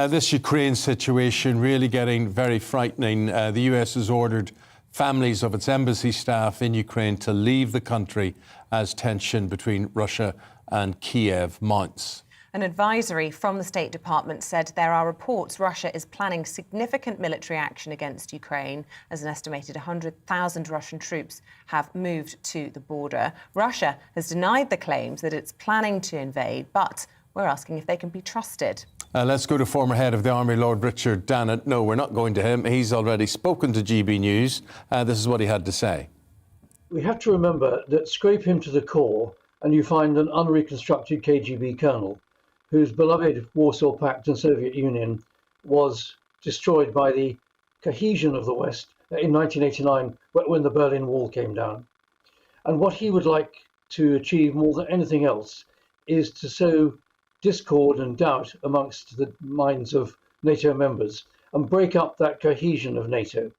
This Ukraine situation really getting very frightening. The US has ordered families of its embassy staff in Ukraine to leave the country as tension between Russia and Kiev mounts. An advisory from the State Department said there are reports Russia is planning significant military action against Ukraine, as an estimated 100,000 Russian troops have moved to the border. Russia has denied the claims that it's planning to invade, but we're asking if they can be trusted. Let's go to former head of the Army, Lord Richard Dannett. No, we're not going to him. He's already spoken to GB News. This is what he had to say. We have to remember that scrape him to the core and you find an unreconstructed KGB colonel whose beloved Warsaw Pact and Soviet Union was destroyed by the cohesion of the West in 1989 when the Berlin Wall came down. And what he would like to achieve more than anything else is to sow discord and doubt amongst the minds of NATO members and break up that cohesion of NATO.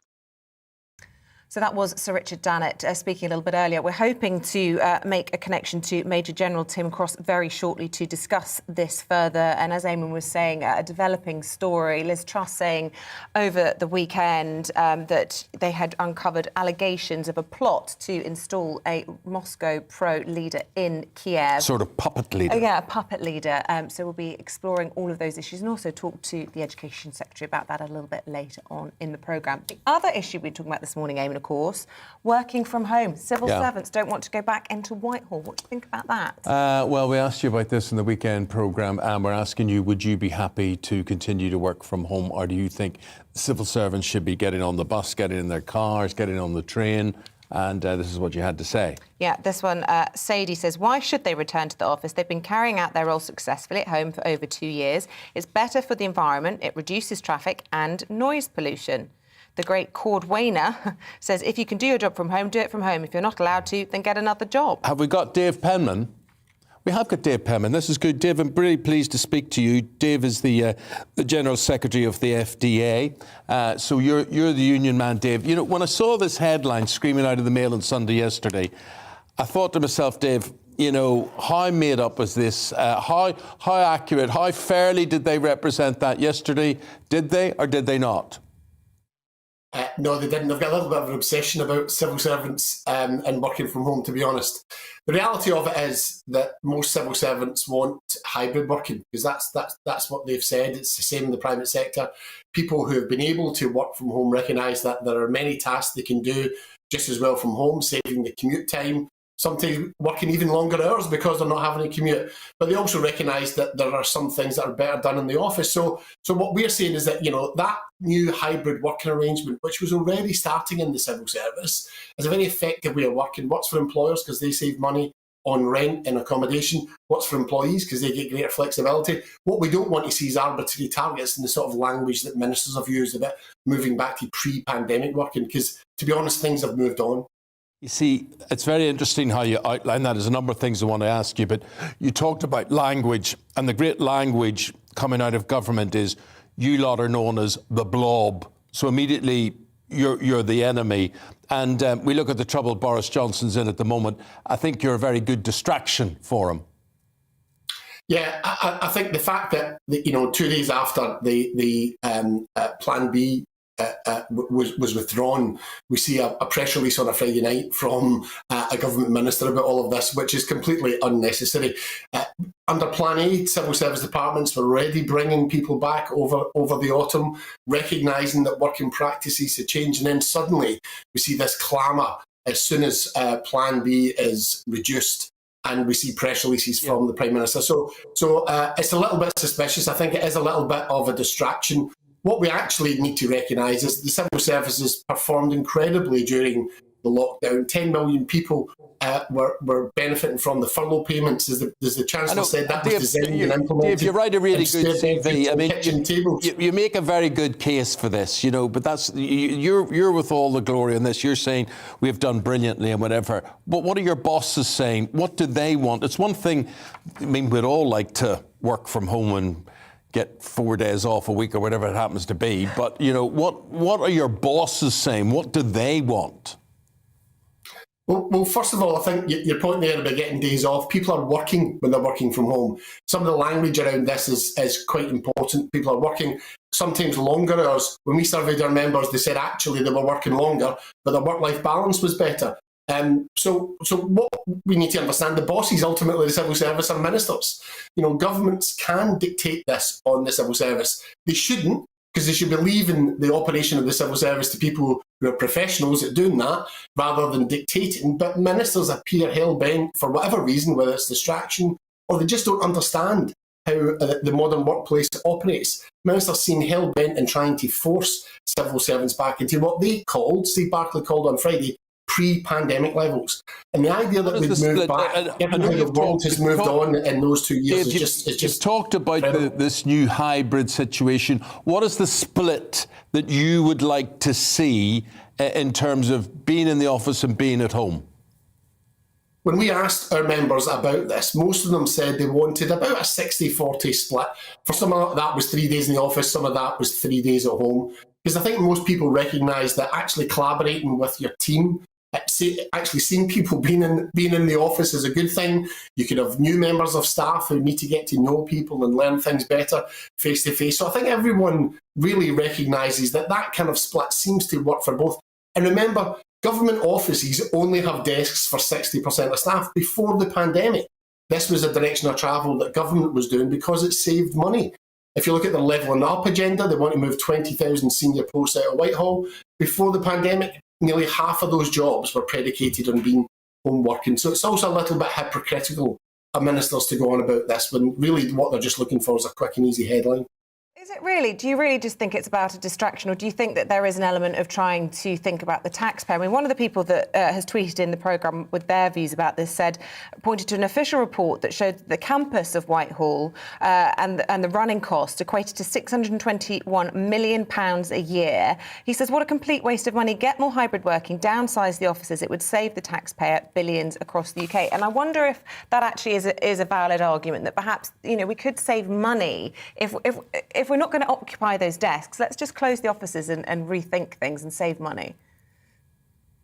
So that was Sir Richard Dannett speaking a little bit earlier. We're hoping to make a connection to Major General Tim Cross very shortly to discuss this further. And as Eamonn was saying, a developing story. Liz Truss saying over the weekend that they had uncovered allegations of a plot to install a Moscow pro-leader in Kiev. Sort of puppet leader. Yeah, a puppet leader. So we'll be exploring all of those issues and also talk to the Education Secretary about that a little bit later on in the programme. The other issue we're talking about this morning, Eamonn, of course, working from home. Civil servants don't want to go back into Whitehall. What do you think about that? Well, we asked you about this in the weekend programme, and we're asking you, would you be happy to continue to work from home, or do you think civil servants should be getting on the bus, getting in their cars, getting on the train? And this is what you had to say. Yeah, this one, Sadie says, why should they return to the office? They've been carrying out their role successfully at home for over 2 years. It's better for the environment. It reduces traffic and noise pollution. The great Cordwainer says, if you can do your job from home, do it from home. If you're not allowed to, then get another job. Have we got Dave Penman? We have got Dave Penman. This is good. Dave, I'm really pleased to speak to you. Dave is the General Secretary of the FDA. So you're the union man, Dave. You know, when I saw this headline screaming out of the Mail on Sunday yesterday, I thought to myself, Dave, you know, how made up was this? How accurate, how fairly did they represent that yesterday? Did they or did they not? No, they didn't. They've got a little bit of an obsession about civil servants and working from home, to be honest. The reality of it is that most civil servants want hybrid working, because that's what they've said. It's the same in the private sector. People who have been able to work from home recognise that there are many tasks they can do just as well from home, saving the commute time, sometimes working even longer hours because they're not having a commute. But they also recognise that there are some things that are better done in the office. So what we're saying is that, you know, that new hybrid working arrangement, which was already starting in the civil service, is a very effective way of working. Works for employers because they save money on rent and accommodation. Works for employees because they get greater flexibility. What we don't want to see is arbitrary targets in the sort of language that ministers have used about moving back to pre-pandemic working, because, to be honest, things have moved on. You see, it's very interesting how you outline that. There's a number of things I want to ask you, but you talked about language, and the great language coming out of government is you lot are known as the blob. So immediately you're the enemy. And we look at the trouble Boris Johnson's in at the moment. I think you're a very good distraction for him. Yeah, I think the fact that, you know, 2 days after the Plan B was withdrawn, we see a press release on a Friday night from a government minister about all of this, which is completely unnecessary. Under Plan A, civil service departments were already bringing people back over the autumn, recognising that working practices had changed, and then suddenly we see this clamour as soon as Plan B is reduced. And we see press releases from the Prime Minister. So it's a little bit suspicious. I think it is a little bit of a distraction. What we actually need to recognise is the civil services performed incredibly during the lockdown. 10 million people were benefiting from the furlough payments. As the Chancellor said, that was designed and implemented. Dave, you write a really good CV. I mean, you make a very good case for this, you know, but that's you're with all the glory in this. You're saying we've done brilliantly and whatever. But what are your bosses saying? What do they want? It's one thing, I mean, we'd all like to work from home and get 4 days off a week or whatever it happens to be. But, you know, what are your bosses saying? What do they want? Well, first of all, I think your point there about getting days off, people are working when they're working from home. Some of the language around this is quite important. People are working sometimes longer hours. When we surveyed our members, they said actually they were working longer, but their work-life balance was better. So what we need to understand, the bosses, ultimately the civil service, are ministers. You know, governments can dictate this on the civil service. They shouldn't, because they should be leaving the operation of the civil service to people who are professionals at doing that, rather than dictating. But ministers appear hell-bent, for whatever reason, whether it's distraction or they just don't understand how the modern workplace operates. Ministers seem hell-bent in trying to force civil servants back into what they called, Steve Barclay called on Friday, pre-pandemic levels. And the idea that we've moved back, given how the world has moved on in those 2 years, is just you've talked about this new hybrid situation. What is the split that you would like to see in terms of being in the office and being at home? When we asked our members about this, most of them said they wanted about a 60-40 split. For some of that was 3 days in the office, some of that was 3 days at home. Because I think most people recognise that actually collaborating with your team, actually seeing people being in the office is a good thing. You could have new members of staff who need to get to know people and learn things better face to face. So I think everyone really recognises that that kind of split seems to work for both. And remember, government offices only have desks for 60% of staff. Before the pandemic, this was a direction of travel that government was doing because it saved money. If you look at the levelling up agenda, they want to move 20,000 senior posts out of Whitehall. Before the pandemic, nearly half of those jobs were predicated on being home working. So it's also a little bit hypocritical of ministers to go on about this when really what they're just looking for is a quick and easy headline. Is it really? Do you really just think it's about a distraction, or do you think that there is an element of trying to think about the taxpayer? I mean, one of the people that has tweeted in the programme with their views about this pointed to an official report that showed that the campus of Whitehall and the running costs equated to £621 million a year. He says, what a complete waste of money. Get more hybrid working, downsize the offices. It would save the taxpayer billions across the UK. And I wonder if that actually is a valid argument, that perhaps, you know, we could save money if we're not going to occupy those desks. Let's just close the offices and rethink things and save money.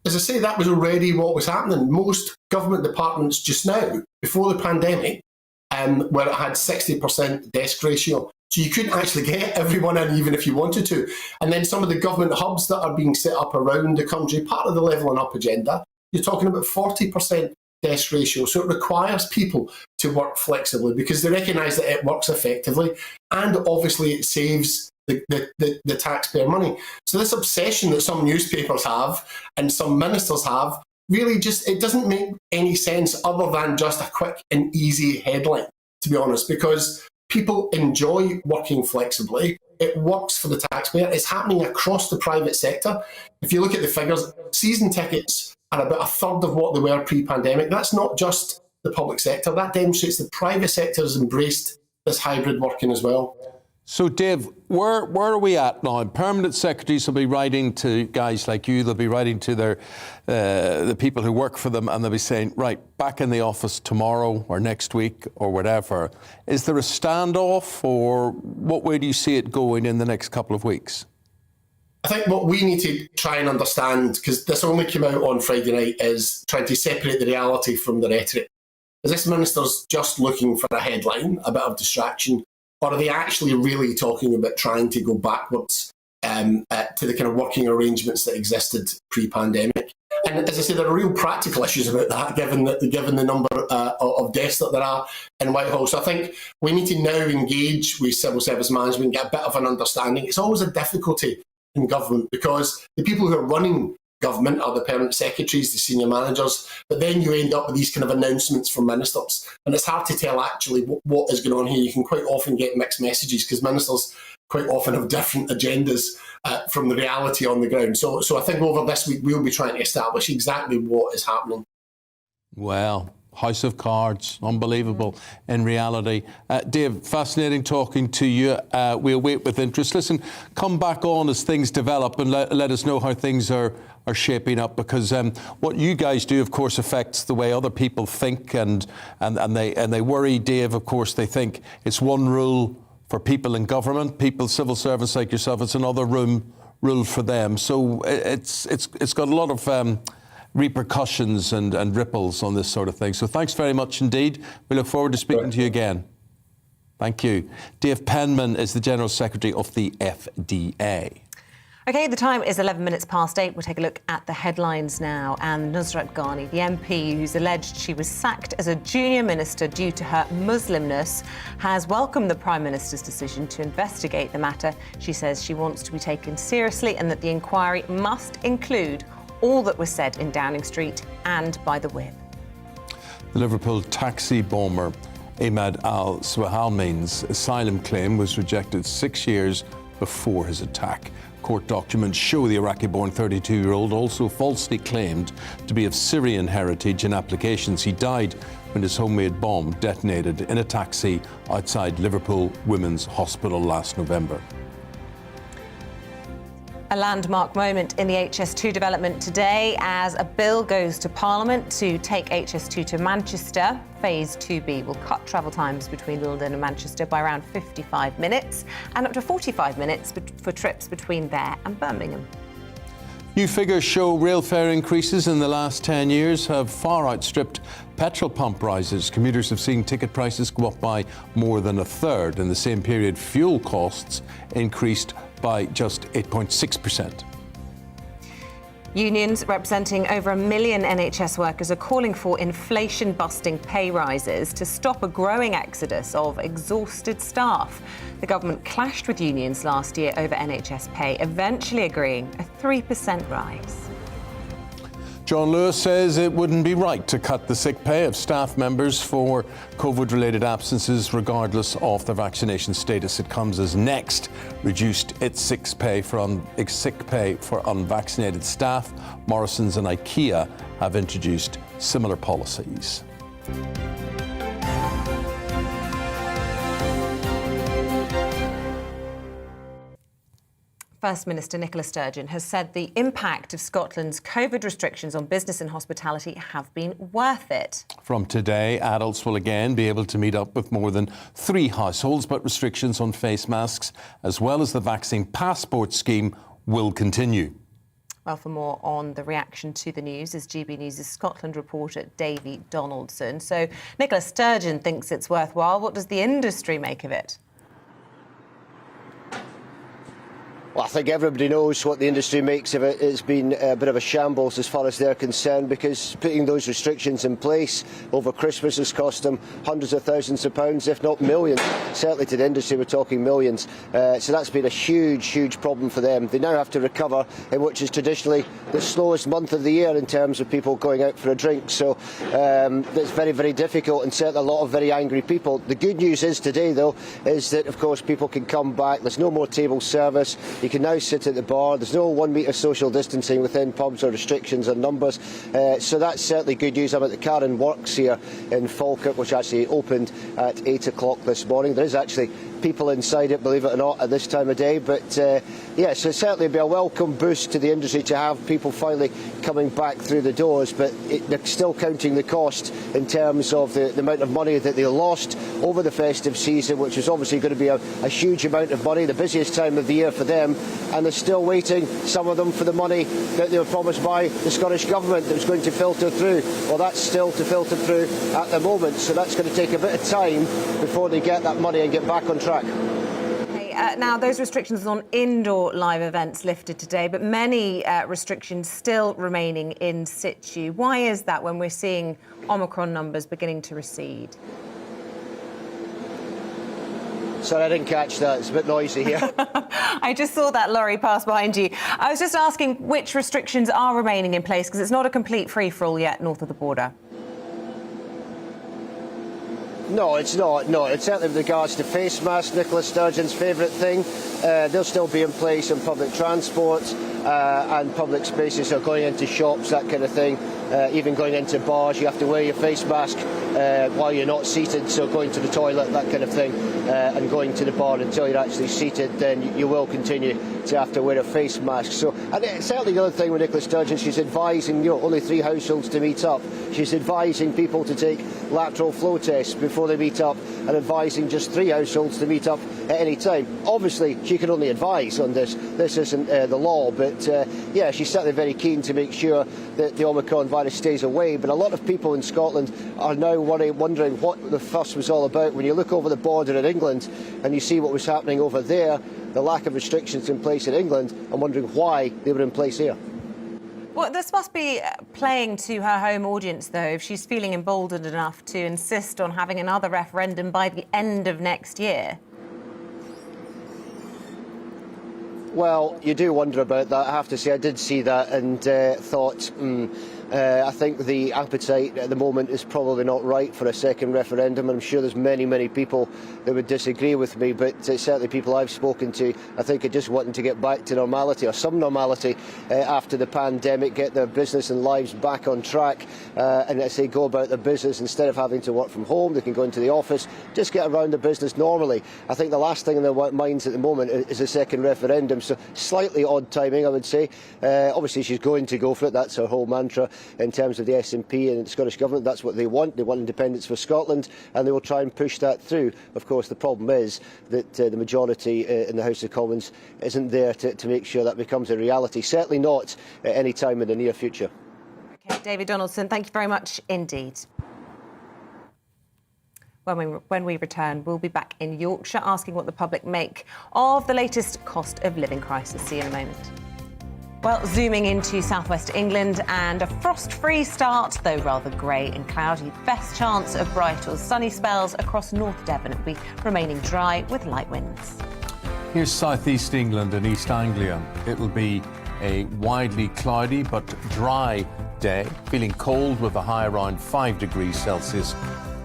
As I say, that was already what was happening. Most government departments just now, before the pandemic, where it had 60% desk ratio, so you couldn't actually get everyone in even if you wanted to. And then some of the government hubs that are being set up around the country, part of the levelling up agenda, you're talking about 40% desk ratio. So it requires people to work flexibly because they recognise that it works effectively and obviously it saves the taxpayer money. So this obsession that some newspapers have and some ministers have really just, it doesn't make any sense other than just a quick and easy headline, to be honest, because people enjoy working flexibly. It works for the taxpayer. It's happening across the private sector. If you look at the figures, season tickets are about a third of what they were pre-pandemic. That's not just the public sector. That demonstrates the private sector has embraced this hybrid working as well. So, Dave, where are we at now? Permanent secretaries will be writing to guys like you. They'll be writing to the people who work for them, and they'll be saying, right, back in the office tomorrow or next week or whatever. Is there a standoff, or what way do you see it going in the next couple of weeks? I think what we need to try and understand, because this only came out on Friday night, is trying to separate the reality from the rhetoric. Is this minister's just looking for a headline, a bit of distraction, or are they actually really talking about trying to go backwards to the kind of working arrangements that existed pre-pandemic? And as I say, there are real practical issues about that, given the number of deaths that there are in Whitehall. So I think we need to now engage with civil service management, get a bit of an understanding. It's always a difficulty in government because the people who are running government are the permanent secretaries, the senior managers, but then you end up with these kind of announcements from ministers. And it's hard to tell actually what is going on here. You can quite often get mixed messages because ministers quite often have different agendas from the reality on the ground. So I think over this week we'll be trying to establish exactly what is happening. Well, House of Cards, unbelievable in reality. Dave, fascinating talking to you. We'll wait with interest. Listen, come back on as things develop and let us know how things are shaping up, because what you guys do, of course, affects the way other people think, and they worry, Dave. Of course, they think it's one rule for people in government, people, civil service like yourself. It's another rule for them. So it's got a lot of repercussions and ripples on this sort of thing. So thanks very much indeed. We look forward to speaking to you again. Thank you. Dave Penman is the General Secretary of the FDA. OK, the time is 11 minutes past 8. We'll take a look at the headlines now. And Nusrat Ghani, the MP who's alleged she was sacked as a junior minister due to her Muslimness, has welcomed the Prime Minister's decision to investigate the matter. She says she wants to be taken seriously and that the inquiry must include all that was said in Downing Street and by the whip. The Liverpool taxi bomber Ahmed al-Swahami's asylum claim was rejected 6 years before his attack. Court documents show the Iraqi-born 32-year-old also falsely claimed to be of Syrian heritage in applications. He died when his homemade bomb detonated in a taxi outside Liverpool Women's Hospital last November. A landmark moment in the HS2 development today as a bill goes to Parliament to take HS2 to Manchester. Phase 2B will cut travel times between London and Manchester by around 55 minutes and up to 45 minutes for trips between there and Birmingham. New figures show rail fare increases in the last 10 years have far outstripped petrol pump rises. Commuters have seen ticket prices go up by more than a third. In the same period, fuel costs increased by just 8.6%. Unions representing over 1 million NHS workers are calling for inflation-busting pay rises to stop a growing exodus of exhausted staff. The government clashed with unions last year over NHS pay, eventually agreeing a 3% rise. John Lewis says it wouldn't be right to cut the sick pay of staff members for COVID-related absences regardless of their vaccination status. It comes as Next reduced its sick pay for unvaccinated staff. Morrisons and IKEA have introduced similar policies. First Minister Nicola Sturgeon has said the impact of Scotland's COVID restrictions on business and hospitality have been worth it. From today, adults will again be able to meet up with more than 3 households, but restrictions on face masks, as well as the vaccine passport scheme, will continue. Well, for more on the reaction to the news is GBNews' Scotland reporter Davy Donaldson. So Nicola Sturgeon thinks it's worthwhile. What does the industry make of it? Well, I think everybody knows what the industry makes of it. It's been a bit of a shambles as far as they're concerned, because putting those restrictions in place over Christmas has cost them hundreds of thousands of pounds, if not millions. Certainly to the industry, we're talking millions. So that's been a huge, huge problem for them. They now have to recover in which is traditionally the slowest month of the year in terms of people going out for a drink. So it's very, very difficult, and certainly a lot of very angry people. The good news is today, though, is that, of course, people can come back. There's no more table service. You can now sit at the bar. There's no 1 metre social distancing within pubs or restrictions on numbers. So that's certainly good news. I'm at the Karen Works here in Falkirk, which actually opened at 8 o'clock this morning. There is actually people inside it, believe it or not, at this time of day. But yeah, so certainly be a welcome boost to the industry to have people finally coming back through the doors. But they're still counting the cost in terms of the amount of money that they lost over the festive season, which is obviously going to be a huge amount of money, the busiest time of the year for them. And they're still waiting, some of them, for the money that they were promised by the Scottish Government that was going to filter through. Well, that's still to filter through at the moment, so that's going to take a bit of time before they get that money and get back on track. Now, those restrictions on indoor live events lifted today, but many restrictions still remaining in situ. Why is that when we're seeing Omicron numbers beginning to recede? Sorry, I didn't catch that. It's a bit noisy here. I just saw that lorry pass behind you. I was just asking which restrictions are remaining in place, because it's not a complete free-for-all yet north of the border. No, it's not. No, it's certainly with regards to face masks, Nicola Sturgeon's favourite thing. They'll still be in place in public transport and public spaces, so going into shops, that kind of thing. Even going into bars, you have to wear your face mask while you're not seated, so going to the toilet, that kind of thing, and going to the bar until you're actually seated, then you will continue to have to wear a face mask. So, and certainly the other thing with Nicola Sturgeon, she's advising, only 3 households to meet up. She's advising people to take lateral flow tests before they meet up, and advising just 3 households to meet up at any time. Obviously, she can only advise on this. This isn't the law, but yeah, she's certainly very keen to make sure that the Omicron virus stays away. But a lot of people in Scotland are now wondering what the fuss was all about. When you look over the border in England and you see what was happening over there, the lack of restrictions in place in England, I'm wondering why they were in place here. Well, this must be playing to her home audience, though, if she's feeling emboldened enough to insist on having another referendum by the end of next year. Well, you do wonder about that. I have to say I did see that and thought, I think the appetite at the moment is probably not right for a second referendum. I'm sure there's many people that would disagree with me, but certainly people I've spoken to, I think, are just wanting to get back to normality, or some normality, after the pandemic, get their business and lives back on track, and as they go about their business, instead of having to work from home, they can go into the office, just get around the business normally. I think the last thing in their minds at the moment is a second referendum, so slightly odd timing, I would say. Obviously she's going to go for it, that's her whole mantra in terms of the SNP and the Scottish Government. That's what they want independence for Scotland, and they will try and push that through. Of course, the problem is that the majority in the House of Commons isn't there to make sure that becomes a reality, certainly not at any time in the near future. OK, David Donaldson, thank you very much indeed. When we return, we'll be back in Yorkshire asking what the public make of the latest cost of living crisis. See you in a moment. Well, zooming into southwest England, and a frost-free start, though rather grey and cloudy. Best chance of bright or sunny spells across North Devon. It'll be remaining dry with light winds. Here's southeast England and East Anglia. It'll be a widely cloudy but dry day, feeling cold with a high around 5 degrees Celsius.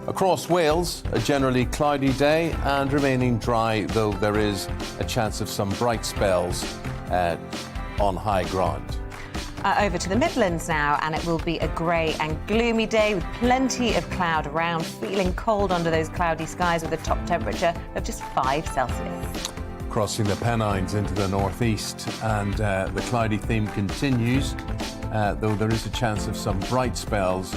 Across Wales, a generally cloudy day and remaining dry, though there is a chance of some bright spells on high ground. Over to the Midlands now, and it will be a grey and gloomy day with plenty of cloud around, feeling cold under those cloudy skies with a top temperature of just 5 Celsius. Crossing the Pennines into the northeast, and the cloudy theme continues, though there is a chance of some bright spells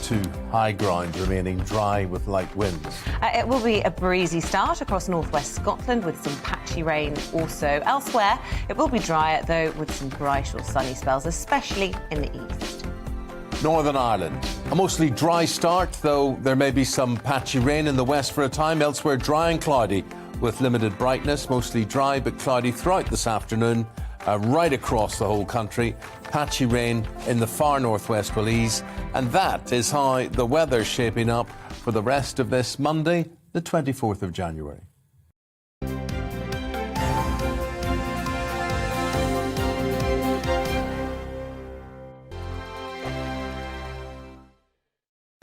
to high ground, remaining dry with light winds. It will be a breezy start across northwest Scotland with some patchy rain also. Elsewhere, it will be drier, though, with some bright or sunny spells, especially in the east. Northern Ireland, a mostly dry start, though there may be some patchy rain in the west for a time. Elsewhere, dry and cloudy with limited brightness, mostly dry but cloudy throughout this afternoon. Right across the whole country. Patchy rain in the far northwest will ease, and that is how the weather's shaping up for the rest of this Monday, the 24th of January.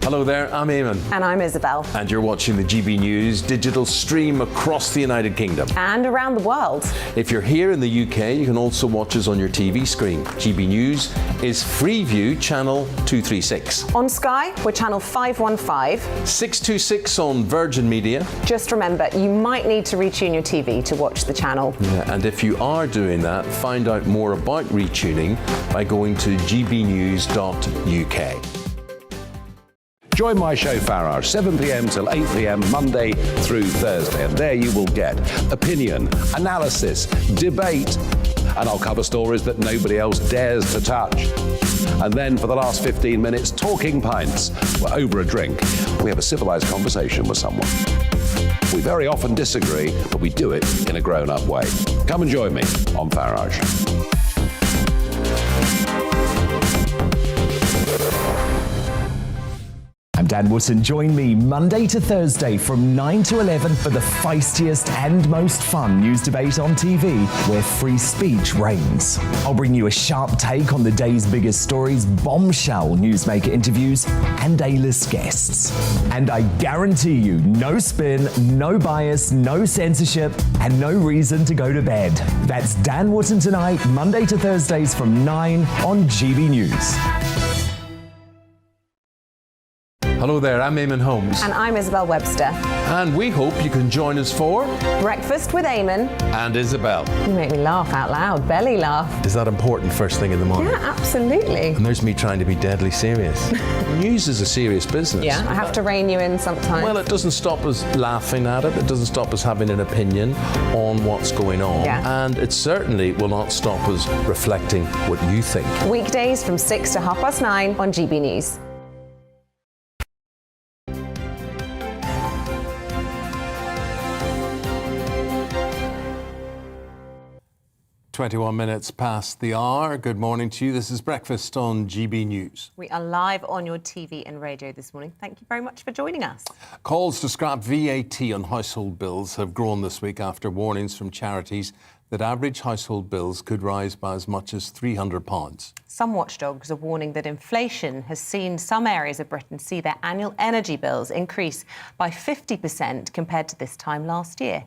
Hello there, I'm Eamonn. And I'm Isabel. And you're watching the GB News digital stream across the United Kingdom. And around the world. If you're here in the UK, you can also watch us on your TV screen. GB News is Freeview channel 236. On Sky, we're channel 515. 626 on Virgin Media. Just remember, you might need to retune your TV to watch the channel. Yeah, and if you are doing that, find out more about retuning by going to gbnews.uk. Join my show Farrar, 7 p.m. till 8 p.m. Monday through Thursday, and there you will get opinion, analysis, debate, and I'll cover stories that nobody else dares to touch. And then for the last 15 minutes, talking pints. We're over a drink. We have a civilised conversation with someone. We very often disagree, but we do it in a grown-up way. Come and join me on Farrar. I'm Dan Wootton. Join me Monday to Thursday from 9 to 11 for the feistiest and most fun news debate on TV, where free speech reigns. I'll bring you a sharp take on the day's biggest stories, bombshell newsmaker interviews, and A-list guests. And I guarantee you, no spin, no bias, no censorship, and no reason to go to bed. That's Dan Wootton Tonight, Monday to Thursdays from 9 on GB News. Hello there, I'm Eamonn Holmes. And I'm Isabel Webster. And we hope you can join us for Breakfast with Eamonn and Isabel. You make me laugh out loud, belly laugh. Is that important first thing in the morning? Yeah, absolutely. And there's me trying to be deadly serious. News is a serious business. Yeah, I have to rein you in sometimes. Well, it doesn't stop us laughing at it. It doesn't stop us having an opinion on what's going on. Yeah. And it certainly will not stop us reflecting what you think. Weekdays from 6 to 9:30 on GB News. 21 minutes past the hour. Good morning to you. This is Breakfast on GB News. We are live on your TV and radio this morning. Thank you very much for joining us. Calls to scrap VAT on household bills have grown this week after warnings from charities that average household bills could rise by as much as £300. Some watchdogs are warning that inflation has seen some areas of Britain see their annual energy bills increase by 50% compared to this time last year.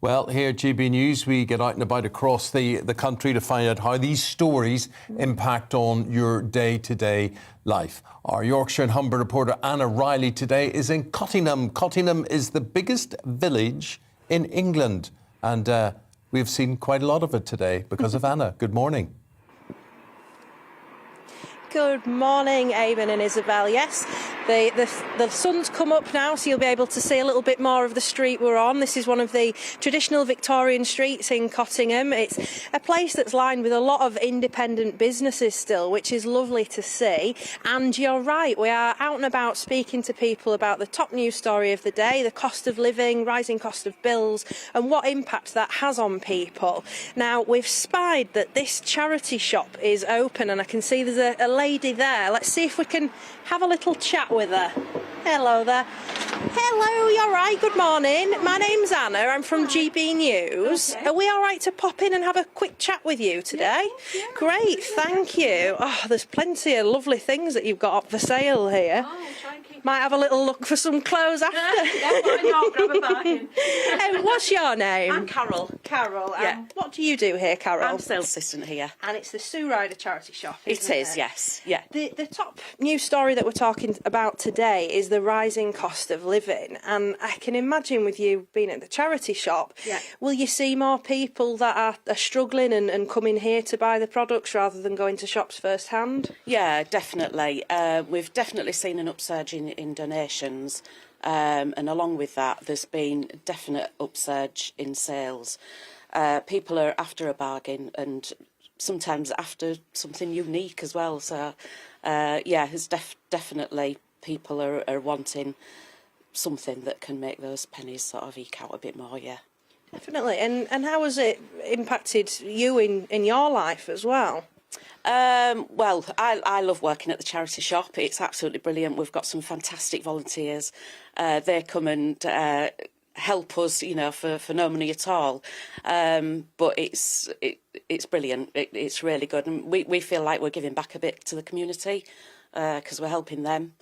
Well, here at GB News, we get out and about across the country to find out how these stories impact on your day-to-day life. Our Yorkshire and Humber reporter Anna Riley today is in Cottingham. Cottingham is the biggest village in England, and we've seen quite a lot of it today because of Anna. Good morning. Good morning, Eamonn and Isabel. Yes, the sun's come up now, so you'll be able to see a little bit more of the street we're on. This is one of the traditional Victorian streets in Cottingham. It's a place that's lined with a lot of independent businesses still, which is lovely to see. And you're right, we are out and about speaking to people about the top news story of the day, the cost of living, rising cost of bills, and what impact that has on people. Now, we've spied that this charity shop is open, and I can see there's a lady there. Let's see if we can have a little chat with her. Hello there. Hello, you're right. Good morning. My name's Anna. I'm from GB News. Okay. Are we all right to pop in and have a quick chat with you today? Yeah. Great, thank you. Oh, there's plenty of lovely things that you've got up for sale here. Oh, might have a little look for some clothes after. Yeah, why not? Grab a bargain. What's your name? I'm Carol. Carol. Yeah. What do you do here, Carol? I'm sales assistant here. And it's the Sue Ryder charity shop, isn't it? It is, yes. Yeah. The top news story that we're talking about today is the rising cost of living. And I can imagine with you being at the charity shop, will you see more people that are struggling and coming here to buy the products rather than going to shops first hand? Yeah, definitely. We've definitely seen an upsurge in donations, and along with that there's been a definite upsurge in sales. People are after a bargain and sometimes after something unique as well, so it's definitely people are wanting something that can make those pennies sort of eke out a bit more. Definitely. And how has it impacted you in your life as well? Well, I love working at the charity shop. It's absolutely brilliant. We've got some fantastic volunteers. They come and help us, for no money at all. But it's brilliant. It's really good, and we feel like we're giving back a bit to the community because we're helping them.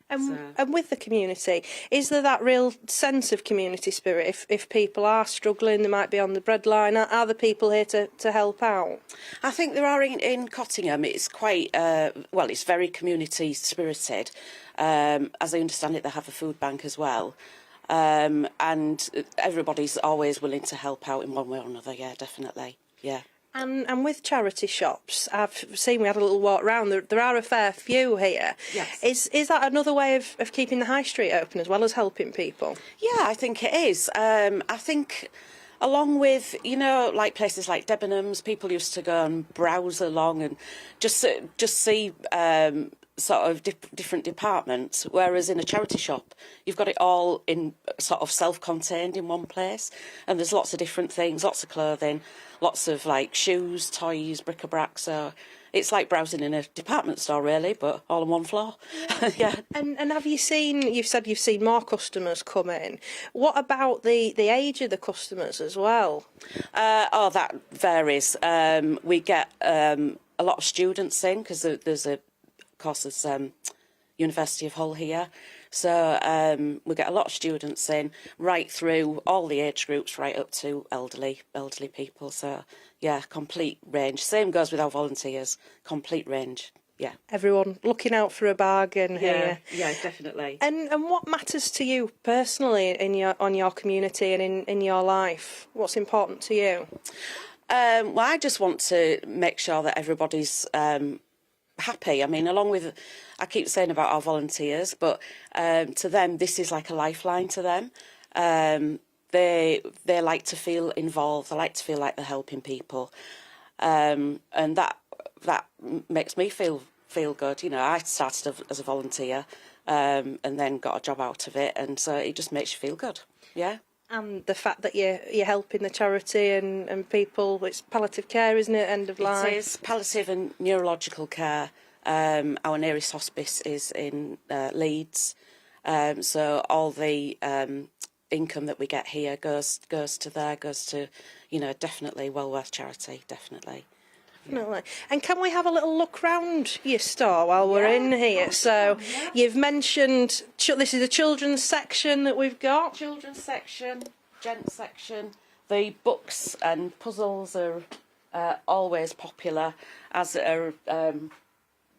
And with the community, is there that real sense of community spirit? If people are struggling, they might be on the breadline, are there people here to help out? I think there are in Cottingham. It's quite, it's very community spirited. As I understand it, they have a food bank as well. And everybody's always willing to help out in one way or another, definitely, And with charity shops, I've seen, we had a little walk round, there are a fair few here. Yes. Is that another way of keeping the high street open as well as helping people? Yeah, I think it is. I think along with, like places like Debenhams, people used to go and browse along and just see sort of different departments, whereas in a charity shop you've got it all in sort of self-contained in one place, and there's lots of different things, lots of clothing, lots of like shoes, toys, bric-a-brac, so it's like browsing in a department store really, but all on one floor. And have you said you've seen more customers come in. What about the age of the customers as well? That varies. We get a lot of students in because there's University of Hull here, so we get a lot of students in, right through all the age groups, right up to elderly people. So complete range. Same goes with our volunteers. Complete range. Everyone looking out for a bargain here. Yeah, definitely. And what matters to you personally on your community and in your life? What's important to you? Well, I just want to make sure that everybody's happy. I mean, along with, I keep saying about our volunteers, but to them, this is like a lifeline to them. They like to feel involved. They like to feel like they're helping people, and that makes me feel good. I started as a volunteer, and then got a job out of it, and so it just makes you feel good. Yeah. And the fact that you're helping the charity and people, it's palliative care, isn't it? End of life. It is palliative and neurological care. Our nearest hospice is in Leeds, so all the income that we get here goes to there, goes to, definitely well worth charity, definitely. Definitely. And can we have a little look round your store while we're in here? So you've mentioned this is a children's section that we've got. Children's section, gents section. The books and puzzles are always popular, as are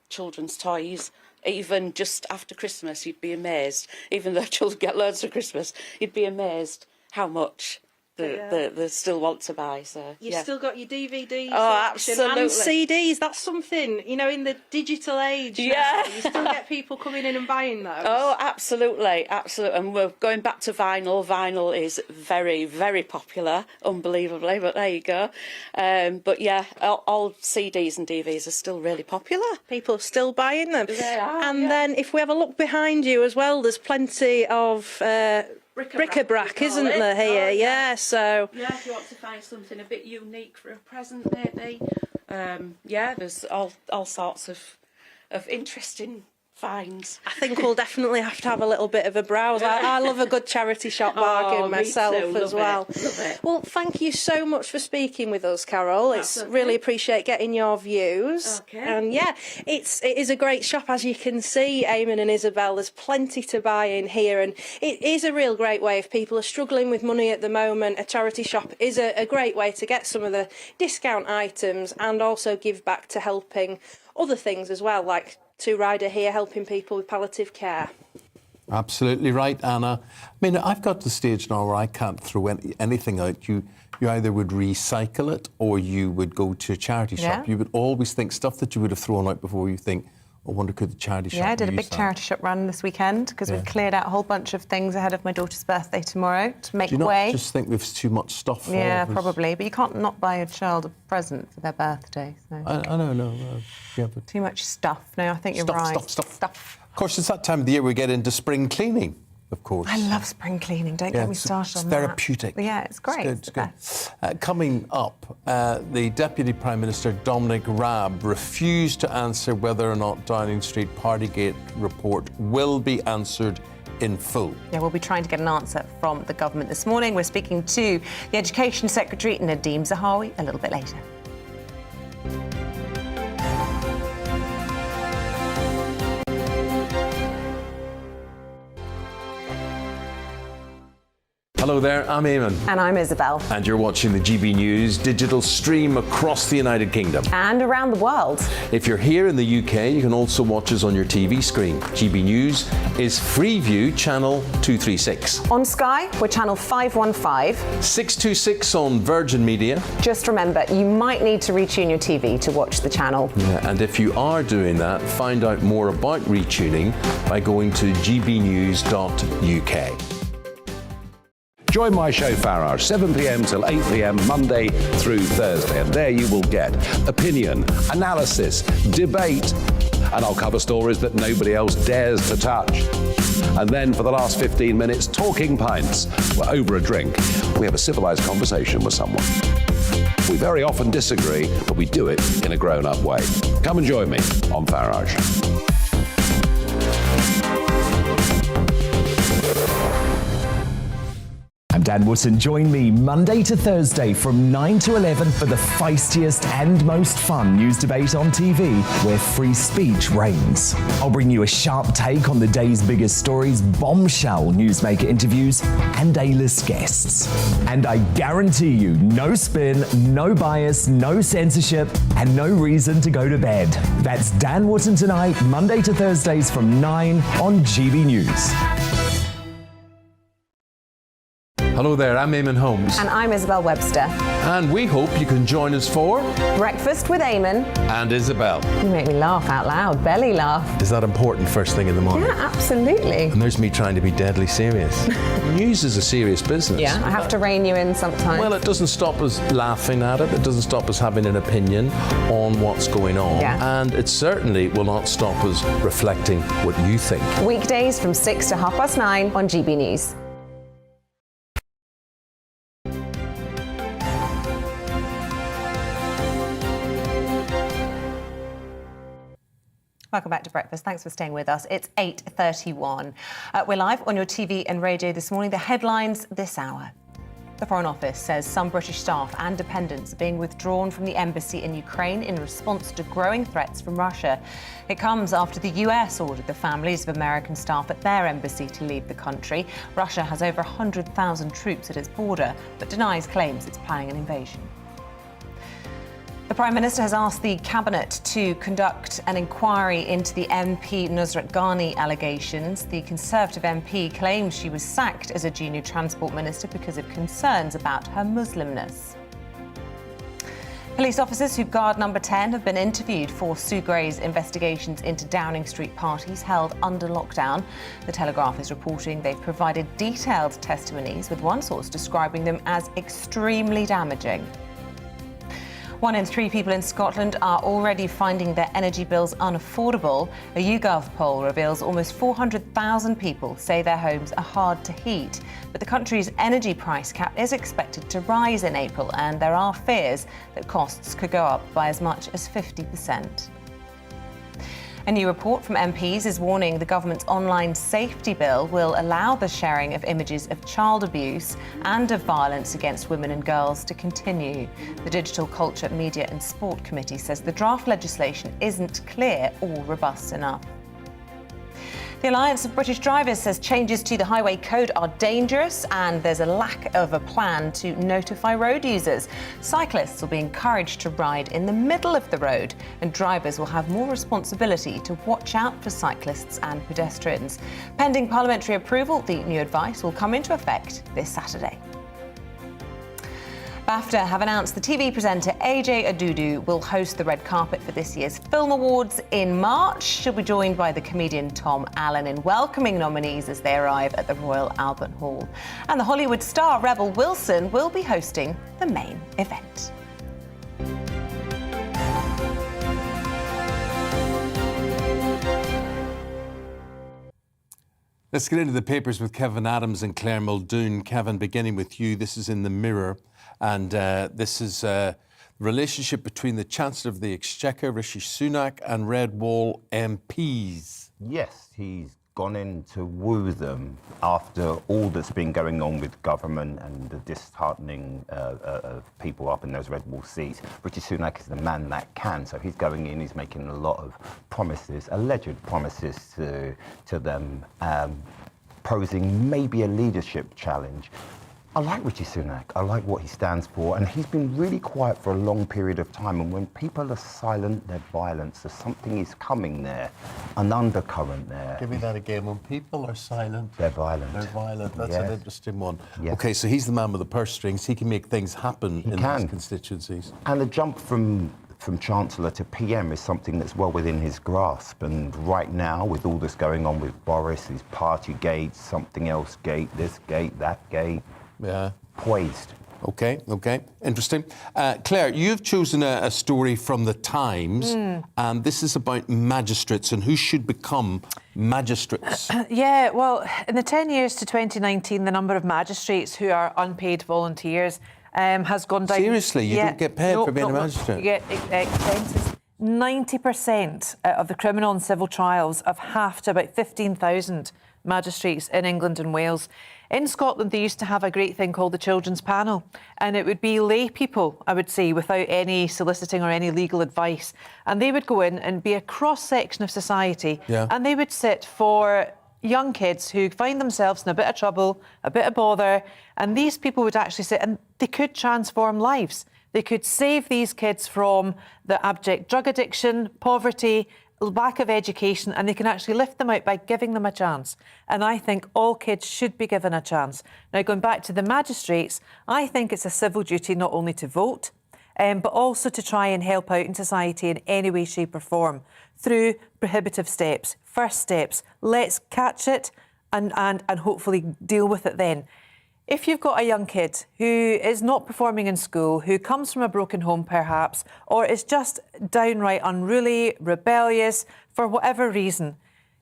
children's toys. Even just after Christmas, you'd be amazed. Even though children get loads for Christmas, you'd be amazed how much they still want to buy. So You've still got your DVDs absolutely. and CDs. That's something, in the digital age. Yeah. Now, you still get people coming in and buying those. Oh, absolutely. And we're going back to vinyl. Vinyl is very, very popular, unbelievably, but there you go. But yeah, all CDs and DVDs are still really popular. People are still buying them. They are, and then if we have a look behind you as well, there's plenty of bric-a-brac, isn't there, here? Oh, yeah, so... Yeah, if you want to find something a bit unique for a present, maybe. There's all sorts of interesting finds. I think we'll definitely have to have a little bit of a browse. I love a good charity shop bargain myself as well. Love it. Well, thank you so much for speaking with us, Carol. It's really appreciate getting your views. Okay. And yeah, it is a great shop, as you can see, Eamonn and Isabel. There's plenty to buy in here, and it is a real great way if people are struggling with money at the moment. A charity shop is a great way to get some of the discount items and also give back to helping other things as well, like Two Rider here helping people with palliative care. Absolutely right, Anna. I mean, I've got to the stage now where I can't throw anything out. You either would recycle it or you would go to a charity shop. You would always think stuff that you would have thrown out before, you think, I wonder could the charity shop I did a use big that? charity shop run this weekend because we've cleared out a whole bunch of things ahead of my daughter's birthday tomorrow to make Do you not way. just think we've too much stuff? Yeah, for us? probably. But you can't not buy a child a present for their birthday. So. I don't know. But Too much stuff. No, I think you're right. Stuff. Of course, it's that time of the year we get into spring cleaning, of course. I love spring cleaning. Don't get me started on it's that. therapeutic. Yeah, it's great. It's good. Coming up, the Deputy Prime Minister Dominic Raab refused to answer whether or not Downing Street Partygate report will be answered in full. Yeah, we'll be trying to get an answer from the government this morning. We're speaking to the Education Secretary, Nadeem Zahawi, a little bit later. Hello there, I'm Eamonn. And I'm Isabel. And you're watching the GB News digital stream across the United Kingdom. And around the world. If you're here in the UK, you can also watch us on your TV screen. GB News is Freeview channel 236. On Sky, we're channel 515. 626 on Virgin Media. Just remember, you might need to retune your TV to watch the channel. Yeah, and if you are doing that, find out more about retuning by going to gbnews.uk. Join my show Farage, 7 p.m. till 8 p.m. Monday through Thursday. And there you will get opinion, analysis, debate, and I'll cover stories that nobody else dares to touch. And then for the last 15 minutes, talking pints. We're over a drink. We have a civilised conversation with someone. We very often disagree, but we do it in a grown-up way. Come and join me on Farage. I'm Dan Wootton. Join me Monday to Thursday from 9 to 11 for the feistiest and most fun news debate on TV, where free speech reigns. I'll bring you a sharp take on the day's biggest stories, bombshell newsmaker interviews, and A-list guests. And I guarantee you, no spin, no bias, no censorship, and no reason to go to bed. That's Dan Wootton tonight, Monday to Thursdays from 9 on GB News. Hello there, I'm Eamonn Holmes. And I'm Isabel Webster. And we hope you can join us for Breakfast with Eamonn and Isabel. You make me laugh out loud, belly laugh. Is that important first thing in the morning? Yeah, absolutely. And there's me trying to be deadly serious. News is a serious business. Yeah, I have to rein you in sometimes. Well, it doesn't stop us laughing at it. It doesn't stop us having an opinion on what's going on. Yeah. And it certainly will not stop us reflecting what you think. Weekdays from 6 to 9:30 on GB News. Welcome back to Breakfast. Thanks for staying with us. It's 8:31. We're live on your TV and radio this morning. The headlines this hour. The Foreign Office says some British staff and dependents are being withdrawn from the embassy in Ukraine in response to growing threats from Russia. It comes after the US ordered the families of American staff at their embassy to leave the country. Russia has over 100,000 troops at its border, but denies claims it's planning an invasion. The Prime Minister has asked the Cabinet to conduct an inquiry into the MP Nusrat Ghani allegations. The Conservative MP claims she was sacked as a junior Transport Minister because of concerns about her Muslimness. Police officers who guard number 10 have been interviewed for Sue Gray's investigations into Downing Street parties held under lockdown. The Telegraph is reporting they've provided detailed testimonies, with one source describing them as extremely damaging. 1 in 3 people in Scotland are already finding their energy bills unaffordable. A YouGov poll reveals almost 400,000 people say their homes are hard to heat. But the country's energy price cap is expected to rise in April, and there are fears that costs could go up by as much as 50%. A new report from MPs is warning the government's online safety bill will allow the sharing of images of child abuse and of violence against women and girls to continue. The Digital Culture, Media and Sport Committee says the draft legislation isn't clear or robust enough. The Alliance of British Drivers says changes to the highway code are dangerous and there's a lack of a plan to notify road users. Cyclists will be encouraged to ride in the middle of the road, and drivers will have more responsibility to watch out for cyclists and pedestrians. Pending parliamentary approval, the new advice will come into effect this Saturday. BAFTA have announced the TV presenter AJ Adudu will host the red carpet for this year's Film Awards in March. She'll be joined by the comedian Tom Allen in welcoming nominees as they arrive at the Royal Albert Hall. And the Hollywood star Rebel Wilson will be hosting the main event. Let's get into the papers with Kevin Adams and Claire Muldoon. Kevin, beginning with you, this is in the Mirror. And this is a relationship between the Chancellor of the Exchequer, Rishi Sunak, and Red Wall MPs. Yes, he's gone in to woo them after all that's been going on with government and the disheartening of people up in those Red Wall seats. Rishi Sunak is the man that can, so he's going in, he's making a lot of promises, alleged promises to them, posing maybe a leadership challenge. I like Rishi Sunak. I like what he stands for, and he's been really quiet for a long period of time. And when people are silent, they're violent. So something is coming there, an undercurrent there. Give me that again. When people are silent, they're violent. They're violent. That's an interesting one. Yes. Okay, so he's the man with the purse strings. He can make things happen in his constituencies. And the jump from Chancellor to PM is something that's well within his grasp. And right now, with all this going on with Boris, his party gate, something else gate, this gate, that gate. Yeah. Poised. Okay. Interesting. Claire, you've chosen a story from The Times, and this is about magistrates and who should become magistrates. Yeah, well, in the 10 years to 2019, the number of magistrates who are unpaid volunteers has gone down. Seriously? You don't get paid for being a magistrate? You get expenses. 90% of the criminal and civil trials have halved to about 15,000 magistrates in England and Wales. In Scotland, they used to have a great thing called the Children's Panel, and it would be lay people, I would say, without any soliciting or any legal advice. And they would go in and be a cross-section of society, and they would sit for young kids who find themselves in a bit of trouble, a bit of bother, and these people would actually sit and they could transform lives. They could save these kids from the abject drug addiction, poverty, lack of education, and they can actually lift them out by giving them a chance. And I think all kids should be given a chance. Now, going back to the magistrates, I think it's a civil duty not only to vote, but also to try and help out in society in any way, shape or form through prohibitive steps, first steps. Let's catch it and hopefully deal with it then. If you've got a young kid who is not performing in school, who comes from a broken home perhaps, or is just downright unruly, rebellious, for whatever reason,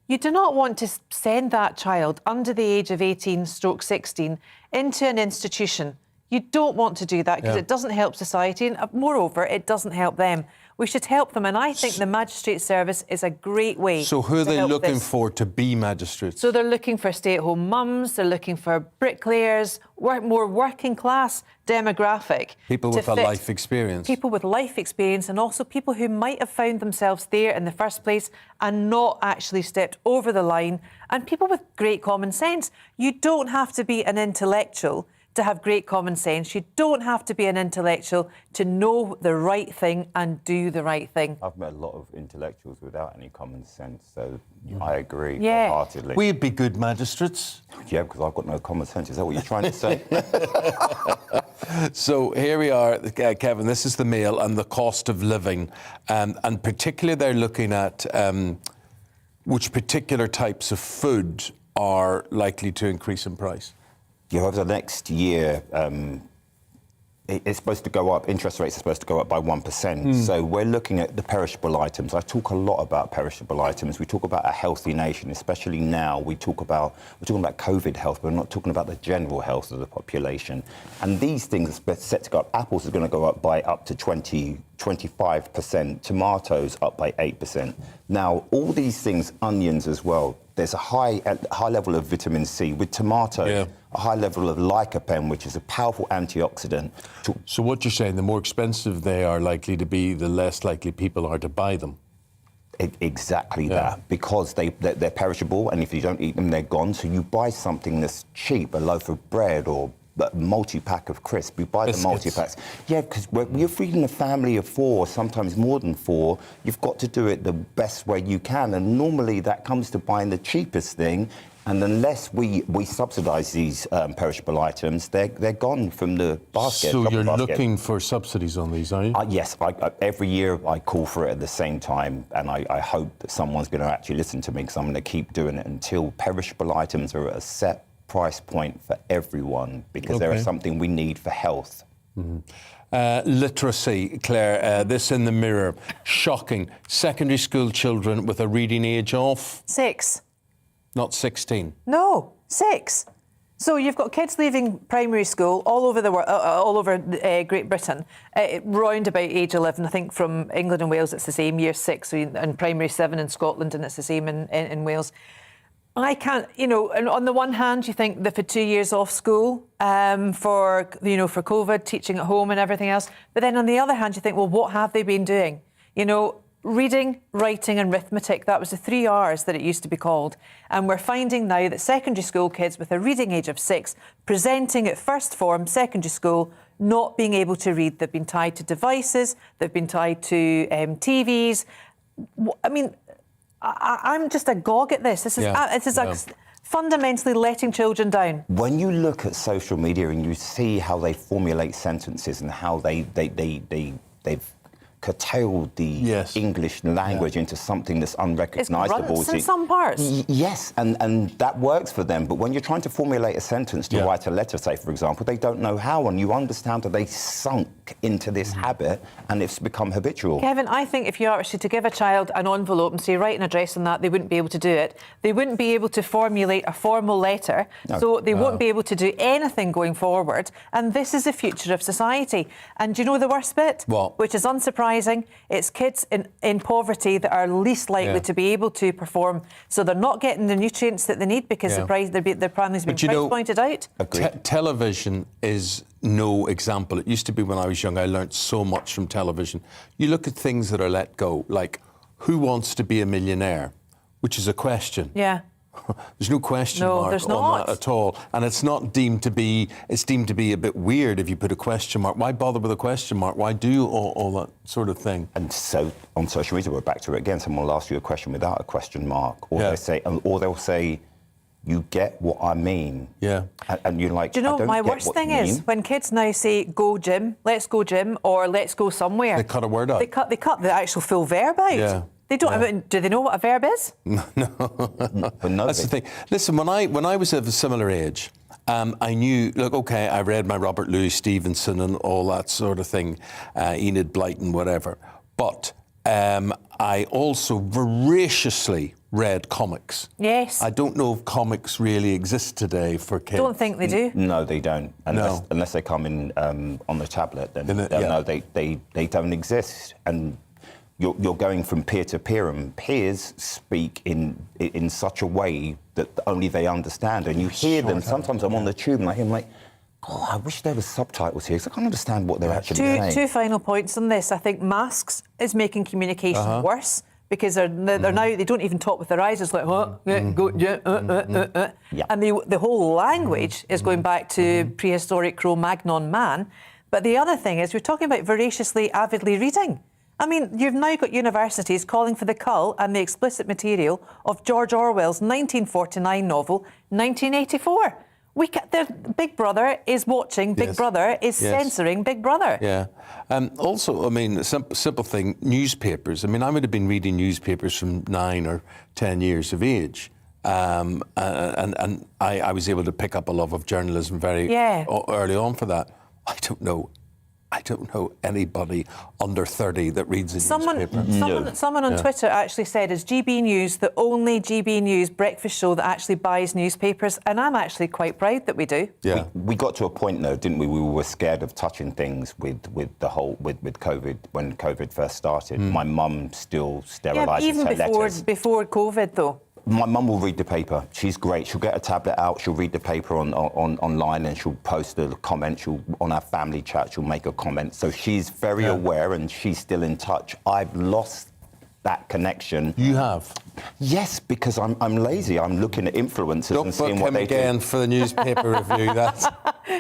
you do not want to send that child under the age of 18/16 into an institution. You don't want to do that because it doesn't help society, and moreover, it doesn't help them. We should help them, and I think the magistrate service is a great way. So who are to they help looking this. for to be magistrates? So they're looking for stay-at-home mums, they're looking for bricklayers, more working-class demographic. People to with a fit life experience. People with life experience, and also people who might have found themselves there in the first place and not actually stepped over the line, and people with great common sense. You don't have to be an intellectual to have great common sense. You don't have to be an intellectual to know the right thing and do the right thing. I've met a lot of intellectuals without any common sense, so I agree Yeah. wholeheartedly. We'd be good magistrates. Yeah, because I've got no common sense. Is that what you're trying to say? So here we are, Kevin, this is the Mail and the cost of living. And particularly they're looking at which particular types of food are likely to increase in price. Yeah, over the next year, it's supposed to go up. Interest rates are supposed to go up by 1%. So we're looking at the perishable items. I talk a lot about perishable items. We talk about a healthy nation, especially now. We're talking about COVID health, but we're not talking about the general health of the population. And these things are set to go up. Apples are going to go up by up to 25%. Tomatoes up by 8%. Now, all these things, onions as well. There's a high level of vitamin C. With tomato, a high level of lycopene, which is a powerful antioxidant. So what you're saying, the more expensive they are likely to be, the less likely people are to buy them. Exactly that, because they're perishable, and if you don't eat them, they're gone. So you buy something that's cheap, a loaf of bread or a multi-pack of crisps. You buy the multi-packs. Yeah, because you're feeding a family of 4, sometimes more than 4. You've got to do it the best way you can. And normally that comes to buying the cheapest thing. And unless we subsidise these perishable items, they're gone from the basket. So you're looking for subsidies on these, are you? Yes. Every year I call for it at the same time, and I hope that someone's going to actually listen to me, because I'm going to keep doing it until perishable items are at a set price point for everyone, because there is something we need for health. Literacy, Claire, this in the Mirror, shocking. Secondary school children with a reading age of? 6. Not 16. No, 6. So you've got kids leaving primary school all over the world, all over Great Britain, round about age 11. I think from England and Wales it's the same, year 6, and primary 7 in Scotland, and it's the same in Wales. I can't, and on the one hand, you think they've had 2 years off school for COVID, teaching at home and everything else. But then on the other hand, you think, well, what have they been doing? Reading, writing and arithmetic, that was the 3 R's that it used to be called. And we're finding now that secondary school kids with a reading age of 6, presenting at first form secondary school, not being able to read. They've been tied to devices, they've been tied to TVs. I mean, I'm just agog at this. This is fundamentally letting children down. When you look at social media and you see how they formulate sentences and how they've curtailed the English language into something that's unrecognisable. It's in some parts. Yes, and that works for them. But when you're trying to formulate a sentence to write a letter, say, for example, they don't know how, and you understand that they sunk into this habit and it's become habitual. Kevin, I think if you were to give a child an envelope and say, write an address on that, they wouldn't be able to do it. They wouldn't be able to formulate a formal letter, so they won't be able to do anything going forward. And this is the future of society. And do you know the worst bit? What? Which is unsurprising. It's kids in poverty that are least likely to be able to perform. So they're not getting the nutrients that they need because their family's been price pointed out. Television is no example. It used to be when I was young, I learnt so much from television. You look at things that are let go, like Who Wants to Be a Millionaire, which is a question. Yeah. There's no question mark on that at all. And it's not deemed to be, it's deemed to be a bit weird if you put a question mark. Why bother with a question mark? Why do all that sort of thing? And so on social media, we're back to it again. Someone will ask you a question without a question mark. Or they'll say, you get what I mean. Yeah. And you're like, do you know, my worst thing is when kids now say, go gym, or let's go somewhere. They cut a word out. They cut the actual full verb out. Yeah. They don't. Do they know what a verb is? No. That's the thing. Listen, when I was of a similar age, I knew, look, OK, I read my Robert Louis Stevenson and all that sort of thing, Enid Blyton, whatever. But I also voraciously read comics. Yes. I don't know if comics really exist today for kids. Don't think they do. No, they don't. Unless they come in on the tablet, then no, they don't exist. And you're going from peer to peer, and peers speak in such a way that only they understand. And you hear them. Sometimes I'm on the tube and I hear them like, oh, I wish there were subtitles here, because I can't understand what they're actually saying. Two final points on this. I think masks is making communication worse, because they're now, they don't even talk with their eyes. It's like, and the whole language is going back to prehistoric Cro-Magnon man. But the other thing is, we're talking about voraciously, avidly reading. I mean, you've now got universities calling for the cull and the explicit material of George Orwell's 1949 novel, 1984. Big Brother is watching, Big Brother is censoring Big Brother. Yeah. Also, I mean, simple thing, newspapers. I mean, I would have been reading newspapers from 9 or 10 years of age. And I was able to pick up a love of journalism very early on for that. I don't know anybody under 30 that reads a newspaper. Someone on Twitter actually said, is GBNews the only GBNews breakfast show that actually buys newspapers? And I'm actually quite proud that we do. Yeah. We got to a point, though, didn't we? We were scared of touching things with COVID, when COVID first started. My mum still sterilises her letters. Even before COVID, though. My mum will read the paper. She's great. She'll get a tablet out, she'll read the paper online, and she'll post a comment. On our family chat, she'll make a comment. So she's very aware, and she's still in touch. I've lost that connection. You have? Yes, because I'm lazy. I'm looking at influencers and seeing what they do. again for the newspaper review.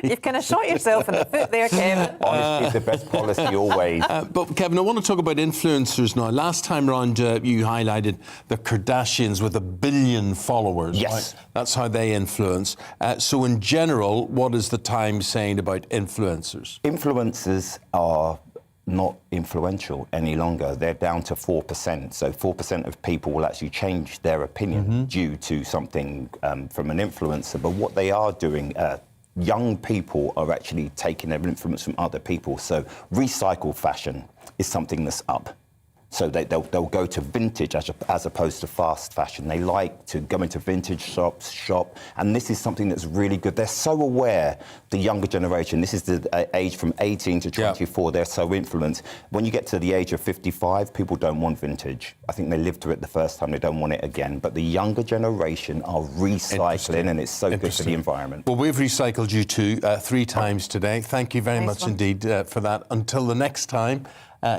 You've kind of shot yourself in the foot there, Kevin. Honesty is the best policy always. But Kevin, I want to talk about influencers now. Last time round, you highlighted the Kardashians with 1 billion followers. Yes. Right? That's how they influence. So in general, what is the Times saying about influencers? Influencers are not influential any longer. They're down to 4%. So 4% of people will actually change their opinion due to something from an influencer. But what they are doing, young people are actually taking their influence from other people. So recycled fashion is something that's up. So they'll go to vintage as opposed to fast fashion. They like to go into vintage shops, shop, and this is something that's really good. They're so aware, the younger generation, this is the age from 18 to 24, they're so influenced. When you get to the age of 55, people don't want vintage. I think they lived through it the first time, they don't want it again. But the younger generation are recycling, and it's so good for the environment. Well, we've recycled you two 3 times today. Thank you very much indeed for that. Until the next time,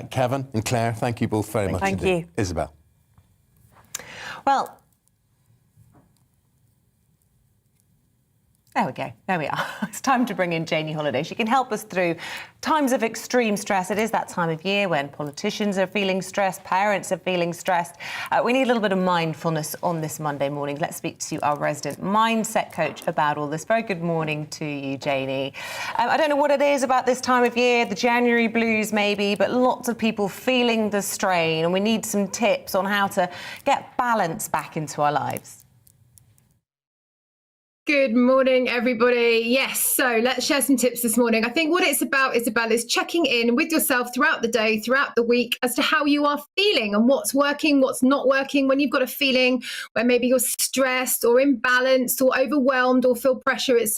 Kevin and Claire, thank you both very much indeed. Thank you. Isabel. Well, there we go. There we are. It's time to bring in Janie Holiday. She can help us through times of extreme stress. It is that time of year when politicians are feeling stressed, parents are feeling stressed. We need a little bit of mindfulness on this Monday morning. Let's speak to our resident mindset coach about all this. Very good morning to you, Janie. I don't know what it is about this time of year, the January blues maybe, but lots of people feeling the strain, and we need some tips on how to get balance back into our lives. Good morning, everybody. Yes, so let's share some tips this morning. I think what it's about, Isabel, is checking in with yourself throughout the day, throughout the week, as to how you are feeling and what's working, what's not working. When you've got a feeling where maybe you're stressed or imbalanced or overwhelmed or feel pressure, it's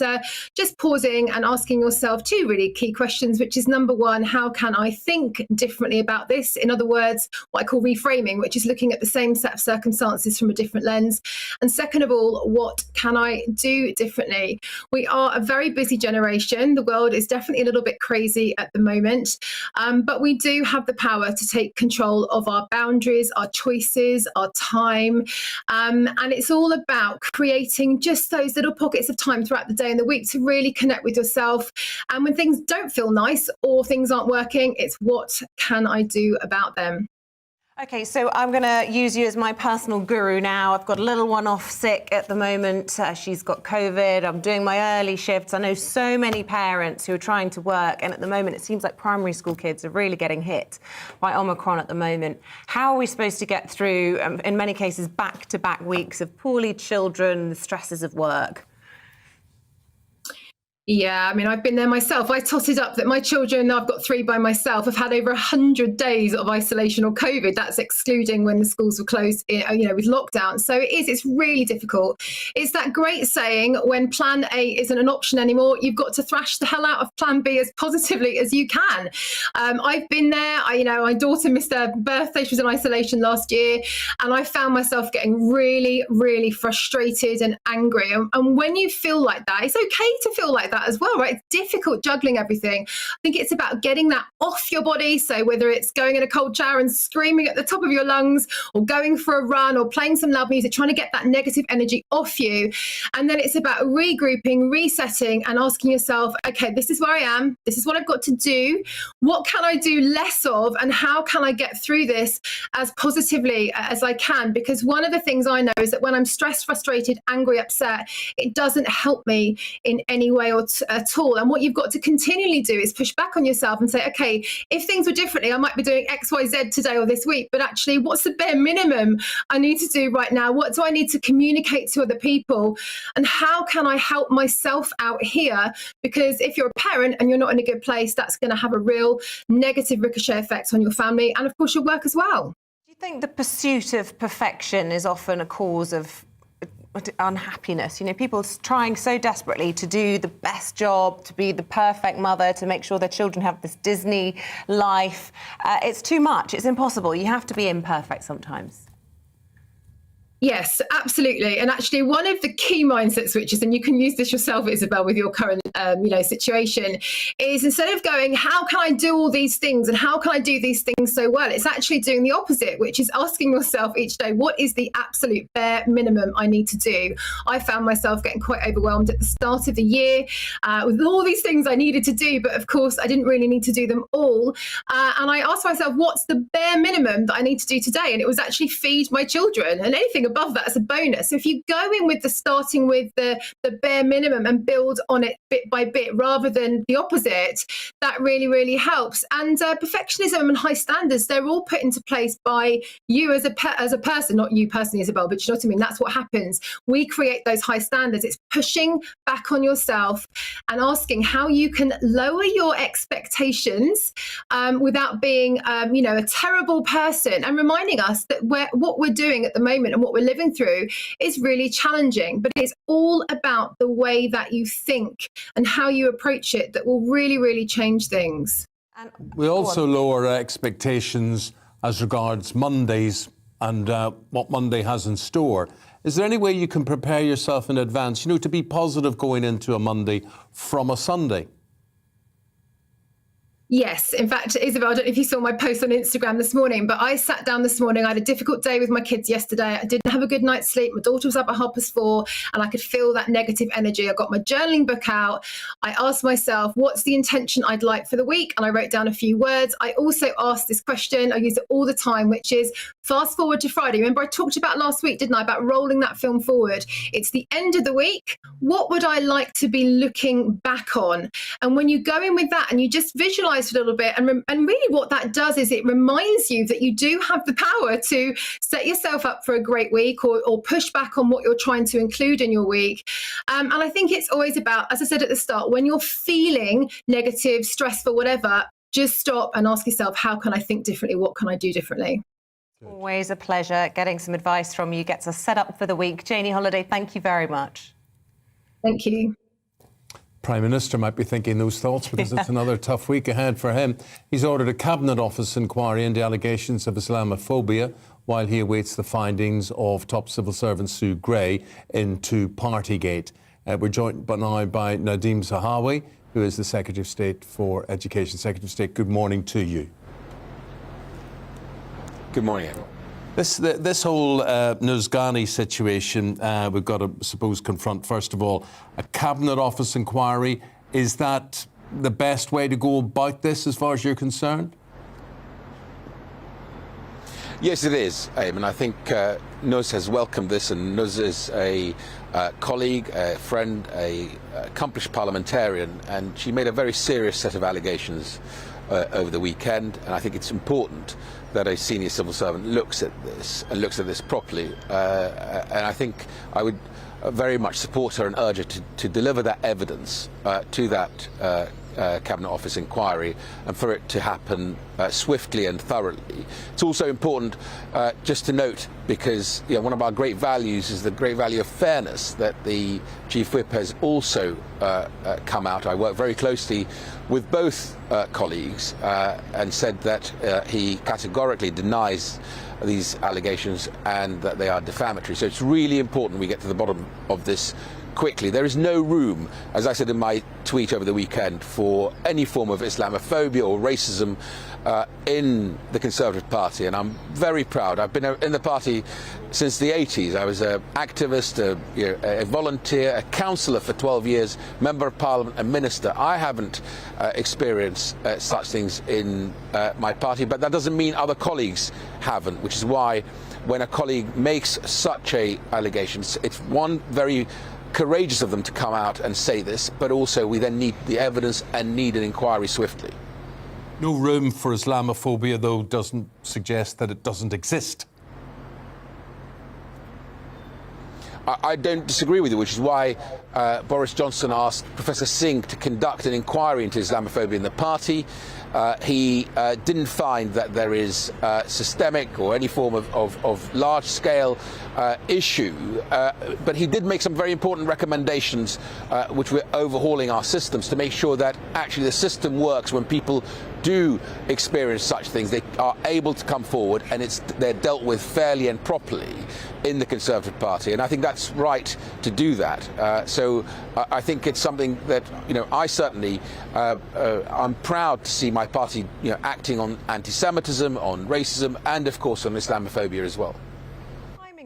just pausing and asking yourself 2 really key questions, which is number 1, how can I think differently about this? In other words, what I call reframing, which is looking at the same set of circumstances from a different lens. And second of all, what can I do differently? We are a very busy generation. The world is definitely a little bit crazy at the moment, but we do have the power to take control of our boundaries, our choices, our time, and it's all about creating just those little pockets of time throughout the day and the week to really connect with yourself. And when things don't feel nice or things aren't working, it's what can I do about them? OK, so I'm going to use you as my personal guru now. I've got a little one off sick at the moment. She's got COVID. I'm doing my early shifts. I know so many parents who are trying to work. And at the moment, it seems like primary school kids are really getting hit by Omicron at the moment. How are we supposed to get through, in many cases, back-to-back weeks of poorly children, the stresses of work? Yeah, I mean, I've been there myself. I totted up that my children, I've got 3 by myself, have had over 100 days of isolation or COVID. That's excluding when the schools were closed, with lockdown. So it's really difficult. It's that great saying, when plan A isn't an option anymore, you've got to thrash the hell out of plan B as positively as you can. I've been there. My daughter missed her birthday. She was in isolation last year. And I found myself getting really, really frustrated and angry. And when you feel like that, it's okay to feel like that as well, right? It's difficult juggling everything. I think it's about getting that off your body. So whether it's going in a cold shower and screaming at the top of your lungs, or going for a run, or playing some loud music, trying to get that negative energy off you. And then it's about regrouping, resetting, and asking yourself, okay, this is where I am. This is what I've got to do. What can I do less of? And how can I get through this as positively as I can? Because one of the things I know is that when I'm stressed, frustrated, angry, upset, it doesn't help me in any way at all. And what you've got to continually do is push back on yourself and say, okay, if things were differently, I might be doing X, Y, Z today or this week, but actually, what's the bare minimum I need to do right now? What do I need to communicate to other people? And how can I help myself out here? Because if you're a parent and you're not in a good place, that's going to have a real negative ricochet effect on your family and, of course, your work as well. Do you think the pursuit of perfection is often a cause of unhappiness? People trying so desperately to do the best job, to be the perfect mother, to make sure their children have this Disney life. It's too much. It's impossible. You have to be imperfect sometimes. Yes, absolutely. And actually, one of the key mindset switches, and you can use this yourself, Isabel, with your current situation, is instead of going, how can I do all these things and how can I do these things so well? It's actually doing the opposite, which is asking yourself each day, what is the absolute bare minimum I need to do? I found myself getting quite overwhelmed at the start of the year with all these things I needed to do. But of course, I didn't really need to do them all. And I asked myself, what's the bare minimum that I need to do today? And it was actually feed my children, and anything above that as a bonus. So if you go in with starting with the bare minimum and build on it bit by bit rather than the opposite, that really, really helps. And perfectionism and high standards, they're all put into place by you as a person, not you personally, Isabel, but you know what I mean? That's what happens. We create those high standards. It's pushing back on yourself and asking how you can lower your expectations without being, a terrible person, and reminding us that what we're doing at the moment and what we're living through is really challenging, but it's all about the way that you think and how you approach it that will really, really change things. We also lower our expectations as regards Mondays and what Monday has in store. Is there any way you can prepare yourself in advance, to be positive going into a Monday from a Sunday? Yes. In fact, Isabel, I don't know if you saw my post on Instagram this morning, but I sat down this morning. I had a difficult day with my kids yesterday. I didn't have a good night's sleep. My daughter was up at 4:30, and I could feel that negative energy. I got my journaling book out. I asked myself, what's the intention I'd like for the week? And I wrote down a few words. I also asked this question. I use it all the time, which is fast forward to Friday. Remember I talked about last week, didn't I, about rolling that film forward? It's the end of the week. What would I like to be looking back on? And when you go in with that and you just visualize a little bit, and really what that does is it reminds you that you do have the power to set yourself up for a great week or push back on what you're trying to include in your week. And I think it's always about, as I said at the start, when you're feeling negative, stressful, whatever, just stop and ask yourself, how can I think differently? What can I do differently? Always a pleasure. Getting some advice from you gets us set up for the week. Janie Holiday, thank you very much. Thank you. Prime Minister might be thinking those thoughts because it's another tough week ahead for him. He's ordered a Cabinet Office inquiry into allegations of Islamophobia while he awaits the findings of top civil servant Sue Gray into Partygate. We're joined now by Nadhim Zahawi, who is the Secretary of State for Education. Secretary of State, good morning to you. Good morning, everyone. This whole Ghani situation, we've got to, suppose, confront, first of all, a Cabinet Office inquiry. Is that the best way to go about this as far as you're concerned? Yes, it is, Eamonn. I think Nuz has welcomed this, and Nuz is a colleague, a friend, a accomplished parliamentarian, and she made a very serious set of allegations over the weekend, and I think it's important that a senior civil servant looks at this and looks at this properly. And I think I would very much support her and urge her to deliver that evidence to that Cabinet Office inquiry, and for it to happen swiftly and thoroughly. It's also important just to note, because one of our great values is the great value of fairness, that the Chief Whip has also come out. I work very closely with both colleagues and said that he categorically denies these allegations and that they are defamatory. So it's really important we get to the bottom of this quickly. There is no room, as I said in my tweet over the weekend, for any form of Islamophobia or racism in the Conservative Party, and I'm very proud. I've been in the party since the 80s. I was an activist, a volunteer, a councillor for 12 years, member of Parliament, a minister. I haven't experienced such things in my party, but that doesn't mean other colleagues haven't, which is why when a colleague makes such a allegation, it's one, very courageous of them to come out and say this, but also we then need the evidence and need an inquiry swiftly. No room for Islamophobia, though, doesn't suggest that it doesn't exist. I don't disagree with you, which is why Boris Johnson asked Professor Singh to conduct an inquiry into Islamophobia in the party. He didn't find that there is systemic or any form of large-scale issue, but he did make some very important recommendations, which we're overhauling our systems to make sure that actually the system works when people do experience such things. They are able to come forward and they're dealt with fairly and properly in the Conservative Party, and I think that's right to do that. So I think it's something that I certainly I'm proud to see my party acting on anti-Semitism, on racism, and of course on Islamophobia as well.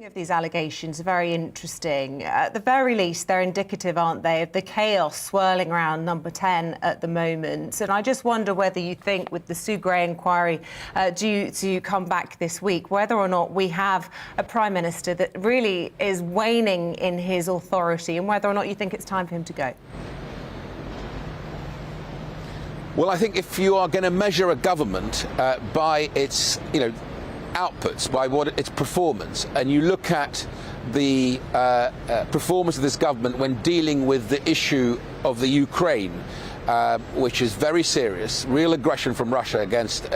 Of these allegations are very interesting. At the very least, they're indicative, aren't they, of the chaos swirling around Number 10 at the moment. And I just wonder whether you think, with the Sue Gray inquiry due to come back this week, whether or not we have a Prime Minister that really is waning in his authority, and whether or not you think it's time for him to go. Well, I think if you are going to measure a government by its, outputs, by its performance, and you look at the performance of this government when dealing with the issue of the Ukraine, which is very serious, real aggression from Russia against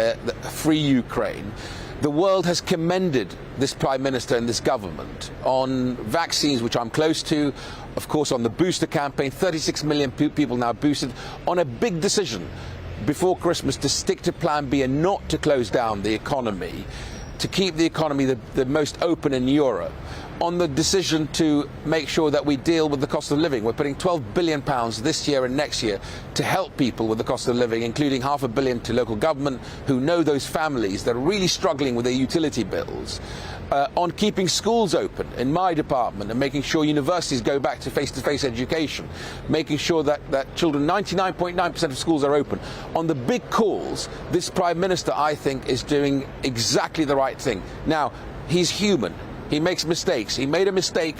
free Ukraine, the world has commended this Prime Minister and this government on vaccines, which I'm close to, of course on the booster campaign, 36 million people now boosted, on a big decision before Christmas to stick to Plan B and not to close down the economy, to keep the economy the most open in Europe, on the decision to make sure that we deal with the cost of living. We're putting £12 billion this year and next year to help people with the cost of living, including £500 million to local government who know those families that are really struggling with their utility bills. On keeping schools open in my department and making sure universities go back to face-to-face education, making sure that children, 99.9% of schools are open. On the big calls, this Prime Minister, I think, is doing exactly the right thing. Now, he's human. He makes mistakes. He made a mistake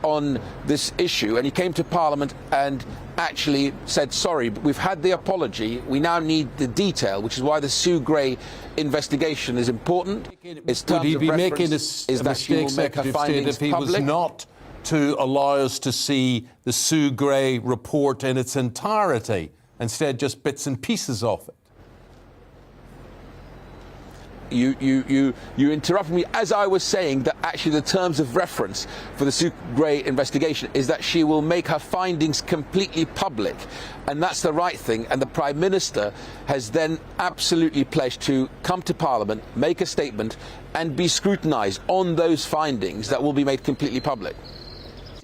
on this issue, and he came to Parliament and actually said, sorry, we've had the apology, we now need the detail, which is why the Sue Gray investigation is important. Would he be making a mistake, Secretary of State, if he was not to allow us to see the Sue Gray report in its entirety, instead just bits and pieces of it? You interrupted me as I was saying that actually the terms of reference for the Sue Gray investigation is that she will make her findings completely public, and that's the right thing, and the Prime Minister has then absolutely pledged to come to Parliament, make a statement and be scrutinised on those findings that will be made completely public.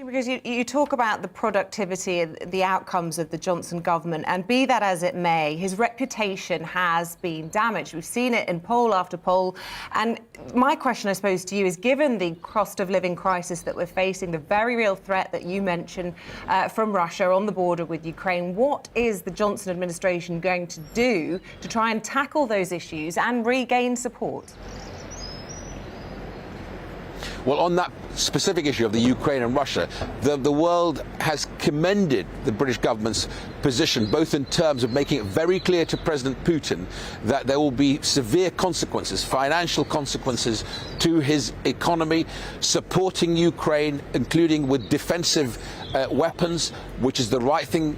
Because you talk about the productivity and the outcomes of the Johnson government, and be that as it may, his reputation has been damaged. We've seen it in poll after poll. And my question, I suppose, to you is, given the cost of living crisis that we're facing, the very real threat that you mentioned from Russia on the border with Ukraine, what is the Johnson administration going to do to try and tackle those issues and regain support? Well, on that specific issue of the Ukraine and Russia, the world has commended the British government's position, both in terms of making it very clear to President Putin that there will be severe consequences, financial consequences to his economy, supporting Ukraine, including with defensive weapons, which is the right thing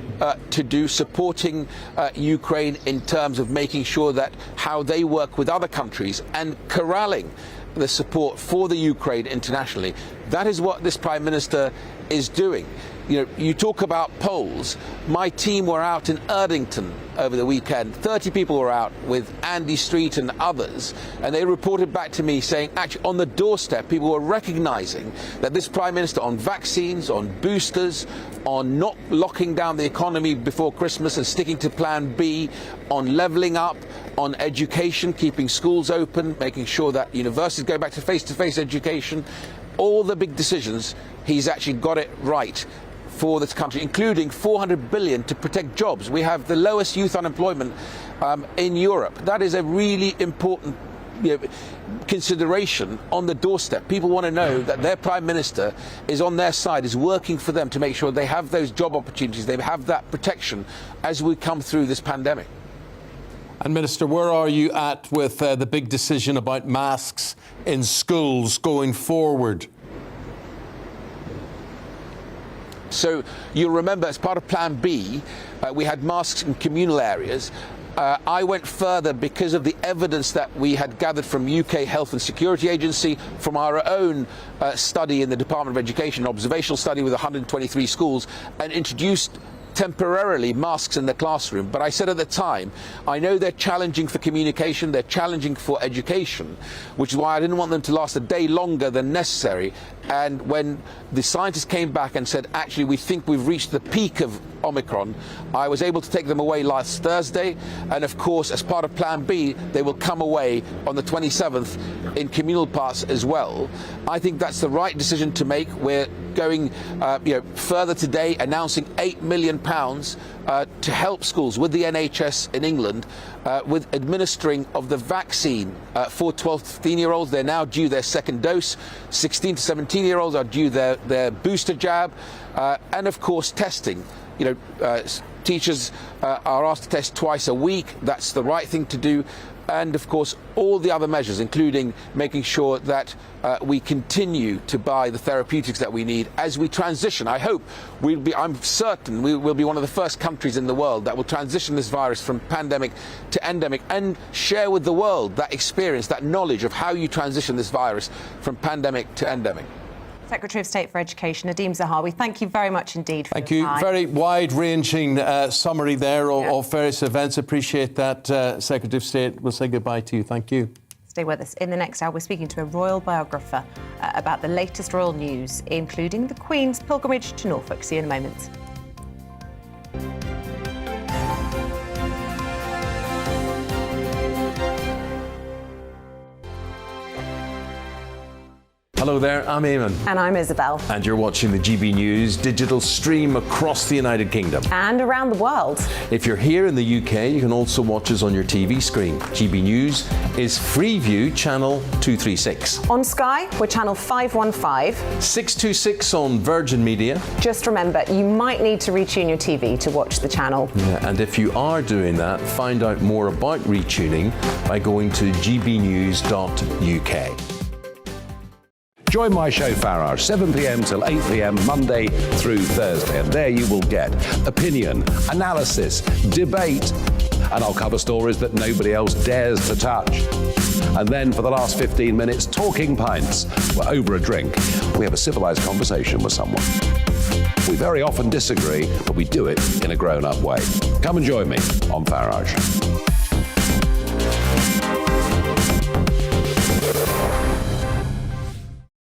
to do, supporting Ukraine in terms of making sure that how they work with other countries and corralling the support for the Ukraine internationally. That is what this Prime Minister is doing. You know, you talk about polls. My team were out in Erdington over the weekend. 30 people were out with Andy Street and others, and they reported back to me saying, actually, on the doorstep, people were recognising that this Prime Minister, on vaccines, on boosters, on not locking down the economy before Christmas and sticking to Plan B, on levelling up, on education, keeping schools open, making sure that universities go back to face-to-face education, all the big decisions, he's actually got it right for this country, including 400 billion to protect jobs. We have the lowest youth unemployment in Europe. That is a really important consideration on the doorstep. People want to know that their Prime Minister is on their side, is working for them to make sure they have those job opportunities, they have that protection as we come through this pandemic. And Minister, where are you at with the big decision about masks in schools going forward? So you'll remember, as part of Plan B, we had masks in communal areas. I went further because of the evidence that we had gathered from UK Health and Security Agency, from our own study in the Department of Education, an observational study with 123 schools, and introduced temporarily masks in the classroom. But I said at the time, I know they're challenging for communication, they're challenging for education, which is why I didn't want them to last a day longer than necessary. And when the scientists came back and said, actually, we think we've reached the peak of Omicron, I was able to take them away last Thursday. And of course, as part of Plan B, they will come away on the 27th in communal parts as well. I think that's the right decision to make. We're going further today, announcing £8 million to help schools with the NHS in England with administering of the vaccine for 12 to 15-year-olds. They're now due their second dose. 16 to 17-year-olds are due their booster jab. And of course, testing. Teachers are asked to test twice a week. That's the right thing to do. And of course, all the other measures, including making sure that we continue to buy the therapeutics that we need as we transition. I'm certain we will be one of the first countries in the world that will transition this virus from pandemic to endemic and share with the world that experience, that knowledge of how you transition this virus from pandemic to endemic. Secretary of State for Education, Nadeem Zahawi, thank you very much indeed for your time. Very wide-ranging summary there of various events. Appreciate that, Secretary of State. We'll say goodbye to you. Thank you. Stay with us. In the next hour, we're speaking to a royal biographer about the latest royal news, including the Queen's pilgrimage to Norfolk. See you in a moment. Hello there, I'm Eamonn. And I'm Isabel. And you're watching the GB News digital stream across the United Kingdom. And around the world. If you're here in the UK, you can also watch us on your TV screen. GB News is Freeview channel 236. On Sky, we're channel 515. 626 on Virgin Media. Just remember, you might need to retune your TV to watch the channel. Yeah, and if you are doing that, find out more about retuning by going to gbnews.uk. Join my show Farage, 7 p.m. till 8 p.m. Monday through Thursday. And there you will get opinion, analysis, debate, and I'll cover stories that nobody else dares to touch. And then for the last 15 minutes, talking pints. We're over a drink. We have a civilised conversation with someone. We very often disagree, but we do it in a grown-up way. Come and join me on Farage.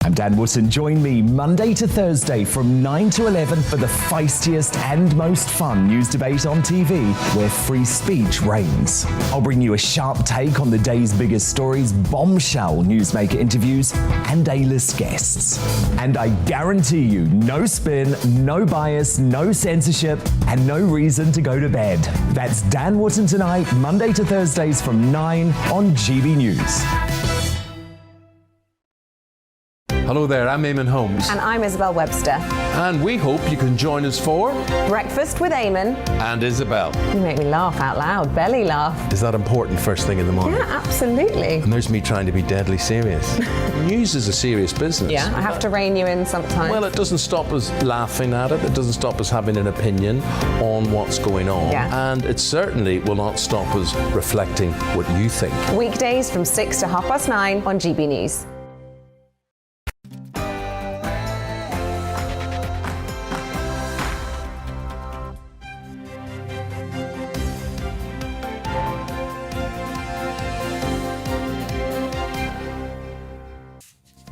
I'm Dan Wootton. Join me Monday to Thursday from 9 to 11 for the feistiest and most fun news debate on TV, where free speech reigns. I'll bring you a sharp take on the day's biggest stories, bombshell newsmaker interviews, and A-list guests. And I guarantee you, no spin, no bias, no censorship, and no reason to go to bed. That's Dan Wootton tonight, Monday to Thursdays from 9 on GB News. Hello there, I'm Eamonn Holmes. And I'm Isabel Webster. And we hope you can join us for Breakfast with Eamonn and Isabel. You make me laugh out loud, belly laugh. Is that important first thing in the morning? Yeah, absolutely. And there's me trying to be deadly serious. News is a serious business. Yeah, I have to rein you in sometimes. Well, it doesn't stop us laughing at it. It doesn't stop us having an opinion on what's going on. Yeah. And it certainly will not stop us reflecting what you think. Weekdays from 6 to 9:30 on GB News.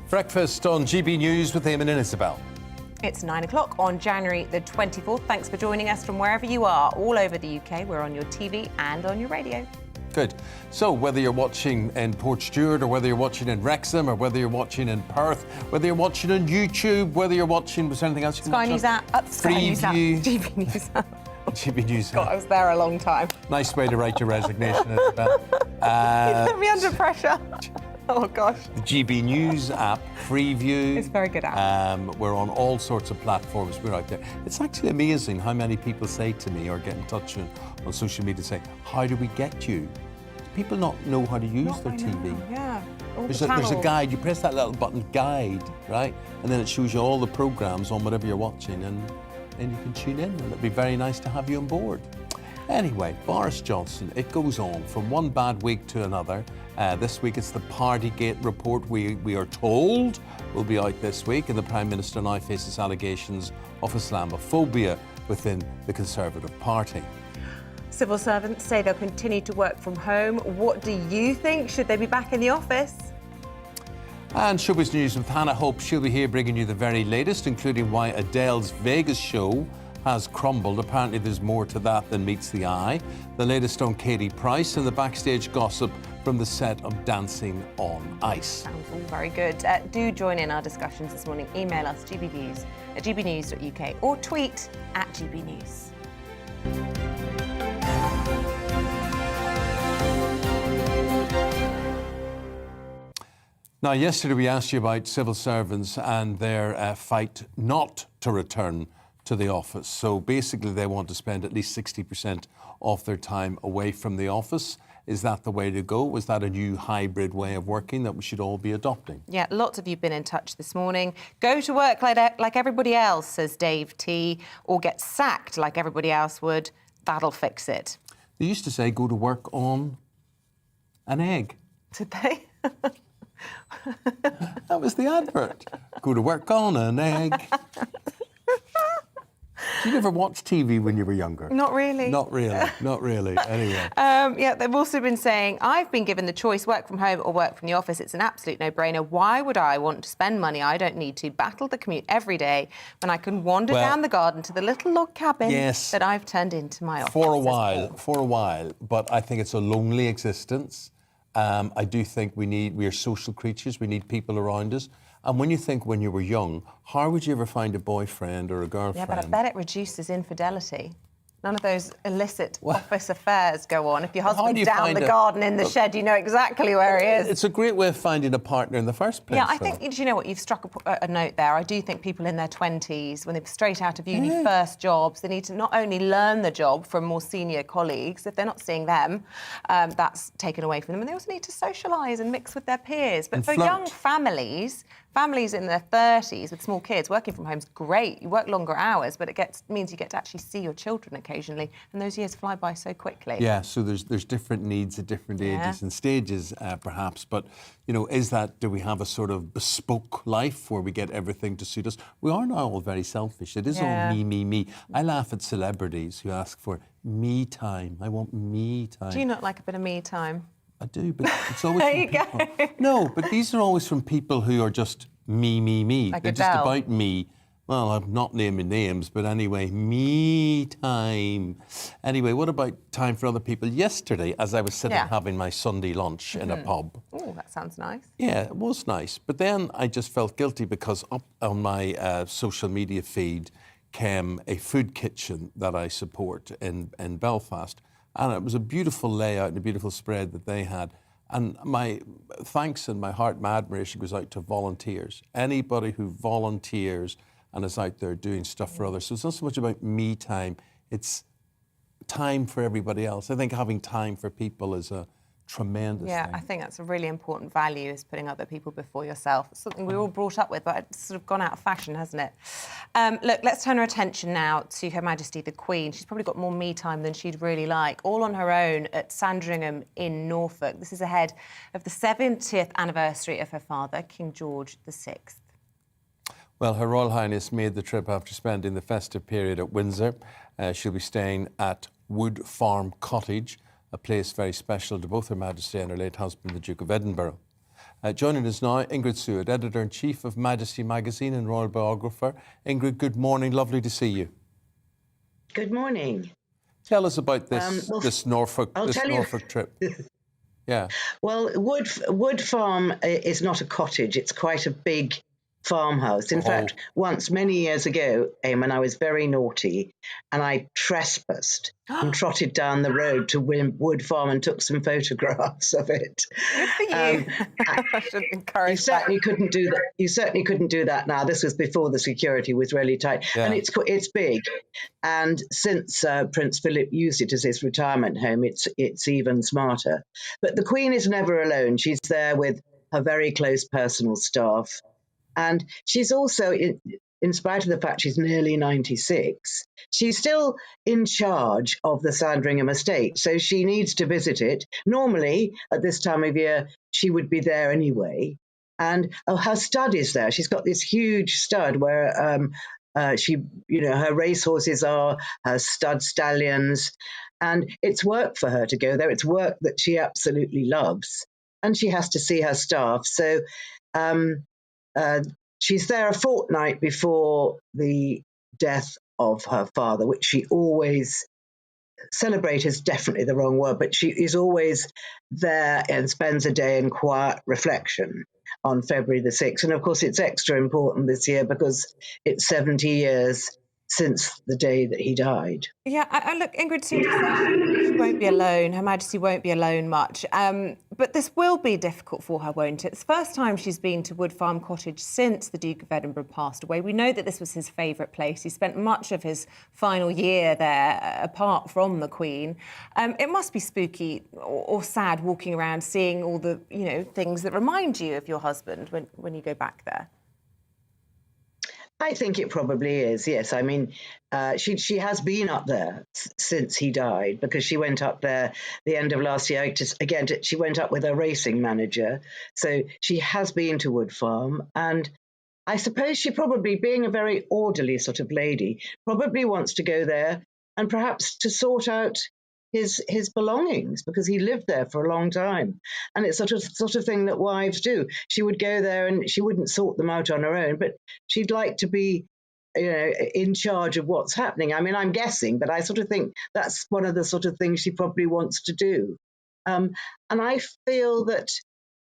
Breakfast on GB News with Eamonn and Isabel. It's 9 o'clock on January the 24th. Thanks for joining us from wherever you are, all over the UK. We're on your TV and on your radio. Good. So whether you're watching in Portstewart or whether you're watching in Wrexham or whether you're watching in Perth, whether you're watching on YouTube, whether you're watching, was there anything else you can Sky watch News on? app. Sky News app. GB News app. GB News God, I was there a long time. Nice way to write your resignation, Isabel. You put me under pressure. Oh, gosh. The GB News app, Freeview. It's a very good app. We're on all sorts of platforms. We're out there. It's actually amazing how many people say to me or get in touch on social media say, how do we get you? Do people not know how to use their TV? Yeah. There's a guide. You press that little button, guide, right? And then it shows you all the programmes on whatever you're watching, and then you can tune in, and it'd be very nice to have you on board. Anyway, Boris Johnson, it goes on from one bad week to another. This week it's the Partygate report, we are told, will be out this week, and the Prime Minister now faces allegations of Islamophobia within the Conservative Party. Civil servants say they'll continue to work from home. What do you think? Should they be back in the office? And Showbiz News with Hannah Hope. She'll be here bringing you the very latest, including why Adele's Vegas show has crumbled. Apparently there's more to that than meets the eye. The latest on Katie Price and the backstage gossip from the set of Dancing on Ice. Sounds all very good. Do join in our discussions this morning. Email us gbnews@gbnews.uk or tweet @gbnews. Now, yesterday we asked you about civil servants and their fight not to return to the office. So basically they want to spend at least 60% of their time away from the office. Is that the way to go? Is that a new hybrid way of working that we should all be adopting? Yeah, lots of you have been in touch this morning. Go to work like everybody else, says Dave T, or get sacked like everybody else would. That'll fix it. They used to say go to work on an egg. Did they? That was the advert. Go to work on an egg. Did you ever watch TV when you were younger? Not really. Not really. Anyway. Yeah, they've also been saying, I've been given the choice, work from home or work from the office. It's an absolute no-brainer. Why would I want to spend money I don't need to, battle the commute every day when I can wander down the garden to the little log cabin that I've turned into my office? For a while, but I think it's a lonely existence. I do think we are social creatures. We need people around us. And when you think when you were young, how would you ever find a boyfriend or a girlfriend? Yeah, but I bet it reduces infidelity. None of those illicit office affairs go on. If your husband's down the garden in the shed, you know exactly where he is. It's a great way of finding a partner in the first place. Yeah, I think, you know what, you've struck a note there. I do think people in their 20s, when they're straight out of uni, first jobs, they need to not only learn the job from more senior colleagues, if they're not seeing them, that's taken away from them. And they also need to socialise and mix with their peers. But for young families in their 30s with small kids, working from home is great. You work longer hours, but it means you get to actually see your children occasionally, and those years fly by so quickly. Yeah, so there's different needs at different ages and stages, perhaps. But, you know, do we have a sort of bespoke life where we get everything to suit us? We are now all very selfish. It is all me. I laugh at celebrities who ask for me time. I want me time. Do you not like a bit of me time? I do, but it's always there you go. No, but these are always from people who are just me. Like They're just about me. Well, I'm not naming names, but anyway, me time. Anyway, what about time for other people? Yesterday, as I was sitting having my Sunday lunch in a pub. Oh, that sounds nice. Yeah, it was nice. But then I just felt guilty because up on my social media feed came a food kitchen that I support in Belfast. And it was a beautiful layout and a beautiful spread that they had. And my thanks and my heart, my admiration goes out to volunteers. Anybody who volunteers and is out there doing stuff for others. So it's not so much about me time, it's time for everybody else. I think having time for people is a tremendous thing. I think that's a really important value, is putting other people before yourself. It's something we're all brought up with, but it's sort of gone out of fashion, hasn't it? Look, let's turn our attention now to Her Majesty the Queen. She's probably got more me time than she'd really like, all on her own at Sandringham in Norfolk. This is ahead of the 70th anniversary of her father, King George VI. Well, Her Royal Highness made the trip after spending the festive period at Windsor. She'll be staying at Wood Farm Cottage, a place very special to both Her Majesty and her late husband, the Duke of Edinburgh. Joining us now, Ingrid Seward, Editor-in-Chief of Majesty magazine and Royal Biographer. Ingrid, good morning. Lovely to see you. Good morning. Tell us about this Norfolk trip. Yeah. Well, Wood Farm is not a cottage. It's quite a big farmhouse. In fact, once, many years ago, Eamonn, I was very naughty and I trespassed and trotted down the road to Wood Farm and took some photographs of it. Good for you. I should encourage you certainly couldn't do that. You certainly couldn't do that now. This was before the security was really tight. Yeah. And it's big. And since Prince Philip used it as his retirement home, it's even smarter. But the Queen is never alone. She's there with her very close personal staff. And she's also, in spite of the fact she's nearly 96, she's still in charge of the Sandringham estate. So she needs to visit it. Normally, at this time of year, she would be there anyway. And her stud is there. She's got this huge stud where her racehorses are, her stud stallions. And it's work for her to go there. It's work that she absolutely loves. And she has to see her staff. So she's there a fortnight before the death of her father, which she always celebrate is definitely the wrong word, but she is always there and spends a day in quiet reflection on February the 6th. And of course, it's extra important this year because it's 70 years since the day that he died. Yeah, I look, Ingrid, she won't be alone. Her Majesty won't be alone much. But this will be difficult for her, won't it? It's the first time she's been to Wood Farm Cottage since the Duke of Edinburgh passed away. We know that this was his favourite place. He spent much of his final year there, apart from the Queen. It must be spooky or sad walking around, seeing all the, things that remind you of your husband when you go back there. I think it probably is, yes. I mean, she has been up there since he died because she went up there the end of last year. She went up with her racing manager. So she has been to Wood Farm. And I suppose she probably, being a very orderly sort of lady, probably wants to go there and perhaps to sort out his belongings because he lived there for a long time. And it's sort of thing that wives do. She would go there and she wouldn't sort them out on her own, but she'd like to be in charge of what's happening. I mean, I'm guessing, but I sort of think that's one of the sort of things she probably wants to do. And I feel that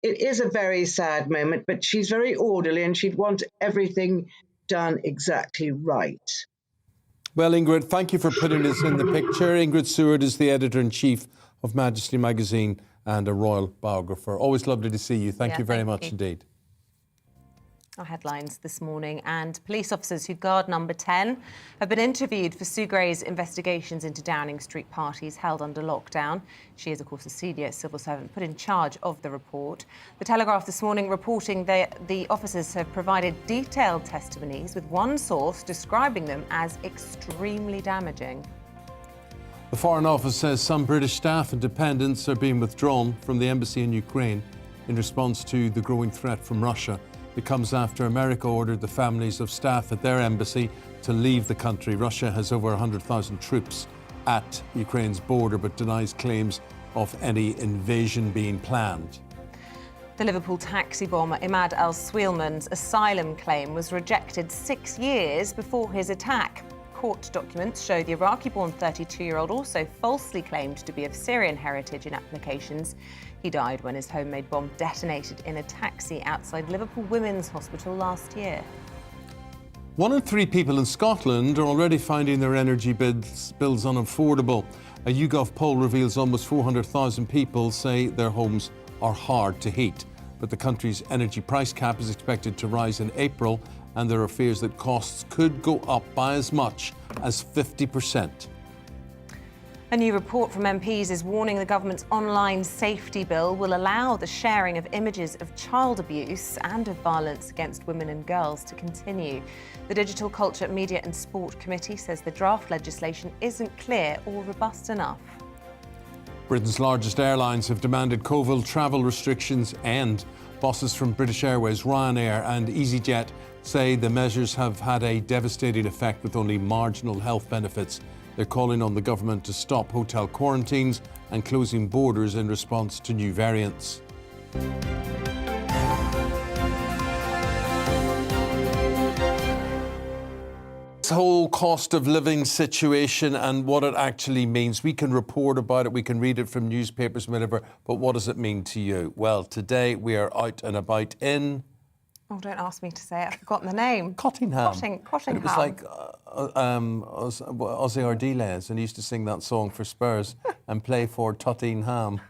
it is a very sad moment, but she's very orderly and she'd want everything done exactly right. Well, Ingrid, thank you for putting us in the picture. Ingrid Seward is the Editor-in-Chief of Majesty magazine and a royal biographer. Always lovely to see you. Thank you very much indeed. Our headlines this morning, and police officers who guard number 10 have been interviewed for Sue Gray's investigations into Downing Street parties held under lockdown. She is, of course, a senior civil servant put in charge of the report. The Telegraph this morning reporting that the officers have provided detailed testimonies, with one source describing them as extremely damaging. The Foreign Office says some British staff and dependents are being withdrawn from the embassy in Ukraine in response to the growing threat from Russia. It comes after America ordered the families of staff at their embassy to leave the country. Russia has over 100,000 troops at Ukraine's border, but denies claims of any invasion being planned. The Liverpool taxi bomber Imad al-Swilman's asylum claim was rejected 6 years before his attack. Court documents show the Iraqi-born 32-year-old also falsely claimed to be of Syrian heritage in applications. He died when his homemade bomb detonated in a taxi outside Liverpool Women's Hospital last year. 1 in 3 people in Scotland are already finding their energy bills unaffordable. A YouGov poll reveals almost 400,000 people say their homes are hard to heat. But the country's energy price cap is expected to rise in April, and there are fears that costs could go up by as much as 50%. A new report from MPs is warning the government's online safety bill will allow the sharing of images of child abuse and of violence against women and girls to continue. The Digital Culture, Media and Sport Committee says the draft legislation isn't clear or robust enough. Britain's largest airlines have demanded COVID travel restrictions end. Bosses from British Airways, Ryanair and EasyJet say the measures have had a devastating effect with only marginal health benefits. They're calling on the government to stop hotel quarantines and closing borders in response to new variants. This whole cost of living situation and what it actually means. We can report about it, we can read it from newspapers, whatever, but what does it mean to you? Well, today we are out and about in... Oh, don't ask me to say it. I've forgotten the name. Cottingham. Cottingham. It was like Ozzy Ardiles, and he used to sing that song for Spurs and play for Tottenham.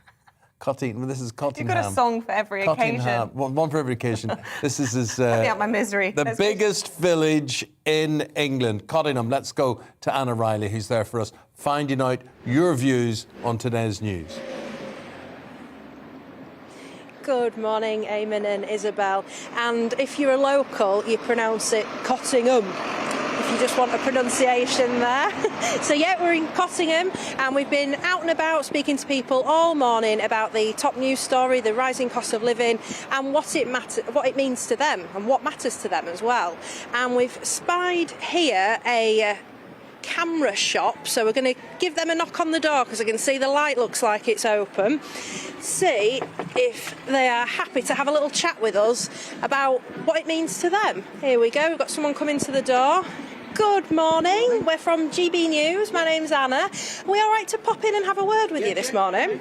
This is Cottingham. You've got a song for every occasion. One for every occasion. This is his, Let me out my misery. The biggest village in England, Cottingham. Let's go to Anna Riley, who's there for us, finding out your views on today's news. Good morning, Eamonn and Isabel. And if you're a local, you pronounce it Cottingham, if you just want a pronunciation there. So yeah, we're in Cottingham and we've been out and about speaking to people all morning about the top news story, the rising cost of living, and what it means to them and what matters to them as well. And we've spied here a camera shop, so we're going to give them a knock on the door because I can see the light looks like it's open. See if they are happy to have a little chat with us about what it means to them. Here we go, we've got someone coming to the door. Good morning, we're from GBNews, my name's Anna. Are we all right to pop in and have a word with you this morning?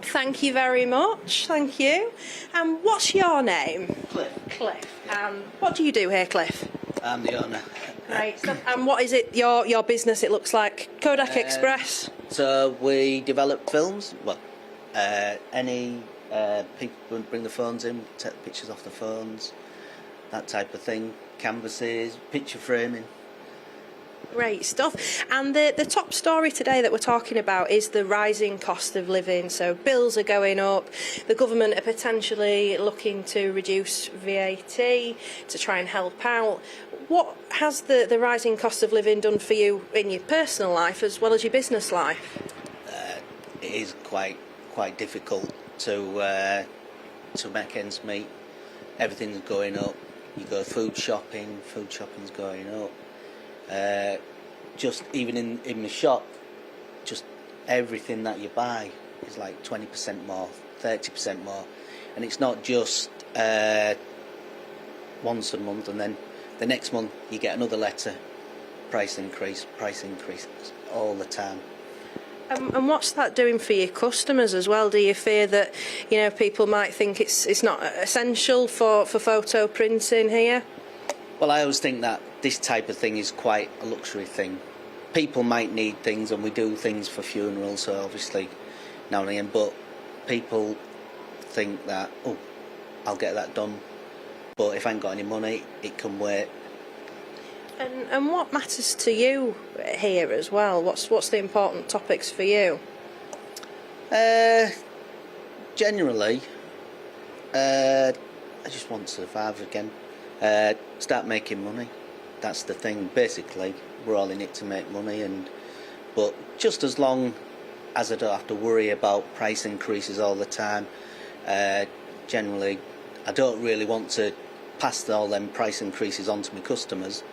Thank you very much, thank you. And what's your name? Cliff. Cliff. And what do you do here, Cliff? I'm the owner. Great stuff. And what is it, your business, it looks like? Kodak Express? So we develop films. Well, any people bring the phones in, take the pictures off the phones, that type of thing. Canvases, picture framing. Great stuff. And the top story today that we're talking about is the rising cost of living. So bills are going up. The government are potentially looking to reduce VAT to try and help out. What has the rising cost of living done for you in your personal life as well as your business life? It is quite difficult to make ends meet. Everything's going up. You go food shopping's going up. Just even in the shop, just everything that you buy is like 20% more, 30% more, and it's not just once a month and then the next month you get another letter, price increase all the time. And what's that doing for your customers as well? Do you fear that people might think it's not essential for photo printing here? Well, I always think that this type of thing is quite a luxury thing. People might need things, and we do things for funerals, so obviously now and again, but people think that, oh, I'll get that done, but if I ain't got any money, it can wait. And what matters to you here as well? What's the important topics for you? Generally, I just want to survive again. Start making money. That's the thing. Basically, we're all in it to make money, but just as long as I don't have to worry about price increases all the time. Generally, I don't really want to pass all them price increases on to my customers,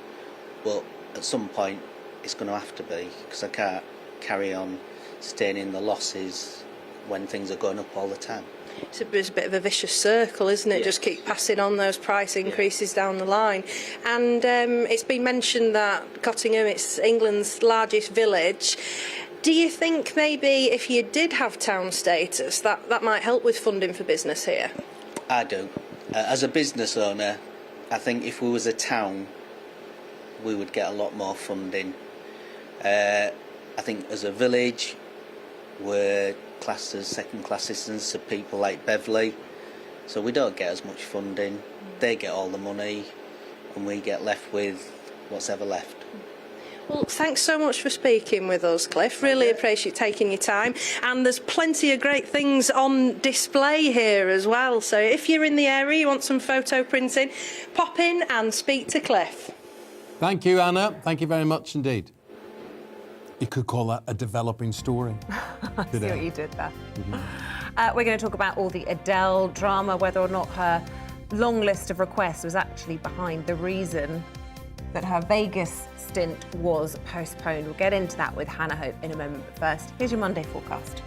but at some point it's going to have to be, because I can't carry on staying in the losses when things are going up all the time. It's a bit of a vicious circle, isn't it? Yeah. Just keep passing on those price increases down the line. And it's been mentioned that Cottingham, it's England's largest village. Do you think maybe if you did have town status, that might help with funding for business here? I do. As a business owner, I think if we was a town, we would get a lot more funding. I think as a village, we're classed as second-class citizens to people like Beverley, so we don't get as much funding. They get all the money, and we get left with what's ever left. Well, thanks so much for speaking with us, Cliff. Really appreciate taking your time. And there's plenty of great things on display here as well. So if you're in the area, you want some photo printing, pop in and speak to Cliff. Thank you, Anna. Thank you very much indeed. You could call that a developing story. I see what you did there. We're going to talk about all the Adele drama, whether or not her long list of requests was actually behind the reason that her Vegas stint was postponed. We'll get into that with Hannah Hope in a moment, but first, here's your Monday forecast.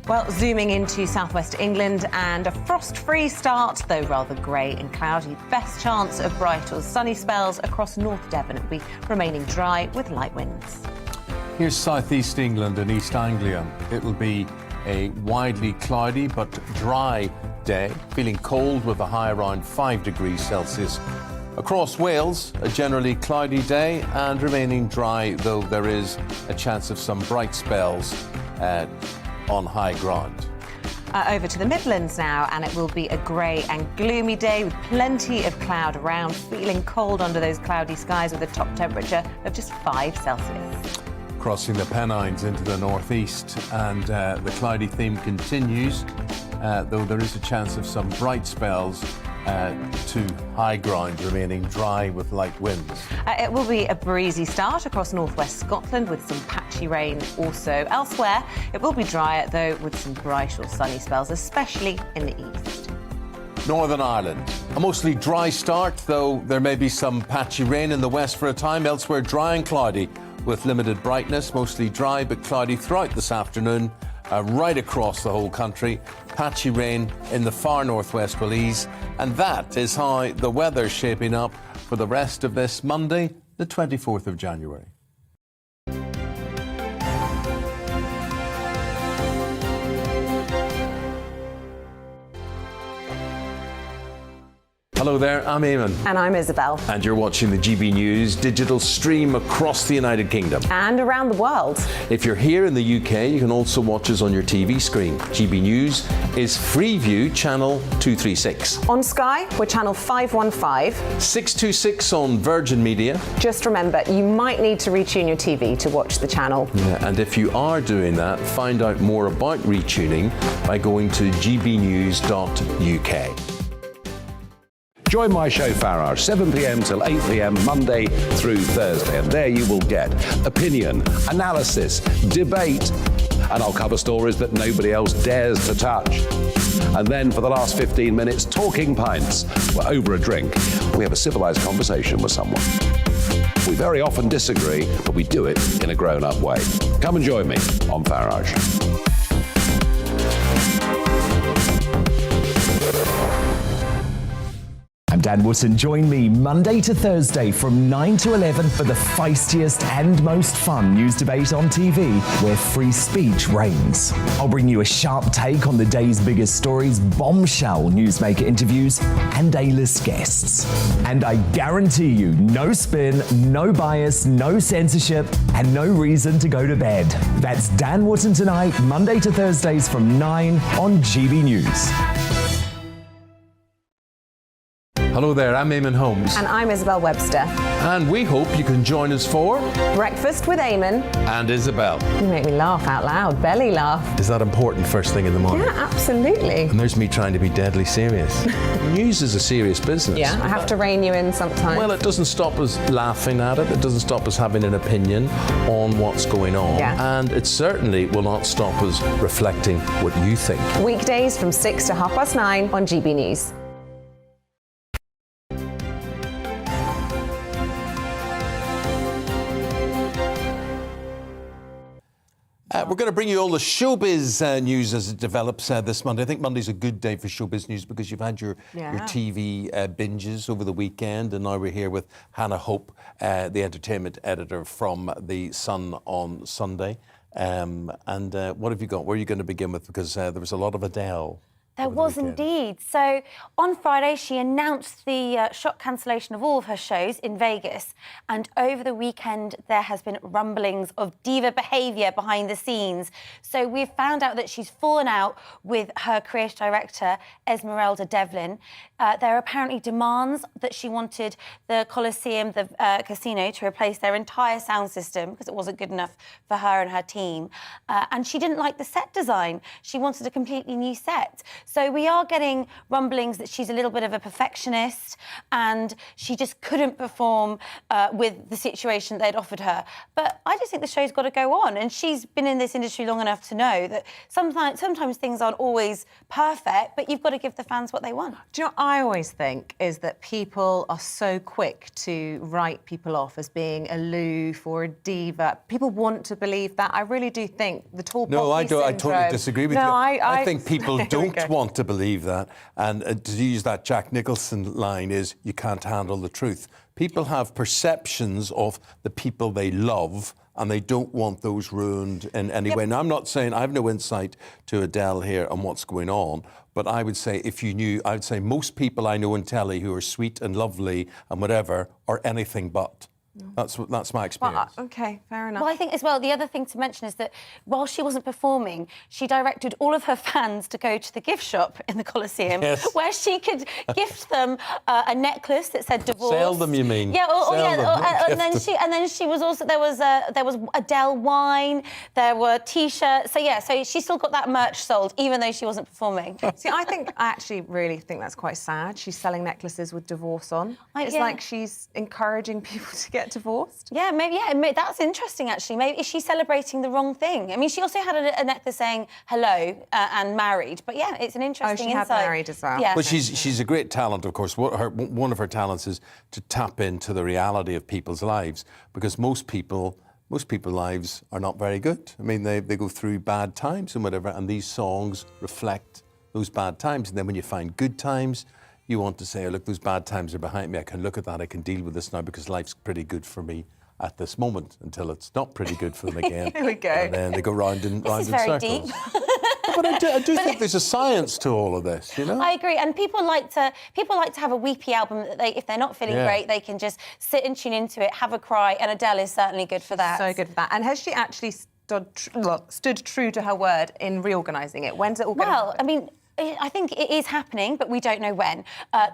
Well, zooming into southwest England, and a frost-free start, though rather grey and cloudy. Best chance of bright or sunny spells across North Devon. It'll be remaining dry with light winds. Here's southeast England and East Anglia. It'll be a widely cloudy but dry day, feeling cold with a high around 5 degrees Celsius. Across Wales, a generally cloudy day and remaining dry, though there is a chance of some bright spells on high ground. Over to the Midlands now, and it will be a grey and gloomy day with plenty of cloud around, feeling cold under those cloudy skies with a top temperature of just 5 Celsius. Crossing the Pennines into the northeast, and the cloudy theme continues, though there is a chance of some bright spells to high ground, remaining dry with light winds. It will be a breezy start across northwest Scotland with some patchy rain also. Elsewhere, it will be drier, though, with some bright or sunny spells, especially in the east. Northern Ireland, a mostly dry start, though there may be some patchy rain in the west for a time. Elsewhere, dry and cloudy with limited brightness, mostly dry but cloudy throughout this afternoon. Right across the whole country. Patchy rain in the far northwest will ease, and that is how the weather's shaping up for the rest of this Monday, the 24th of January. Hello there, I'm Eamonn. And I'm Isabel. And you're watching the GB News digital stream across the United Kingdom. And around the world. If you're here in the UK, you can also watch us on your TV screen. GB News is Freeview channel 236. On Sky, we're channel 515. 626 on Virgin Media. Just remember, you might need to retune your TV to watch the channel. Yeah, and if you are doing that, find out more about retuning by going to gbnews.uk. Join my show Farrar, 7 p.m. till 8 p.m. Monday through Thursday. And there you will get opinion, analysis, debate, and I'll cover stories that nobody else dares to touch. And then for the last 15 minutes, talking pints. We're over a drink. We have a civilised conversation with someone. We very often disagree, but we do it in a grown-up way. Come and join me on Farage. I'm Dan Wootton. Join me Monday to Thursday from 9 to 11 for the feistiest and most fun news debate on TV, where free speech reigns. I'll bring you a sharp take on the day's biggest stories, bombshell newsmaker interviews, and A-list guests. And I guarantee you, no spin, no bias, no censorship, and no reason to go to bed. That's Dan Wootton tonight, Monday to Thursdays from 9 on GB News. Hello there, I'm Eamonn Holmes. And I'm Isabel Webster. And we hope you can join us for Breakfast with Eamonn and Isabel. You make me laugh out loud, belly laugh. Is that important first thing in the morning? Yeah, absolutely. And there's me trying to be deadly serious. News is a serious business. Yeah, I have to rein you in sometimes. Well, it doesn't stop us laughing at it. It doesn't stop us having an opinion on what's going on. Yeah. And it certainly will not stop us reflecting what you think. Weekdays from 6 to 9:30 on GB News. We're going to bring you all the showbiz news as it develops this Monday. I think Monday's a good day for showbiz news because you've had your TV binges over the weekend, and now we're here with Hannah Hope, the entertainment editor from The Sun on Sunday. And what have you got? Where are you going to begin with? Because there was a lot of Adele. There was indeed. So on Friday, she announced the shock cancellation of all of her shows in Vegas. And over the weekend, there has been rumblings of diva behaviour behind the scenes. So we've found out that she's fallen out with her creative director, Esmeralda Devlin. There are apparently demands that she wanted the Coliseum, the casino, to replace their entire sound system because it wasn't good enough for her and her team. And she didn't like the set design. She wanted a completely new set. So we are getting rumblings that she's a little bit of a perfectionist and she just couldn't perform with the situation they'd offered her. But I just think the show's got to go on. And she's been in this industry long enough to know that sometimes things aren't always perfect, but you've got to give the fans what they want. Do you know what I always think is that people are so quick to write people off as being aloof or a diva. People want to believe that. I really do think the tall poppy No, I don't. I syndrome. totally disagree with you. I think people don't go. want to believe that. And to use that Jack Nicholson line is, you can't handle the truth. People have perceptions of the people they love and they don't want those ruined in any way. Now, I'm not saying I have no insight to Adele here on what's going on, but I would say if you knew, I would say most people I know in telly who are sweet and lovely and whatever are anything but. That's my experience. Well, OK, fair enough. Well, I think as well, the other thing to mention is that while she wasn't performing, she directed all of her fans to go to the gift shop in the Coliseum, where she could gift them a necklace that said divorce. Sell them, you mean? Yeah, and then she was also there was Adele wine, there were T-shirts. So yeah, so she still got that merch sold, even though she wasn't performing. See, I actually really think that's quite sad. She's selling necklaces with divorce on. It's like she's encouraging people to get divorced. Yeah, maybe. Yeah, that's interesting. Actually, maybe is she celebrating the wrong thing? I mean, she also had a necklace saying hello and married. But yeah, it's an interesting insight. Oh, she had married as well. Yeah. But she's a great talent, of course. One of her talents is to tap into the reality of people's lives, because most people's lives are not very good. I mean, they go through bad times and whatever, and these songs reflect those bad times. And then when you find good times, you want to say, oh, look, those bad times are behind me. I can look at that. I can deal with this now because life's pretty good for me at this moment until it's not pretty good for them again. Here we go. And then they go round and round in circles. This is very deep. But I do think there's a science to all of this, you know? I agree, and people like to have a weepy album that if they're not feeling great, they can just sit and tune into it, have a cry, and Adele is certainly good for that. So good for that. And has she actually stood true to her word in reorganising it? When's it all going to happen? I mean, I think it is happening, but we don't know when.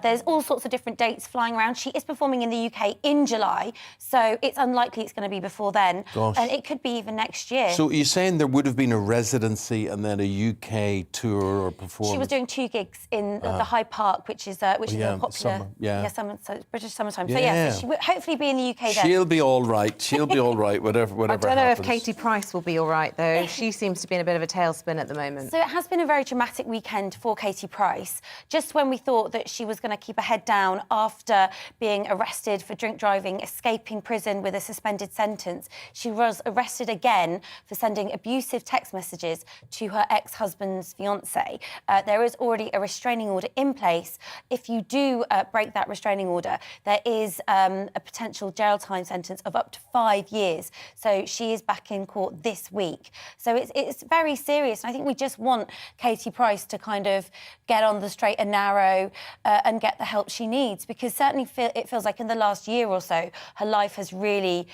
There's all sorts of different dates flying around. She is performing in the UK in July, so it's unlikely it's going to be before then. Gosh. And it could be even next year. So you're saying there would have been a residency and then a UK tour or performance? She was doing 2 gigs in the Hyde Park, which is a popular summer, British summertime. So yes, she will hopefully be in the UK then. She'll be all right. She'll be all right, whatever I don't know happens. if Katie Price will be all right, though. She seems to be in a bit of a tailspin at the moment. So it has been a very dramatic weekend for Katie Price. Just when we thought that she was going to keep her head down after being arrested for drink driving, escaping prison with a suspended sentence, she was arrested again for sending abusive text messages to her ex-husband's fiancée. There is already a restraining order in place. If you do break that restraining order, there is a potential jail time sentence of up to 5 years. So she is back in court this week. So it's very serious. And I think we just want Katie Price to kind of get on the straight and narrow and get the help she needs, because certainly it feels like in the last year or so, her life has really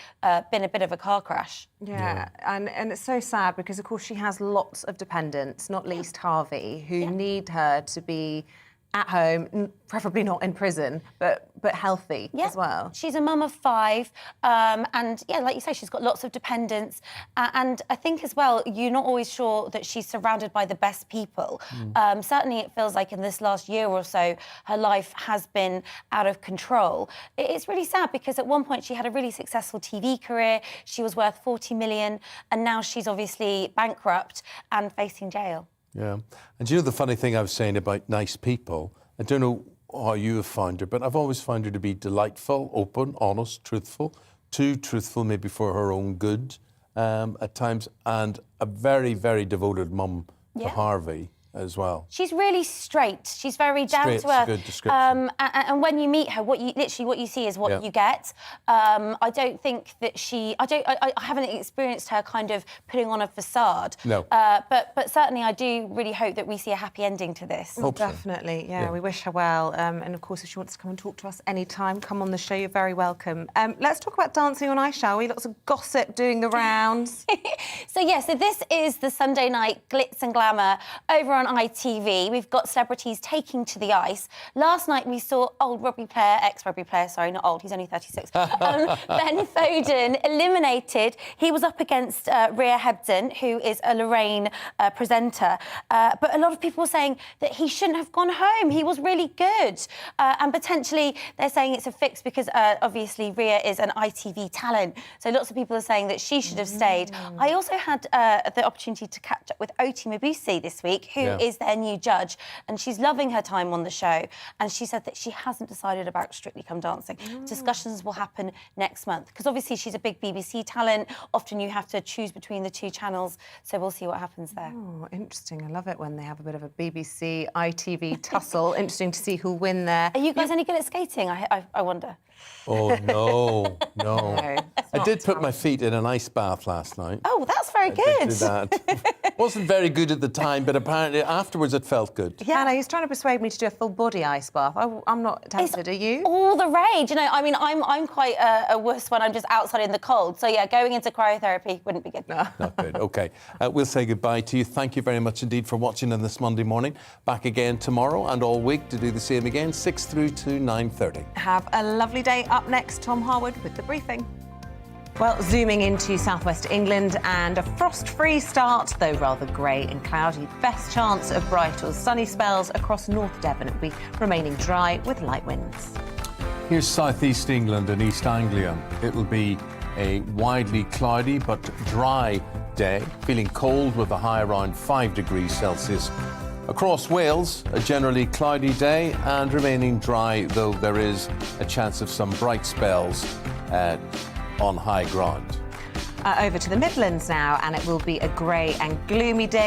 been a bit of a car crash. Yeah, and it's so sad because, of course, she has lots of dependents, not least Harvey, who need her to be at home, preferably not in prison, but healthy as well. She's a mum of 5, and yeah, like you say, she's got lots of dependents. And I think as well, you're not always sure that she's surrounded by the best people. Certainly, it feels like in this last year or so, her life has been out of control. It's really sad because at one point she had a really successful TV career. She was worth 40 million, and now she's obviously bankrupt and facing jail. Yeah. And do you know the funny thing I was saying about nice people? I don't know how you have found her, but I've always found her to be delightful, open, honest, truthful, too truthful maybe for her own good at times, and a very, very devoted mum to Harvey. as well. She's really straight. She's very down Straight's to earth. a good description. And when you meet her, what you see is what you get. I don't think that I haven't experienced her kind of putting on a facade. No. But certainly I do really hope that we see a happy ending to this. Well, definitely, yeah, we wish her well. And of course, if she wants to come and talk to us anytime, come on the show, you're very welcome. Let's talk about Dancing on Ice, shall we? Lots of gossip doing the rounds. So this is the Sunday night glitz and glamour over on ITV. We've got celebrities taking to the ice. Last night we saw ex-rugby player, sorry, not old, he's only 36, Ben Foden eliminated. He was up against Rhea Hebden, who is a Lorraine presenter. But a lot of people were saying that he shouldn't have gone home. He was really good. And potentially they're saying it's a fix because obviously Rhea is an ITV talent. So lots of people are saying that she should have stayed. I also had the opportunity to catch up with Oti Mabuse this week, who is their new judge, and she's loving her time on the show. And she said that she hasn't decided about Strictly Come Dancing. Discussions will happen next month because obviously she's a big BBC talent. Often you have to choose between the two channels, so we'll see what happens there. Oh, interesting. I love it when they have a bit of a BBC ITV tussle. Interesting to see who'll win there. Are you guys any good at skating? I wonder. Oh, no. I did put my feet in an ice bath last night. Oh, that's very good. I did that. Wasn't very good at the time, but apparently afterwards it felt good. Yeah, no, he's trying to persuade me to do a full body ice bath. I'm not tempted, are you? All the rage. You know, I mean, I'm quite a wuss when I'm just outside in the cold. So, yeah, going into cryotherapy wouldn't be good. No. Not good. OK. We'll say goodbye to you. Thank you very much indeed for watching on this Monday morning. Back again tomorrow and all week to do the same again, 6 through to 9:30. Have a lovely day. Up next, Tom Harwood with the briefing. Well, zooming into southwest England and a frost-free start, though rather grey and cloudy. Best chance of bright or sunny spells across North Devon. It'll be remaining dry with light winds. Here's southeast England and East Anglia. It'll be a widely cloudy but dry day, feeling cold with a high around 5 degrees Celsius. Across Wales, a generally cloudy day and remaining dry, though there is a chance of some bright spells on high ground. Over to the Midlands now, and it will be a grey and gloomy day.